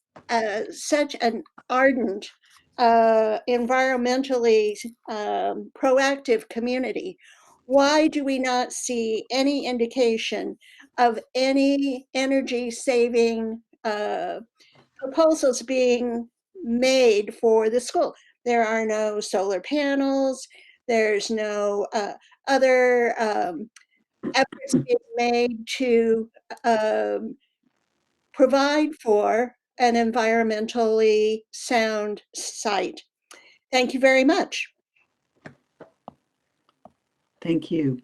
such an ardent, environmentally proactive community, why do we not see any indication of any energy saving proposals being made for the school? There are no solar panels, there's no other efforts being made to provide for an environmentally sound site. Thank you very much. Thank you.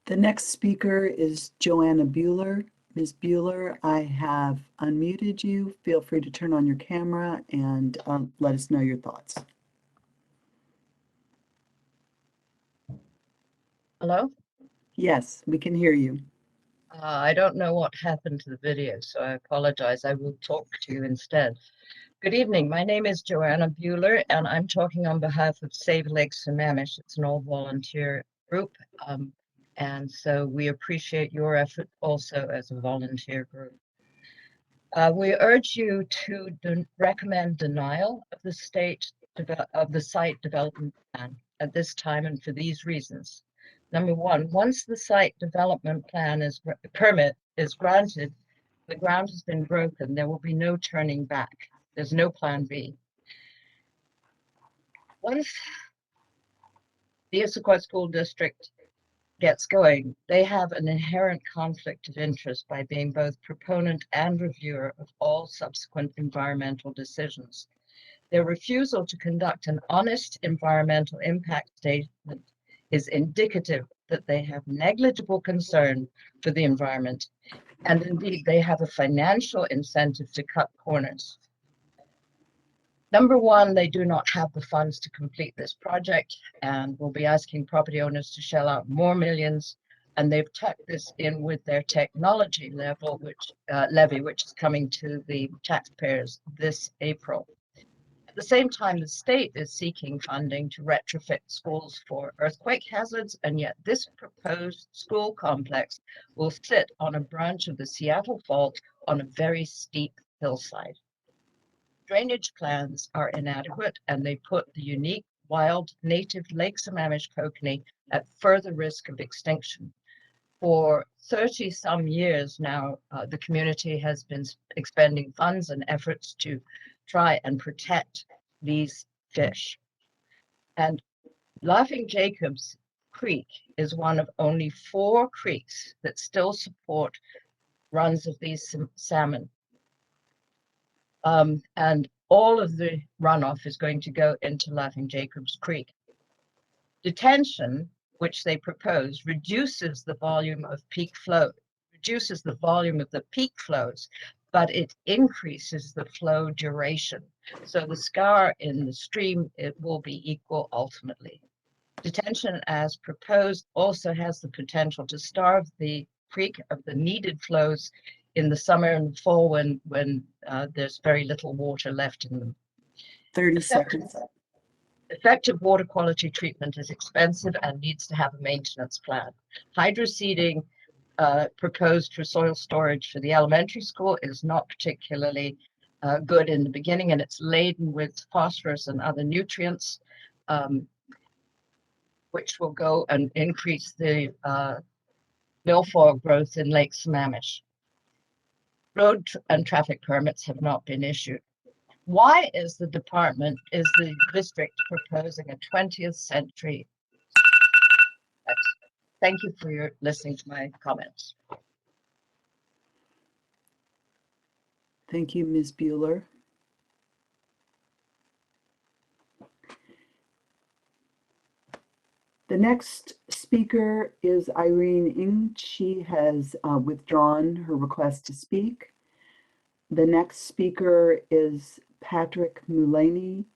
The next speaker is Joanna Bueller. Ms. Bueller, I have unmuted you. Feel free to turn on your camera and let us know your thoughts. Hello? Yes, we can hear you. I don't know what happened to the video, so I apologize. I will talk to you instead. Good evening. My name is Joanna Bueller, and I'm talking on behalf of Save Lake Sammamish. It's an all-volunteer group, and so we appreciate your effort also as a volunteer group. We urge you to recommend denial of the site development plan at this time, and for these reasons. Number one, once the site development plan permit is granted, the ground has been broken. There will be no turning back. There's no plan B. Once the Issaquah School District gets going, they have an inherent conflict of interest by being both proponent and reviewer of all subsequent environmental decisions. Their refusal to conduct an honest environmental impact statement is indicative that they have negligible concern for the environment, and indeed they have a financial incentive to cut corners. Number one, they do not have the funds to complete this project and will be asking property owners to shell out more millions, and they've tucked this in with their technology levy, which is coming to the taxpayers this April. At the same time, the state is seeking funding to retrofit schools for earthquake hazards, and yet this proposed school complex will sit on a branch of the Seattle Fault on a very steep hillside. Drainage plans are inadequate, and they put the unique, wild, native Lake Sammamish kokanee at further risk of extinction. For 30-some years now, the community has been expending funds and efforts to try and protect these fish. And Laughing Jacobs Creek is one of only 4 creeks that still support runs of these salmon. And all of the runoff is going to go into Laughing Jacobs Creek. Detention, which they propose, reduces the volume of the peak flows, but it increases the flow duration. So the scar in the stream, it will be equal ultimately. Detention as proposed also has the potential to starve the creek of the needed flows in the summer and fall when there's very little water left in them. 30 seconds. Effective water quality treatment is expensive and needs to have a maintenance plan. Hydroseeding proposed for soil storage for the elementary school is not particularly good in the beginning, and it's laden with phosphorus and other nutrients, which will go and increase the milfoil growth in Lake Sammamish. Road and traffic permits have not been issued. Why is the district proposing a 20th century? Thank you for your listening to my comments. Thank you, Ms. Bueller. The next speaker is Irene Ng. She has withdrawn her request to speak. The next speaker is Patrick Mulaney.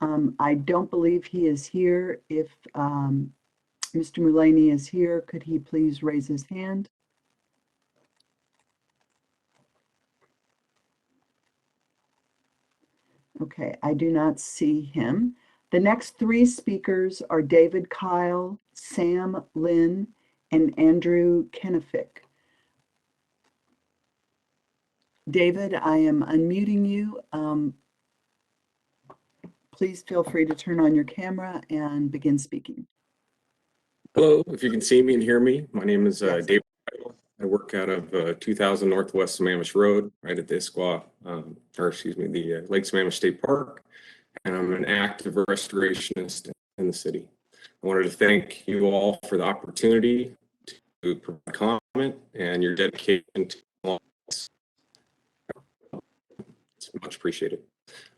I don't believe he is here. If Mr. Mulaney is here, could he please raise his hand? Okay, I do not see him. The next three speakers are David Kyle, Sam Lynn, and Andrew Kenefick. David, I am unmuting you. Please feel free to turn on your camera and begin speaking. Hello, if you can see me and hear me, my name is David Kyle. I work out of 2000 Northwest Sammamish Road, right at the Issaquah, the Lake Sammamish State Park, and I'm an active restorationist in the city. I wanted to thank you all for the opportunity to provide comment and your dedication to it's much appreciated.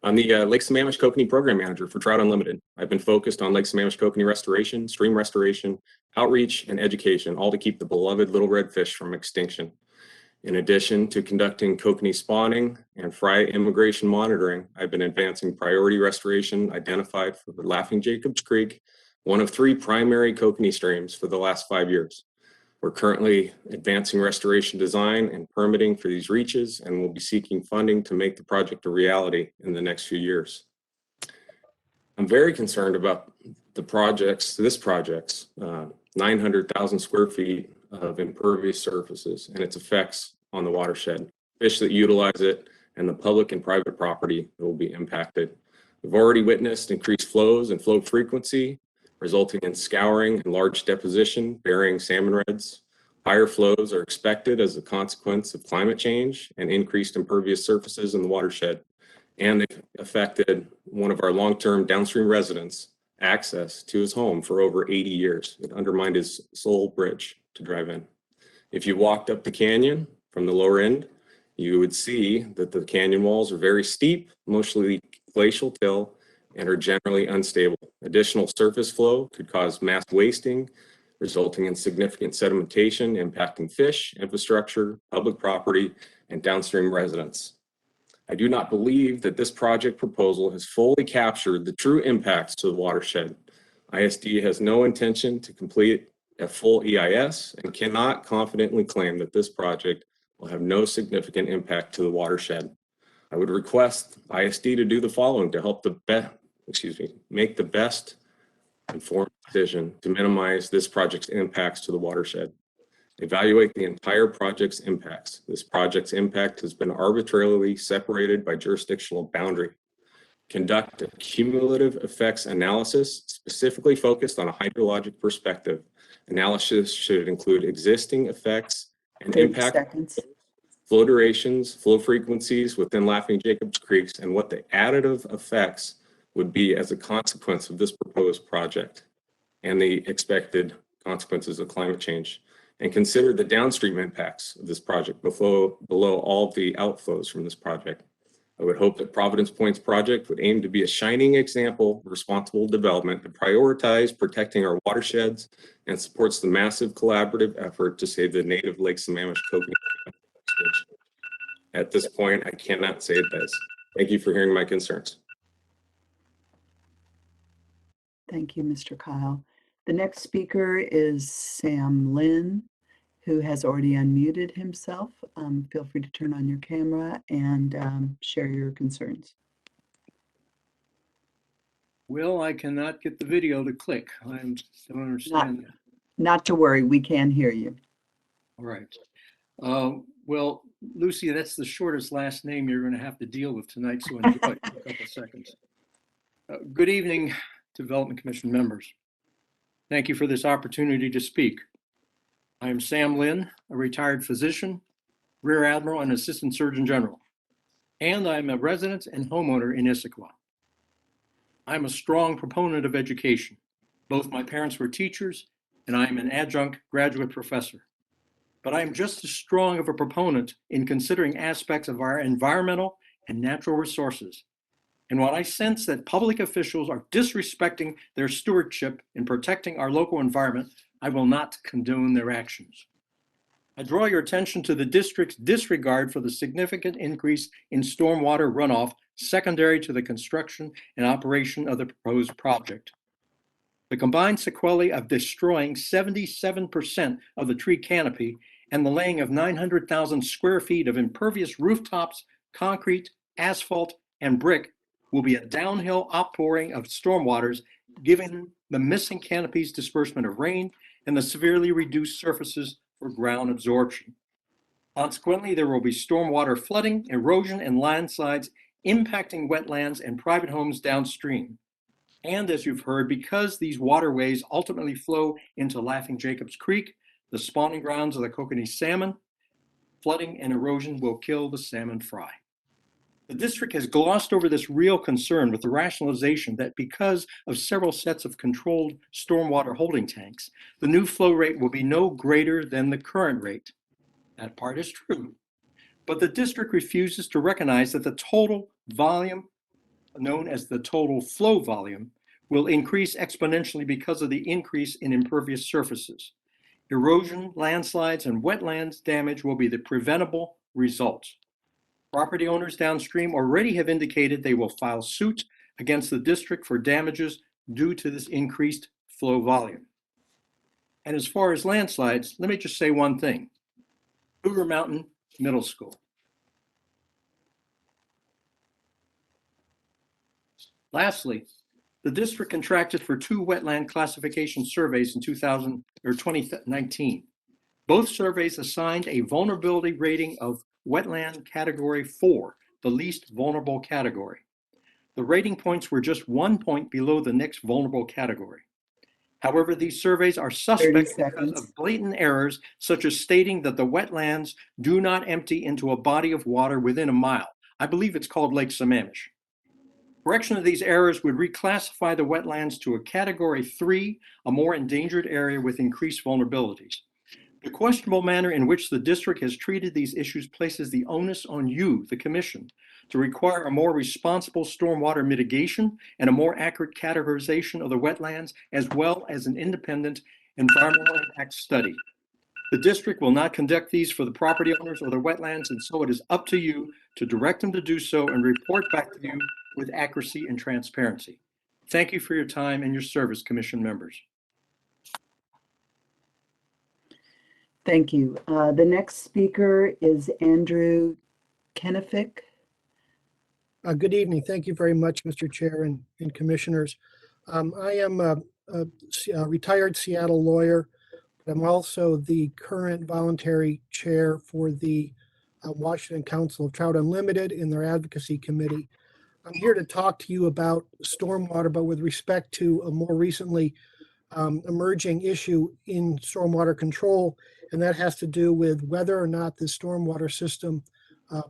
I'm the Lake Sammamish Kokanee Program Manager for Trout Unlimited. I've been focused on Lake Sammamish Kokanee restoration, stream restoration, outreach, and education, all to keep the beloved little red fish from extinction. In addition to conducting kokanee spawning and fry immigration monitoring, I've been advancing priority restoration identified for Laughing Jacobs Creek, one of 3 primary kokanee streams, for the last 5 years. We're currently advancing restoration design and permitting for these reaches, and we'll be seeking funding to make the project a reality in the next few years. I'm very concerned about this project's 900,000 square feet of impervious surfaces and its effects on the watershed, fish that utilize it, and the public and private property that will be impacted. We've already witnessed increased flows and flow frequency, resulting in scouring and large deposition burying salmon redds. Higher flows are expected as a consequence of climate change and increased impervious surfaces in the watershed. And they've affected one of our long-term downstream residents' access to his home for over 80 years. It undermined his sole bridge to drive in. If you walked up the canyon from the lower end, you would see that the canyon walls are very steep, mostly glacial till, and are generally unstable. Additional surface flow could cause mass wasting, resulting in significant sedimentation, impacting fish, infrastructure, public property, and downstream residents. I do not believe that this project proposal has fully captured the true impacts to the watershed. ISD has no intention to complete a full EIS and cannot confidently claim that this project will have no significant impact to the watershed. I would request ISD to do the following to help make the best informed decision to minimize this project's impacts to the watershed. Evaluate the entire project's impacts. This project's impact has been arbitrarily separated by jurisdictional boundary. Conduct a cumulative effects analysis specifically focused on a hydrologic perspective. Analysis should include existing effects and impact, flow durations, flow frequencies within Laughing Jacobs Creeks, and what the additive effects would be as a consequence of this proposed project and the expected consequences of climate change. And consider the downstream impacts of this project below all of the outflows from this project. I would hope that Providence Point's project would aim to be a shining example of responsible development to prioritize protecting our watersheds and supports the massive collaborative effort to save the native Lake Sammamish kokanee. At this point, I cannot say it does. Thank you for hearing my concerns. Thank you, Mr. Kyle. The next speaker is Sam Lynn, who has already unmuted himself. Feel free to turn on your camera and share your concerns. Well, I cannot get the video to click. I don't understand that. Not to worry, we can hear you. All right. Well, Lucy, that's the shortest last name you're going to have to deal with tonight, so enjoy for a couple of seconds. Good evening, Development Commission members. Thank you for this opportunity to speak. I am Sam Lynn, a retired physician, Rear Admiral, and Assistant Surgeon General, and I'm a resident and homeowner in Issaquah. I'm a strong proponent of education. Both my parents were teachers, and I am an adjunct graduate professor. But I am just as strong of a proponent in considering aspects of our environmental and natural resources. And when I sense that public officials are disrespecting their stewardship in protecting our local environment, I will not condone their actions. I draw your attention to the district's disregard for the significant increase in stormwater runoff secondary to the construction and operation of the proposed project. The combined sequelae of destroying 77% of the tree canopy and the laying of 900,000 square feet of impervious rooftops, concrete, asphalt, and brick will be a downhill outpouring of stormwaters given the missing canopy's disbursement of rain and the severely reduced surfaces for ground absorption. Consequently, there will be stormwater flooding, erosion, and landslides impacting wetlands and private homes downstream. And as you've heard, because these waterways ultimately flow into Laughing Jacobs Creek, the spawning grounds of the kokanee salmon, flooding and erosion will kill the salmon fry. The district has glossed over this real concern with the rationalization that because of several sets of controlled stormwater holding tanks, the new flow rate will be no greater than the current rate. That part is true. But the district refuses to recognize that the total volume, known as the total flow volume, will increase exponentially because of the increase in impervious surfaces. Erosion, landslides, and wetlands damage will be the preventable results. Property owners downstream already have indicated they will file suit against the district for damages due to this increased flow volume. And as far as landslides, let me just say one thing. Cougar Mountain Middle School. Lastly, the district contracted for 2 wetland classification surveys in 2019. Both surveys assigned a vulnerability rating of wetland category 4, the least vulnerable category. The rating points were just 1 point below the next vulnerable category. However, these surveys are suspect because of blatant errors, such as stating that the wetlands do not empty into a body of water within a mile. I believe it's called Lake Sammamish. Correction of these errors would reclassify the wetlands to a category 3, a more endangered area with increased vulnerabilities. The questionable manner in which the district has treated these issues places the onus on you, the commission, to require a more responsible stormwater mitigation and a more accurate categorization of the wetlands, as well as an independent environmental impact study. The district will not conduct these for the property owners or the wetlands, and so it is up to you to direct them to do so and report back to you with accuracy and transparency. Thank you for your time and your service, Commission members. Thank you. The next speaker is Andrew Kenefick. Good evening. Thank you very much, Mr. Chair and commissioners. I am a retired Seattle lawyer. I'm also the current voluntary chair for the Washington Council of Trout Unlimited in their advocacy committee. I'm here to talk to you about stormwater, but with respect to a more recently emerging issue in stormwater control, and that has to do with whether or not the stormwater system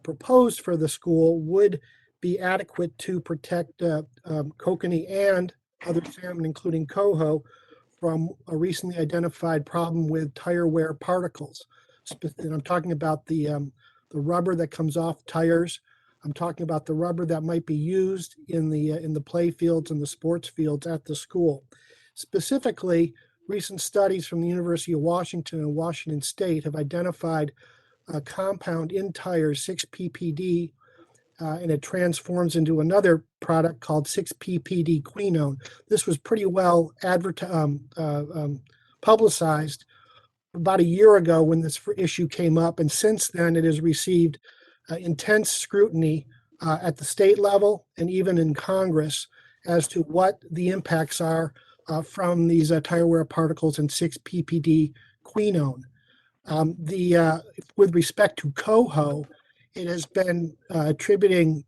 proposed for the school would be adequate to protect kokanee and other salmon, including coho, from a recently identified problem with tire wear particles. And I'm talking about the rubber that comes off tires. I'm talking about the rubber that might be used in the play fields and the sports fields at the school. Specifically, recent studies from the University of Washington and Washington State have identified a compound in tires, 6-PPD, and it transforms into another product called 6-PPD quinone. This was pretty well publicized about a year ago when this issue came up, and since then it has received intense scrutiny at the state level and even in Congress as to what the impacts are from these tire wear particles and 6-PPD quinone. With respect to coho, it has been attributed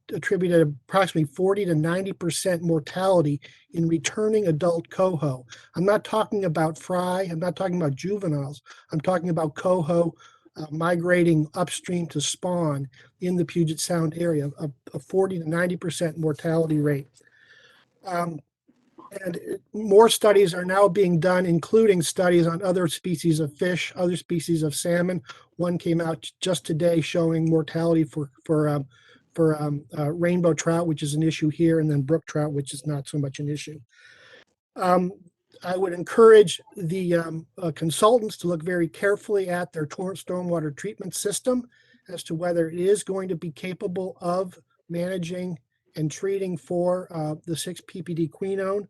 approximately 40 to 90% mortality in returning adult coho. I'm not talking about fry. I'm not talking about juveniles. I'm talking about coho migrating upstream to spawn in the Puget Sound area, a 40 to 90% mortality rate. And more studies are now being done, including studies on other species of fish, other species of salmon. One came out just today showing mortality for rainbow trout, which is an issue here, and then brook trout, which is not so much an issue. I would encourage the consultants to look very carefully at their stormwater treatment system as to whether it is going to be capable of managing and treating for the 6-ppd quinone.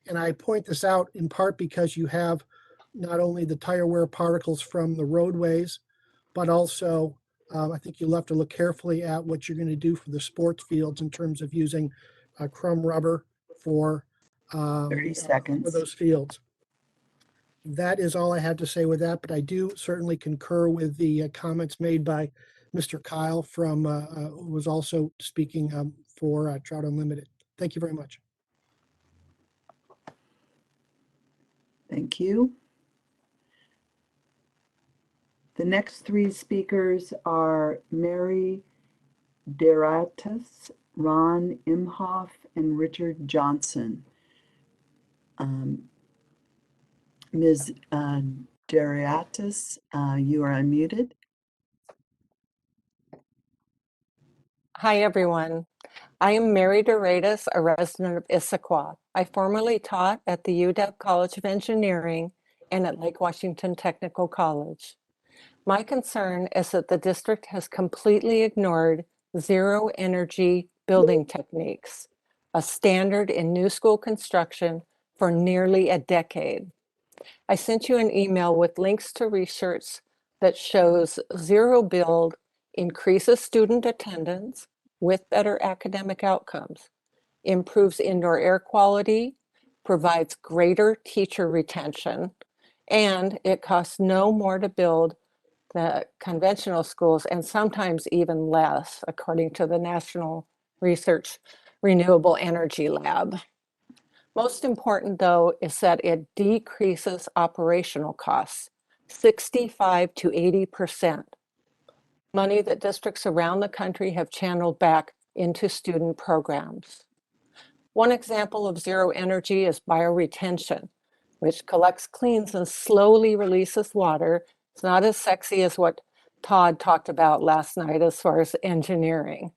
And I point this out in part because you have not only the tire wear particles from the roadways, but also I think you'll have to look carefully at what you're going to do for the sports fields in terms of using crumb rubber for 30 seconds. for those fields. That is all I have to say with that, but I do certainly concur with the comments made by Mr. Kyle from, who was also speaking for Trout Unlimited. Thank you very much. Thank you. The next three speakers are Mary Deratus, Ron Imhoff, and Richard Johnson. Ms. Deratus, you are unmuted. Hi, everyone. I am Mary Deratus, a resident of Issaquah. I formerly taught at the UW College of Engineering and at Lake Washington Technical College. My concern is that the district has completely ignored zero energy building techniques, a standard in new school construction for nearly a decade. I sent you an email with links to research that shows zero build increases student attendance with better academic outcomes, improves indoor air quality, provides greater teacher retention, and it costs no more to build the conventional schools, and sometimes even less, according to the National Research Renewable Energy Lab. Most important, though, is that it decreases operational costs, 65 to 80%. Money that districts around the country have channeled back into student programs. One example of zero energy is bioretention, which collects, cleans, and slowly releases water. It's not as sexy as what Todd talked about last night as far as engineering.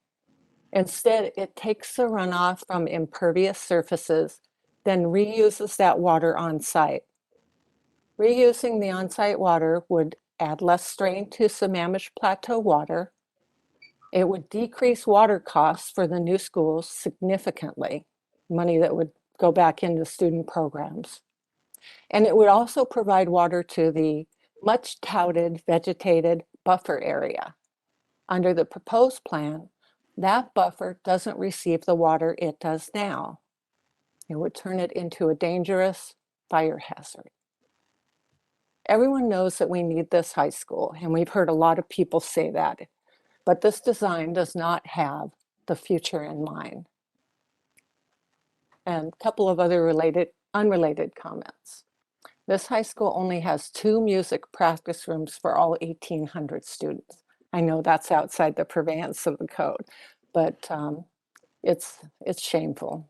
Instead, it takes the runoff from impervious surfaces, then reuses that water on site. Reusing the on-site water would add less strain to Sammamish Plateau water. It would decrease water costs for the new schools significantly, money that would go back into student programs. And it would also provide water to the much touted vegetated buffer area. Under the proposed plan, that buffer doesn't receive the water it does now. It would turn it into a dangerous fire hazard. Everyone knows that we need this high school, and we've heard a lot of people say that, but this design does not have the future in mind. And a couple of other unrelated comments. This high school only has 2 music practice rooms for all 1,800 students. I know that's outside the purveyance of the code, but it's shameful.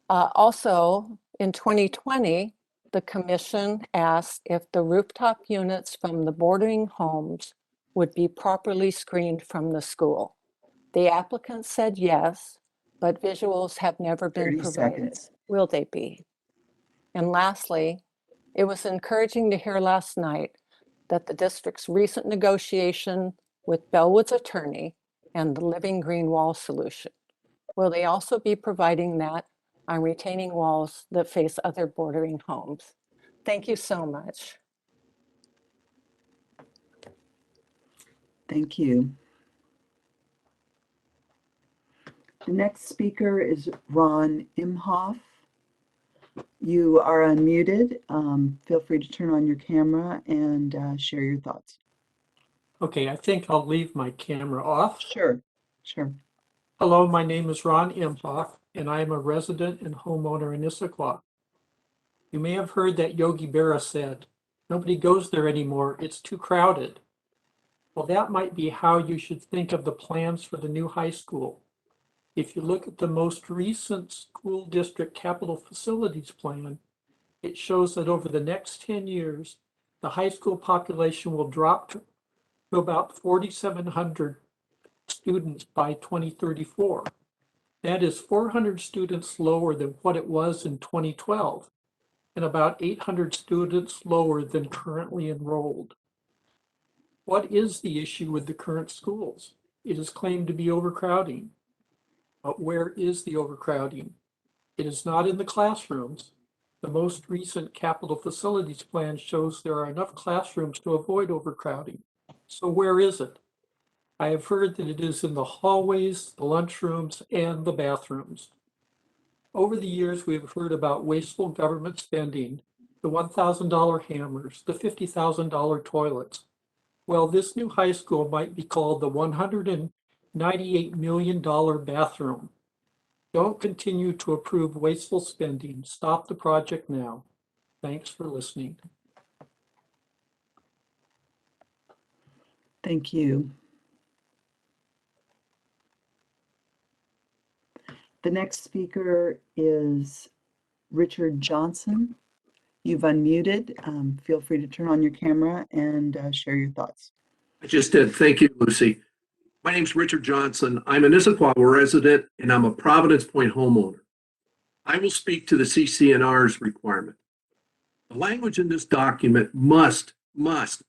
Also, in 2020, the commission asked if the rooftop units from the bordering homes would be properly screened from the school. The applicant said yes, but visuals have never been 30 provided. seconds. Will they be? And lastly, it was encouraging to hear last night that the district's recent negotiation with Bellwood's attorney and the Living Green Wall solution. Will they also be providing that on retaining walls that face other bordering homes? Thank you so much. Thank you. The next speaker is Ron Imhoff. You are unmuted. Feel free to turn on your camera and share your thoughts. Okay, I think I'll leave my camera off. Sure. Hello, my name is Ron Imhoff, and I am a resident and homeowner in Issaquah. You may have heard that Yogi Berra said, "Nobody goes there anymore, it's too crowded." Well, that might be how you should think of the plans for the new high school. If you look at the most recent school district capital facilities plan, it shows that over the next 10 years, the high school population will drop to about 4,700 students by 2034. That is 400 students lower than what it was in 2012, and about 800 students lower than currently enrolled. What is the issue with the current schools? It is claimed to be overcrowding. But where is the overcrowding? It is not in the classrooms. The most recent capital facilities plan shows there are enough classrooms to avoid overcrowding. So where is it? I have heard that it is in the hallways, the lunchrooms, and the bathrooms. Over the years, we have heard about wasteful government spending, the $1,000 hammers, the $50,000 toilets. Well, this new high school might be called the $198 million bathroom. Don't continue to approve wasteful spending. Stop the project now. Thanks for listening. Thank you. The next speaker is Richard Johnson. You've unmuted. Feel free to turn on your camera and share your thoughts. I just did. Thank you, Lucy. My name's Richard Johnson. I'm an Issaquah resident and I'm a Providence Point homeowner. I will speak to the CC&R's requirement. The language in this document must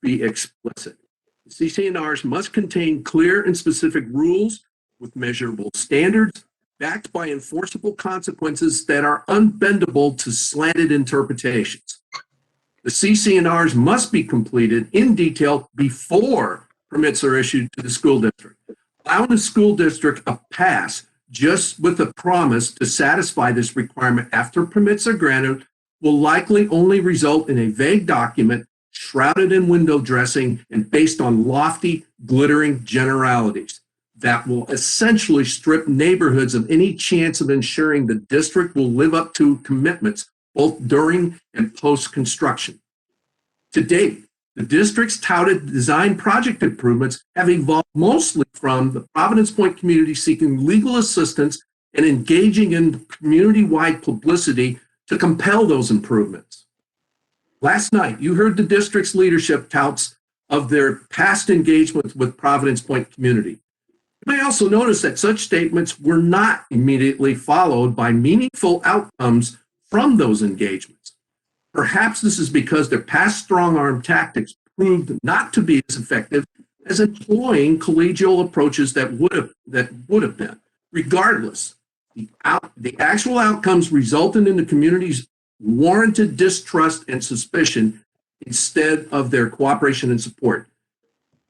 be explicit. The CC&Rs must contain clear and specific rules with measurable standards backed by enforceable consequences that are unbendable to slanted interpretations. The CC&Rs must be completed in detail before permits are issued to the school district. Allowing the school district a pass just with a promise to satisfy this requirement after permits are granted will likely only result in a vague document shrouded in window dressing and based on lofty, glittering generalities that will essentially strip neighborhoods of any chance of ensuring the district will live up to commitments both during and post-construction. To date, the district's touted design project improvements have evolved mostly from the Providence Point community seeking legal assistance and engaging in community-wide publicity to compel those improvements. Last night, you heard the district's leadership touts of their past engagement with Providence Point community. You may also notice that such statements were not immediately followed by meaningful outcomes from those engagements. Perhaps this is because their past strong-arm tactics proved not to be as effective as employing collegial approaches that would have been. Regardless, the actual outcomes resulted in the community's warranted distrust and suspicion instead of their cooperation and support.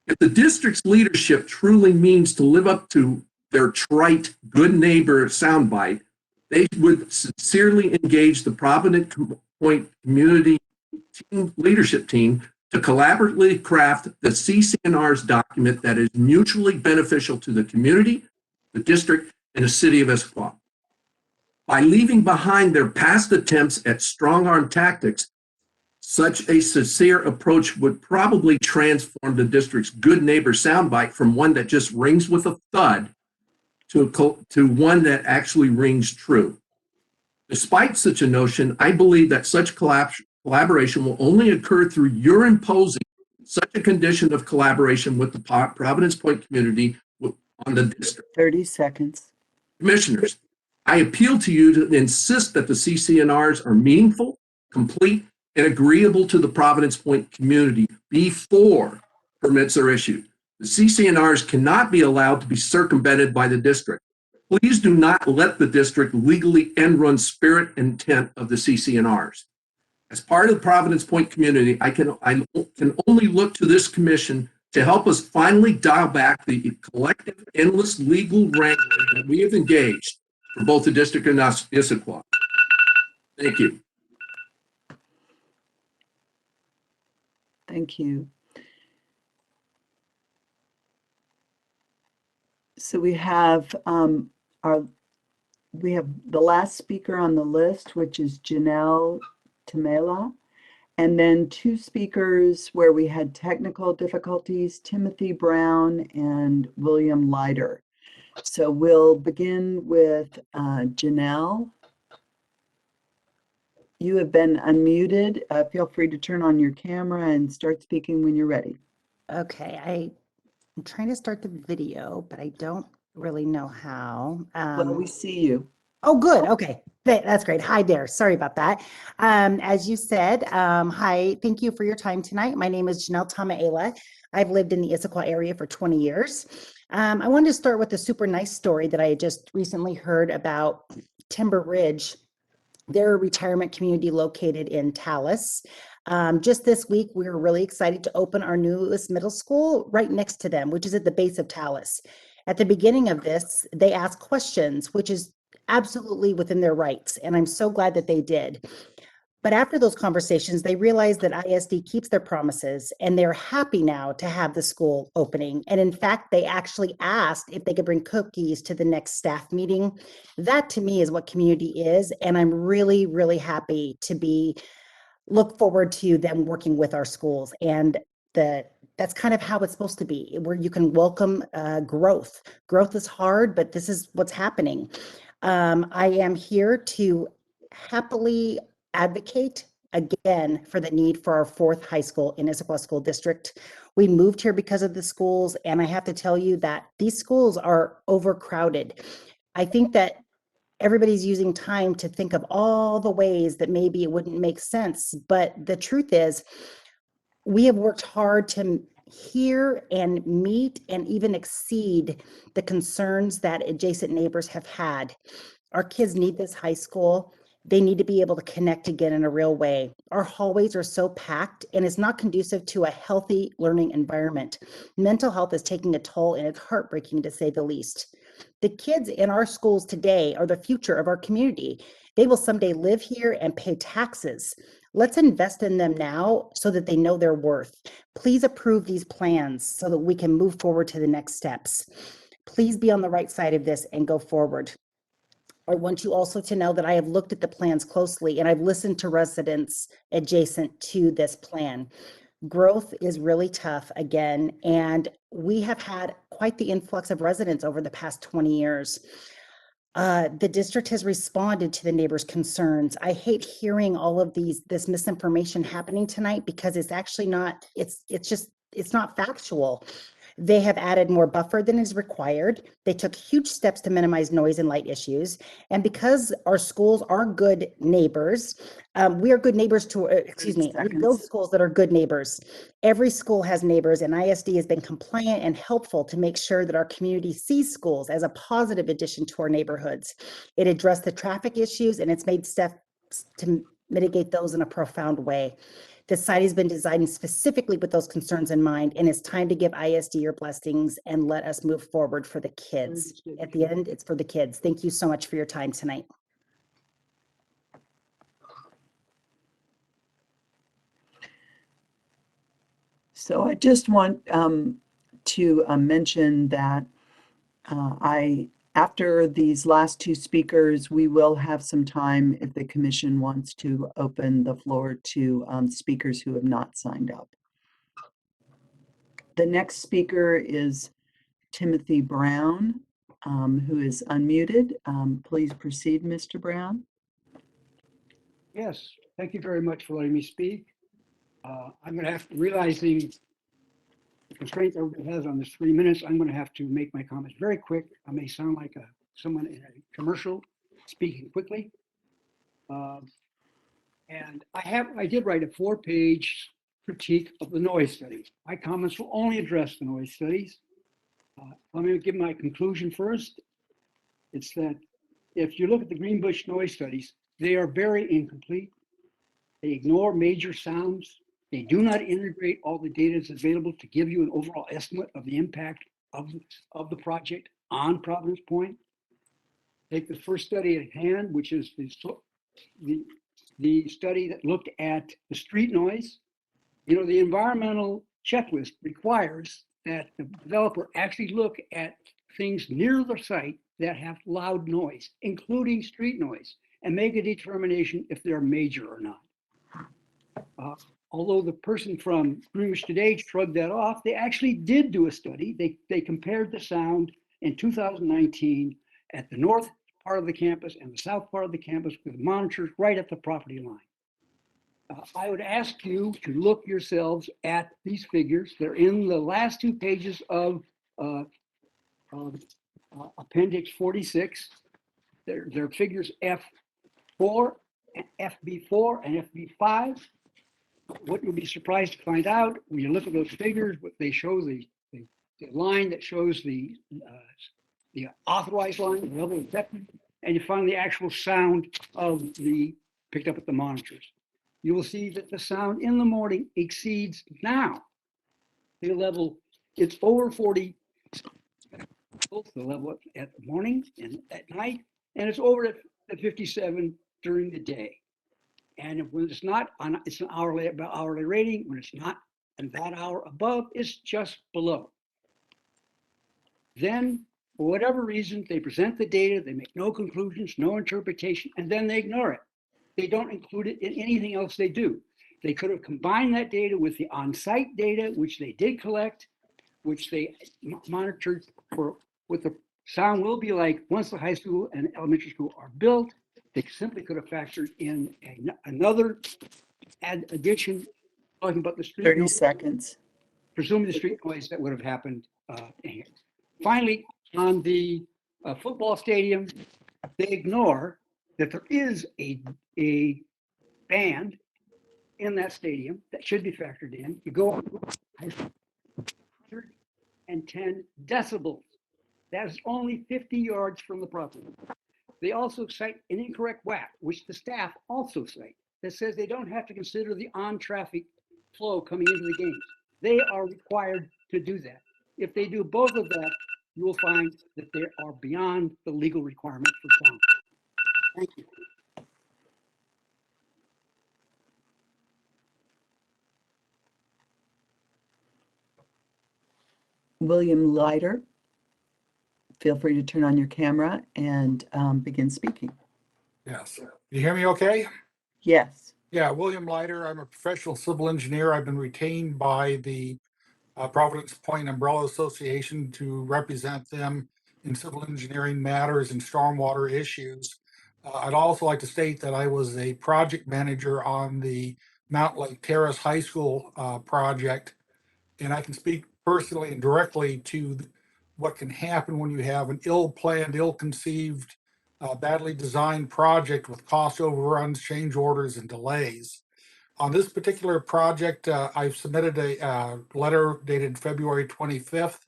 If the district's leadership truly means to live up to their trite good neighbor soundbite, they would sincerely engage the Providence Point community leadership team to collaboratively craft the CC&R's document that is mutually beneficial to the community, the district, and the city of Issaquah. By leaving behind their past attempts at strong-arm tactics, such a sincere approach would probably transform the district's good neighbor soundbite from one that just rings with a thud to one that actually rings true. Despite such a notion, I believe that such collaboration will only occur through your imposing such a condition of collaboration with the Providence Point community on the district. 30 seconds. Commissioners, I appeal to you to insist that the CC&Rs are meaningful, complete, and agreeable to the Providence Point community before permits are issued. The CC&Rs cannot be allowed to be circumvented by the district. Please do not let the district legally end run spirit and intent of the CC&Rs. As part of the Providence Point community, I can only look to this commission to help us finally dial back the collective endless legal wrangling that we have engaged for both the district and Issaquah. Thank you. Thank you. So we have the last speaker on the list, which is Janelle Tamela, and then two speakers where we had technical difficulties, Timothy Brown and William Leiter. So we'll begin with Janelle. You have been unmuted. Feel free to turn on your camera and start speaking when you're ready. Okay, I'm trying to start the video, but I don't really know how. Well, we see you. Oh, good. Okay, that's great. Hi there. Sorry about that. As you said, hi, thank you for your time tonight. My name is Janelle Tamaela. I've lived in the Issaquah area for 20 years. I wanted to start with a super nice story that I just recently heard about Timber Ridge. They're a retirement community located in Tallis. Just this week, we were really excited to open our newest middle school right next to them, which is at the base of Tallis. At the beginning of this, they asked questions, which is absolutely within their rights, and I'm so glad that they did. But after those conversations, they realized that ISD keeps their promises, and they're happy now to have the school opening. And in fact, they actually asked if they could bring cookies to the next staff meeting. That to me is what community is, and I'm really, really happy to look forward to them working with our schools. And that's kind of how it's supposed to be, where you can welcome growth. Growth is hard, but this is what's happening. I am here to happily advocate again for the need for our fourth high school in Issaquah School District. We moved here because of the schools, and I have to tell you that these schools are overcrowded. I think that everybody's using time to think of all the ways that maybe it wouldn't make sense, but the truth is, we have worked hard to hear and meet and even exceed the concerns that adjacent neighbors have had. Our kids need this high school. They need to be able to connect again in a real way. Our hallways are so packed, and it's not conducive to a healthy learning environment. Mental health is taking a toll, and it's heartbreaking to say the least. The kids in our schools today are the future of our community. They will someday live here and pay taxes. Let's invest in them now so that they know their worth. Please approve these plans so that we can move forward to the next steps. Please be on the right side of this and go forward. I want you also to know that I have looked at the plans closely, and I've listened to residents adjacent to this plan. Growth is really tough again, and we have had quite the influx of residents over the past 20 years. The district has responded to the neighbors' concerns. I hate hearing all of this misinformation happening tonight because it's actually not, it's not factual. They have added more buffer than is required. They took huge steps to minimize noise and light issues. And because our schools are good neighbors, we are good neighbors to, we build schools that are good neighbors. Every school has neighbors, and ISD has been compliant and helpful to make sure that our community sees schools as a positive addition to our neighborhoods. It addressed the traffic issues, and it's made steps to mitigate those in a profound way. The site has been designed specifically with those concerns in mind, and it's time to give ISD your blessings and let us move forward for the kids. At the end, it's for the kids. Thank you so much for your time tonight. So I just want to mention that after these last two speakers, we will have some time if the commission wants to open the floor to speakers who have not signed up. The next speaker is Timothy Brown, who is unmuted. Please proceed, Mr. Brown. Yes, thank you very much for letting me speak. I'm going to have to, realizing the constraint everybody has on this 3 minutes, I'm going to have to make my comments very quick. I may sound like someone in a commercial speaking quickly. And I did write a 4-page critique of the noise studies. My comments will only address the noise studies. Let me give my conclusion first. It's that if you look at the Greenbush noise studies, they are very incomplete. They ignore major sounds. They do not integrate all the data that's available to give you an overall estimate of the impact of the project on Providence Point. Take the first study at hand, which is the study that looked at the street noise. You know, the environmental checklist requires that the developer actually look at things near the site that have loud noise, including street noise, and make a determination if they're major or not. Although the person from Greenwich Today shrugged that off, they actually did do a study. They compared the sound in 2019 at the north part of the campus and the south part of the campus with monitors right at the property line. I would ask you to look yourselves at these figures. They're in the last 2 pages of Appendix 46. They're figures F4, FB4, and FB5. What you'll be surprised to find out when you look at those figures, what they show the line that shows the authorized line, the level detected, and you find the actual sound of the picked up at the monitors. You will see that the sound in the morning exceeds now the level. It's over 40, both the level at the morning and at night, and it's over at 57 during the day. And when it's not on, it's an hourly rating. When it's not and that hour above, it's just below. Then, for whatever reason, they present the data, they make no conclusions, no interpretation, and then they ignore it. They don't include it in anything else they do. They could have combined that data with the on-site data, which they did collect, which they monitored for what the sound will be like once the high school and elementary school are built. They simply could have factored in another addition, talking about the street 30 noise, seconds. presumably the street noise that would have happened here. Finally, on the football stadium, they ignore that there is a band in that stadium that should be factored in. You go on 110 decibels. That is only 50 yards from the property. They also cite an incorrect WAC, which the staff also cite, that says they don't have to consider the on-traffic flow coming into the games. They are required to do that. If they do both of that, you will find that they are beyond the legal requirement for sound. Thank you. William Leiter, feel free to turn on your camera and begin speaking. Yes. You hear me okay? Yes. Yeah, William Leiter. I'm a professional civil engineer. I've been retained by the Providence Point Umbrella Association to represent them in civil engineering matters and stormwater issues. I'd also like to state that I was a project manager on the Mount Lake Terrace High School project, and I can speak personally and directly to what can happen when you have an ill-planned, ill-conceived, badly designed project with cost overruns, change orders, and delays. On this particular project, I've submitted a letter dated February 25th.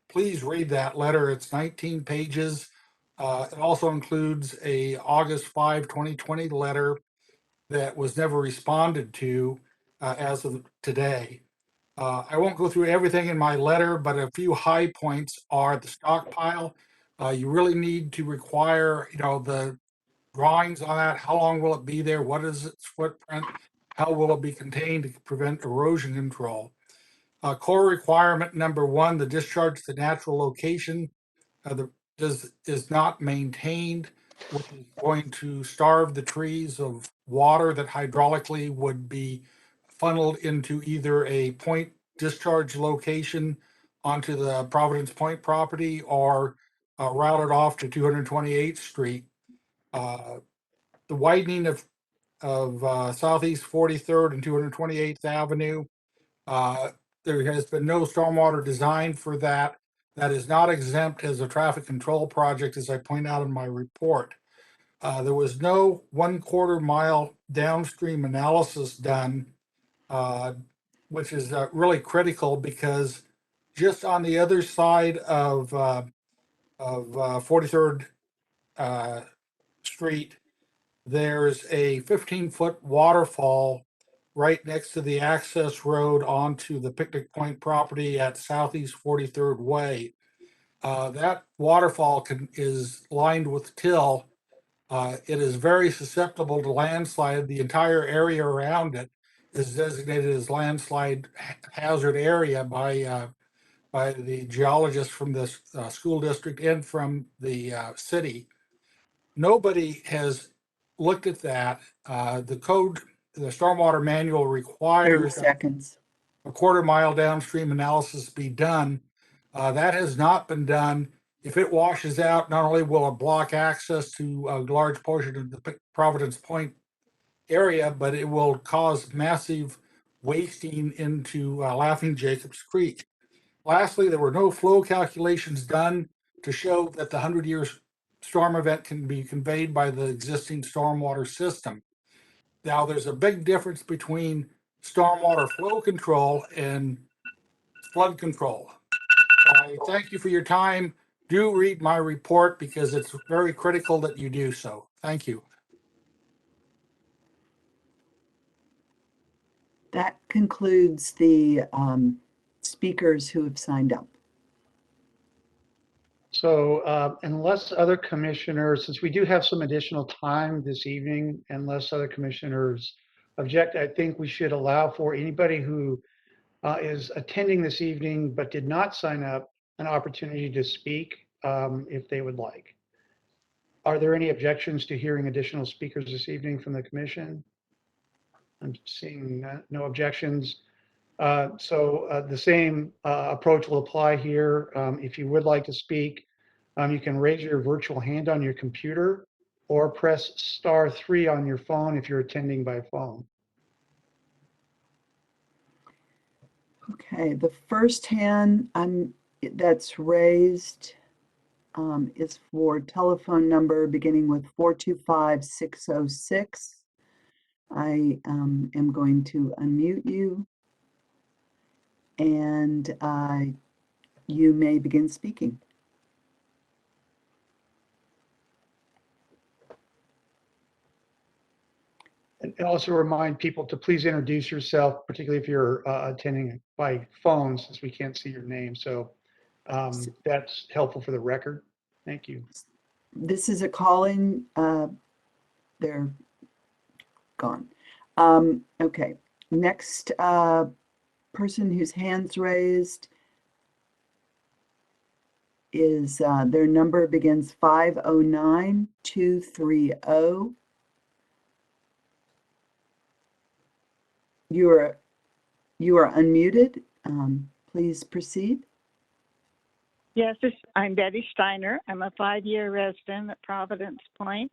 Please read that letter. It's 19 pages. It also includes a August 5, 2020 letter that was never responded to as of today. I won't go through everything in my letter, but a few high points are the stockpile. You really need to require, the drawings on that. How long will it be there? What is its footprint? How will it be contained to prevent erosion control? Core requirement number 1, the discharge to natural location is not maintained, which is going to starve the trees of water that hydraulically would be funneled into either a point discharge location onto the Providence Point property or routed off to 228th Street. The widening of Southeast 43rd and 228th Avenue, there has been no stormwater design for that. That is not exempt as a traffic control project, as I point out in my report. There was no 1/4 mile downstream analysis done, which is really critical because just on the other side of 43rd Street, there's a 15-foot waterfall right next to the access road onto the Picnic Point property at Southeast 43rd Way. That waterfall is lined with till. It is very susceptible to landslide, the entire area around it. is designated as landslide hazard area by the geologists from the school district and from the city. Nobody has looked at that. The code, the stormwater manual 30 requires seconds. a quarter-mile downstream analysis be done. That has not been done. If it washes out, not only will it block access to a large portion of the Providence Point area, but it will cause massive wasting into Laughing Jacobs Creek. Lastly, there were no flow calculations done to show that the 100-year storm event can be conveyed by the existing stormwater system. Now, there's a big difference between stormwater flow control and flood control. I thank you for your time. Do read my report because it's very critical that you do so. Thank you. That concludes the speakers who have signed up. So unless other commissioners, since we do have some additional time this evening, unless other commissioners object, I think we should allow for anybody who is attending this evening but did not sign up an opportunity to speak if they would like. Are there any objections to hearing additional speakers this evening from the commission? I'm seeing no objections. So the same approach will apply here. If you would like to speak, you can raise your virtual hand on your computer or press *3 on your phone if you're attending by phone. Okay, the first hand that's raised is for telephone number beginning with 425-606. I am going to unmute you, and you may begin speaking. And also remind people to please introduce yourself, particularly if you're attending by phone, since we can't see your name. So that's helpful for the record. Thank you. This is a call-in. They're gone. Okay, next person whose hand's raised is their number begins 509-230. You are unmuted. Please proceed. Yes, I'm Betty Steiner. I'm a 5-year resident at Providence Point,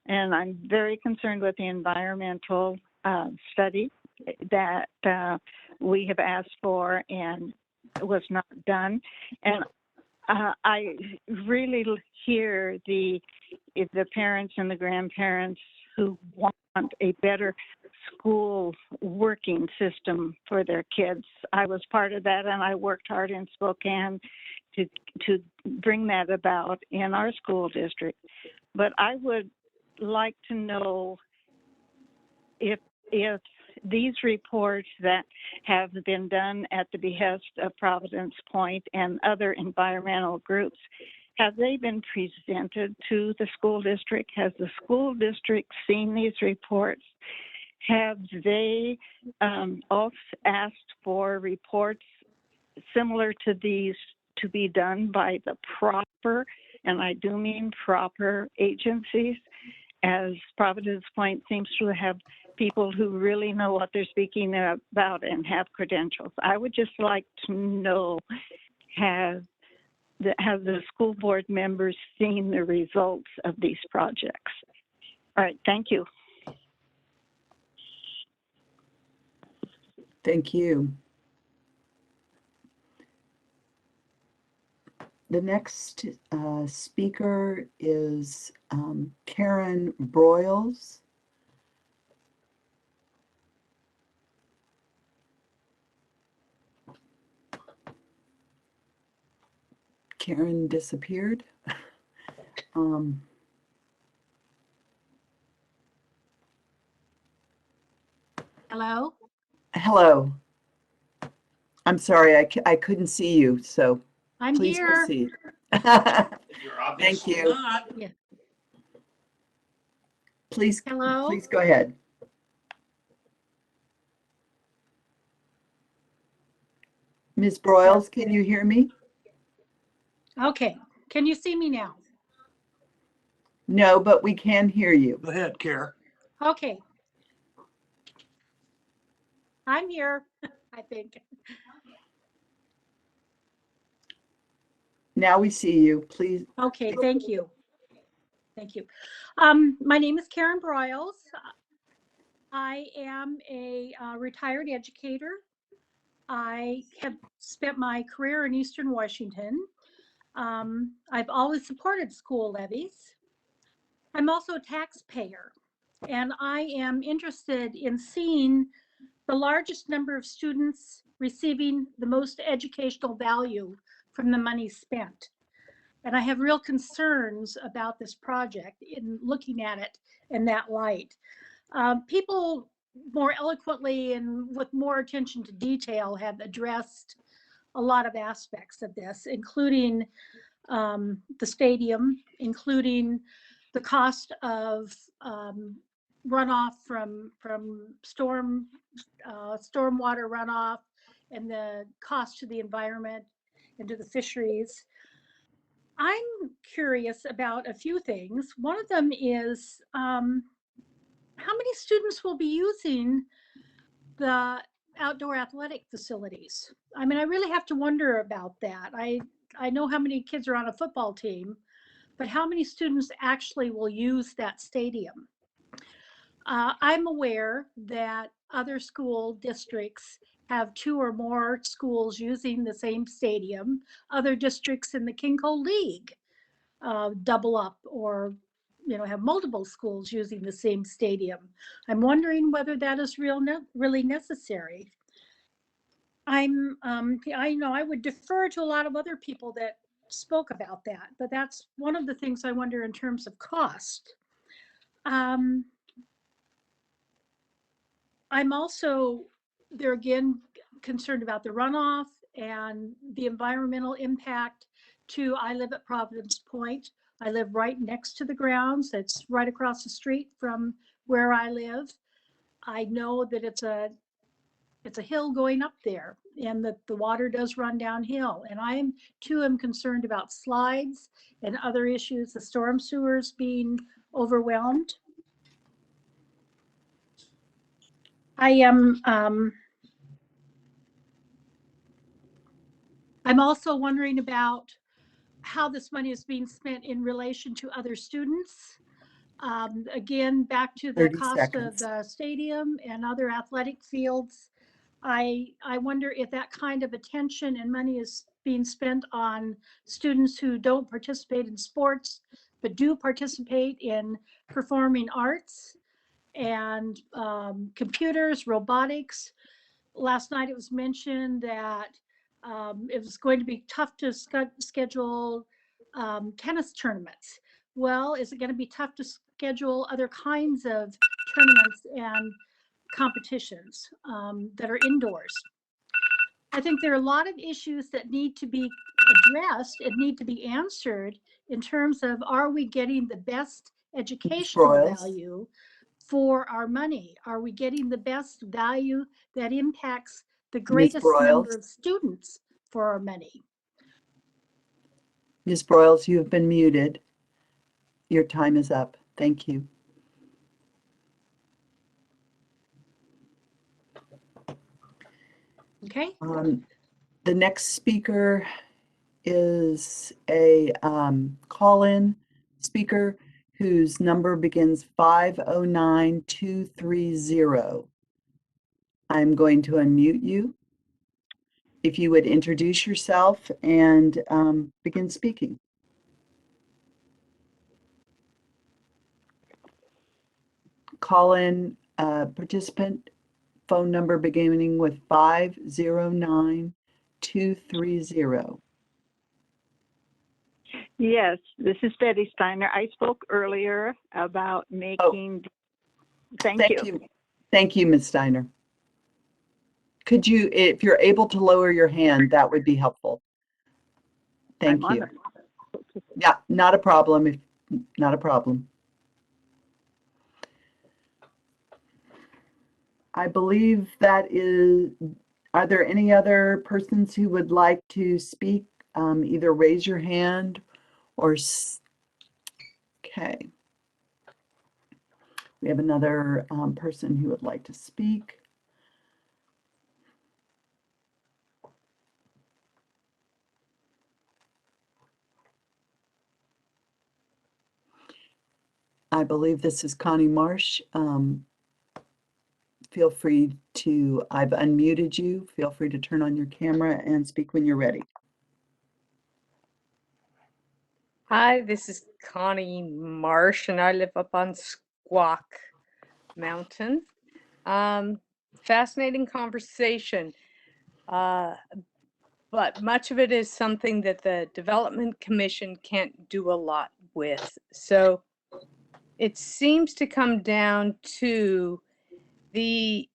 and I'm very concerned with the environmental study that we have asked for and was not done. And I really hear the parents and the grandparents who want a better school working system for their kids. I was part of that, and I worked hard in Spokane to bring that about in our school district. But I would like to know if these reports that have been done at the behest of Providence Point and other environmental groups, have they been presented to the school district? Has the school district seen these reports? Have they also asked for reports similar to these to be done by the proper, and I do mean proper, agencies, as Providence Point seems to have people who really know what they're speaking about and have credentials? I would just like to know, have the school board members seen the results of these projects? All right, thank you. Thank you. The next speaker is Karen Broyles. Karen disappeared. Hello? Hello. I'm sorry, I couldn't see you, so I'm please here. proceed. Thank you. Yeah. Please Hello? go ahead. Ms. Broyles, can you hear me? Okay, can you see me now? No, but we can hear you. Go ahead, Kara. Okay. I'm here, I think. Now we see you, please. Okay, thank you. Thank you. My name is Karen Broyles. I am a retired educator. I have spent my career in Eastern Washington. I've always supported school levies. I'm also a taxpayer, and I am interested in seeing the largest number of students receiving the most educational value from the money spent. And I have real concerns about this project in looking at it in that light. People more eloquently and with more attention to detail have addressed a lot of aspects of this, including the stadium, including the cost of runoff from stormwater runoff, and the cost to the environment and to the fisheries. I'm curious about a few things. One of them is how many students will be using the outdoor athletic facilities? I mean, I really have to wonder about that. I know how many kids are on a football team, but how many students actually will use that stadium? I'm aware that other school districts have 2 or more schools using the same stadium. Other districts in the King Cole League double up or have multiple schools using the same stadium. I'm wondering whether that is really necessary. I would defer to a lot of other people that spoke about that, but that's one of the things I wonder in terms of cost. I'm also there again concerned about the runoff and the environmental impact I live at Providence Point. I live right next to the grounds. It's right across the street from where I live. I know that it's a hill going up there and that the water does run downhill. And I am concerned about slides and other issues, the storm sewers being overwhelmed. I'm also wondering about how this money is being spent in relation to other students. Again, back to the 30 cost seconds. of the stadium and other athletic fields. I wonder if that kind of attention and money is being spent on students who don't participate in sports, but do participate in performing arts and computers, robotics. Last night it was mentioned that it was going to be tough to schedule tennis tournaments. Well, is it going to be tough to schedule other kinds of tournaments and competitions that are indoors? I think there are a lot of issues that need to be addressed and need to be answered in terms of, are we getting the best educational Broyles. value for our money? Are we getting the best value that impacts the greatest number Broyles. of students for our money? Ms. Broyles, you have been muted. Your time is up. Thank you. Okay. The next speaker is a call-in speaker whose number begins 509230. I'm going to unmute you. If you would introduce yourself and begin speaking. Call-in participant, phone number beginning with 509230. Yes, this is Betty Steiner. I spoke earlier about making. Thank you. Thank you, Ms. Steiner. Could you, if you're able to lower your hand, that would be helpful. Thank you. Yeah, not a problem. Not a problem. I believe that is Are there any other persons who would like to speak? Either raise your hand or, okay. We have another person who would like to speak. I believe this is Connie Marsh. Feel free to, I've unmuted you. Feel free to turn on your camera and speak when you're ready. Hi, this is Connie Marsh, and I live up on Squawk Mountain. Fascinating conversation, but much of it is something that the Development Commission can't do a lot with. So it seems to come down to the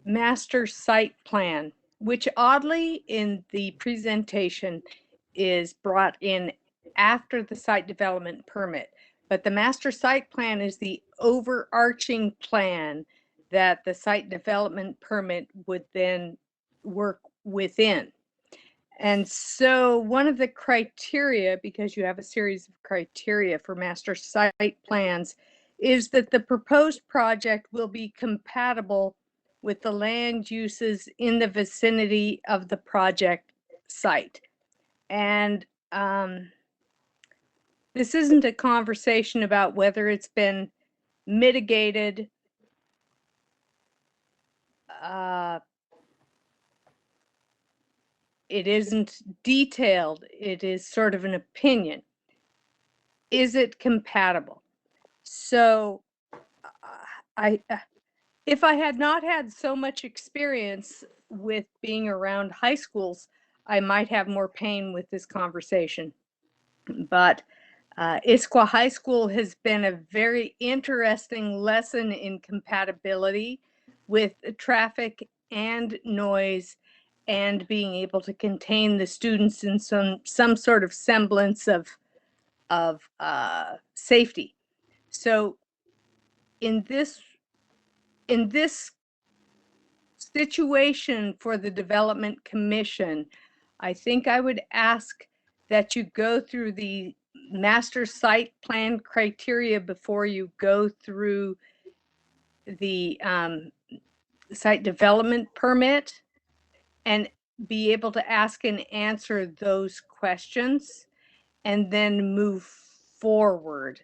master site plan, which oddly in the presentation is brought in after the site development permit. But the master site plan is the overarching plan that the site development permit would then work within. And so one of the criteria, because you have a series of criteria for master site plans, is that the proposed project will be compatible with the land uses in the vicinity of the project site. And this isn't a conversation about whether it's been mitigated. It isn't detailed. It is sort of an opinion. Is it compatible? So if I had not had so much experience with being around high schools, I might have more pain with this conversation. But Issaquah High School has been a very interesting lesson in compatibility with traffic and noise and being able to contain the students in some sort of semblance of safety. So in this situation for the Development Commission, I think I would ask that you go through the master site plan criteria before you go through the site development permit, and be able to ask and answer those questions and then move forward.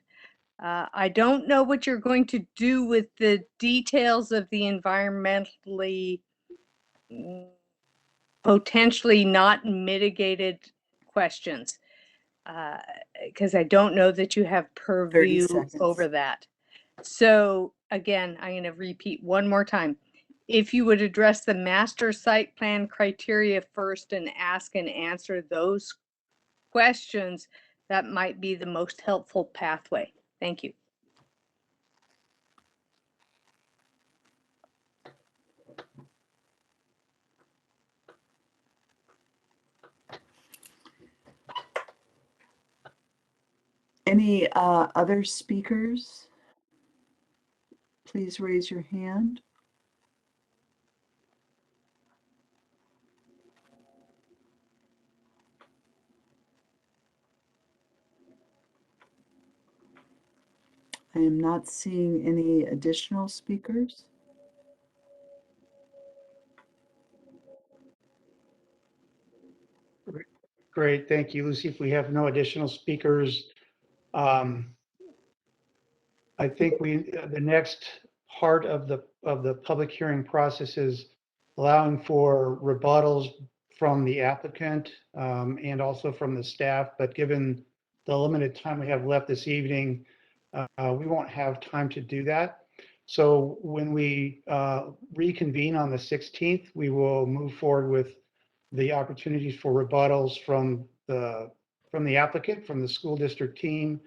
I don't know what you're going to do with the details of the environmentally potentially not mitigated questions, because I don't know that you have purview over that. So again, I'm going to repeat one more time. If you would address the master site plan criteria first and ask and answer those questions, that might be the most helpful pathway. Thank you. Any other speakers? Please raise your hand. I am not seeing any additional speakers. Great, thank you, Lucy. If we have no additional speakers, I think the next part of the public hearing process is allowing for rebuttals from the applicant and also from the staff. But given the limited time we have left this evening, we won't have time to do that. So when we reconvene on the 16th, we will move forward with the opportunities for rebuttals from the applicant, from the school district team,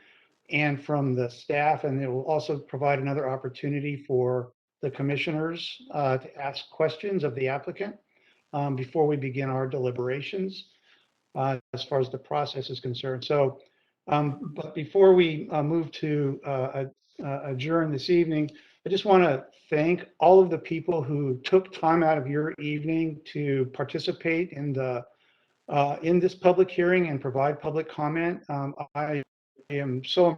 and from the staff. And it will also provide another opportunity for the commissioners to ask questions of the applicant before we begin our deliberations as far as the process is concerned. So, but before we move to adjourn this evening, I just want to thank all of the people who took time out of your evening to participate in this public hearing and provide public comment. I am so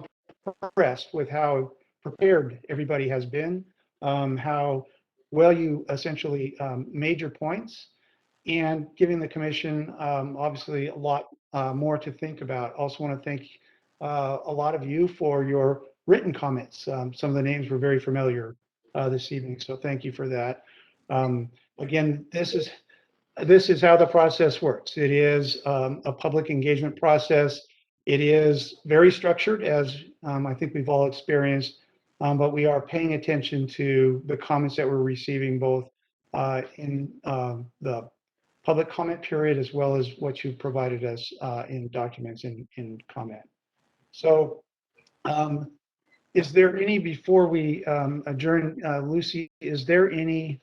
impressed with how prepared everybody has been, how well you essentially made your points, and giving the commission obviously a lot more to think about. Also want to thank a lot of you for your written comments. Some of the names were very familiar this evening, so thank you for that. Again, this is how the process works. It is a public engagement process. It is very structured, as I think we've all experienced, but we are paying attention to the comments that we're receiving both in the public comment period as well as what you've provided us in documents in comment. So is there any, before we adjourn, Lucy, is there any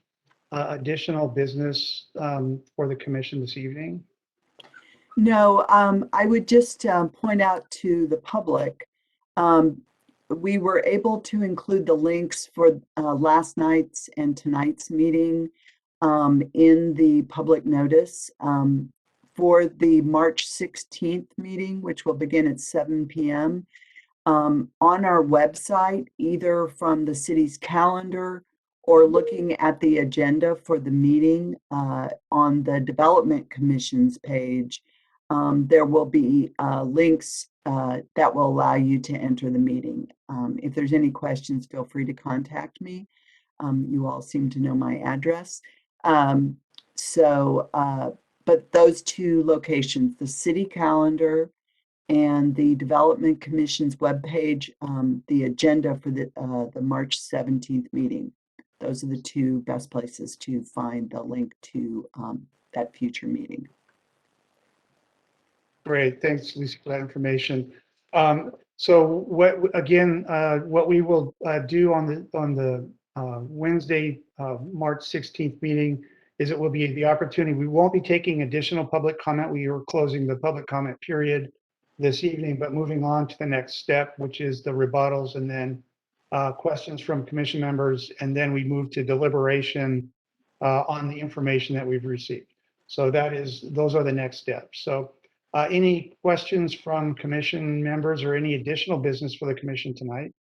additional business for the commission this evening? No, I would just point out to the public, we were able to include the links for last night's and tonight's meeting in the public notice for the March 16th meeting, which will begin at 7 p.m. On our website, either from the city's calendar or looking at the agenda for the meeting on the Development Commission's page, there will be links that will allow you to enter the meeting. If there's any questions, feel free to contact me. You all seem to know my address. But those two locations, the city calendar and the Development Commission's webpage, the agenda for the March 17th meeting, those are the two best places to find the link to that future meeting. Great, thanks, Lisa, for that information. So what we will do on the Wednesday, March 16th meeting is it will be the opportunity. We won't be taking additional public comment. We are closing the public comment period this evening, but moving on to the next step, which is the rebuttals and then questions from commission members, and then we move to deliberation on the information that we've received. So those are the next steps. So any questions from commission members or any additional business for the commission tonight?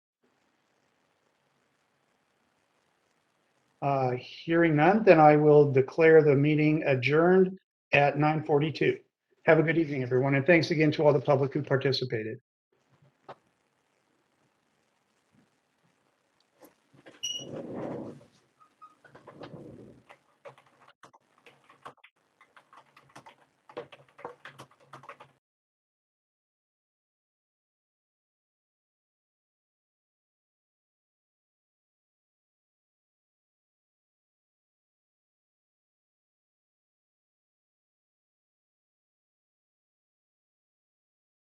Hearing none, then I will declare the meeting adjourned at 9:42. Have a good evening, everyone, and thanks again to all the public who participated.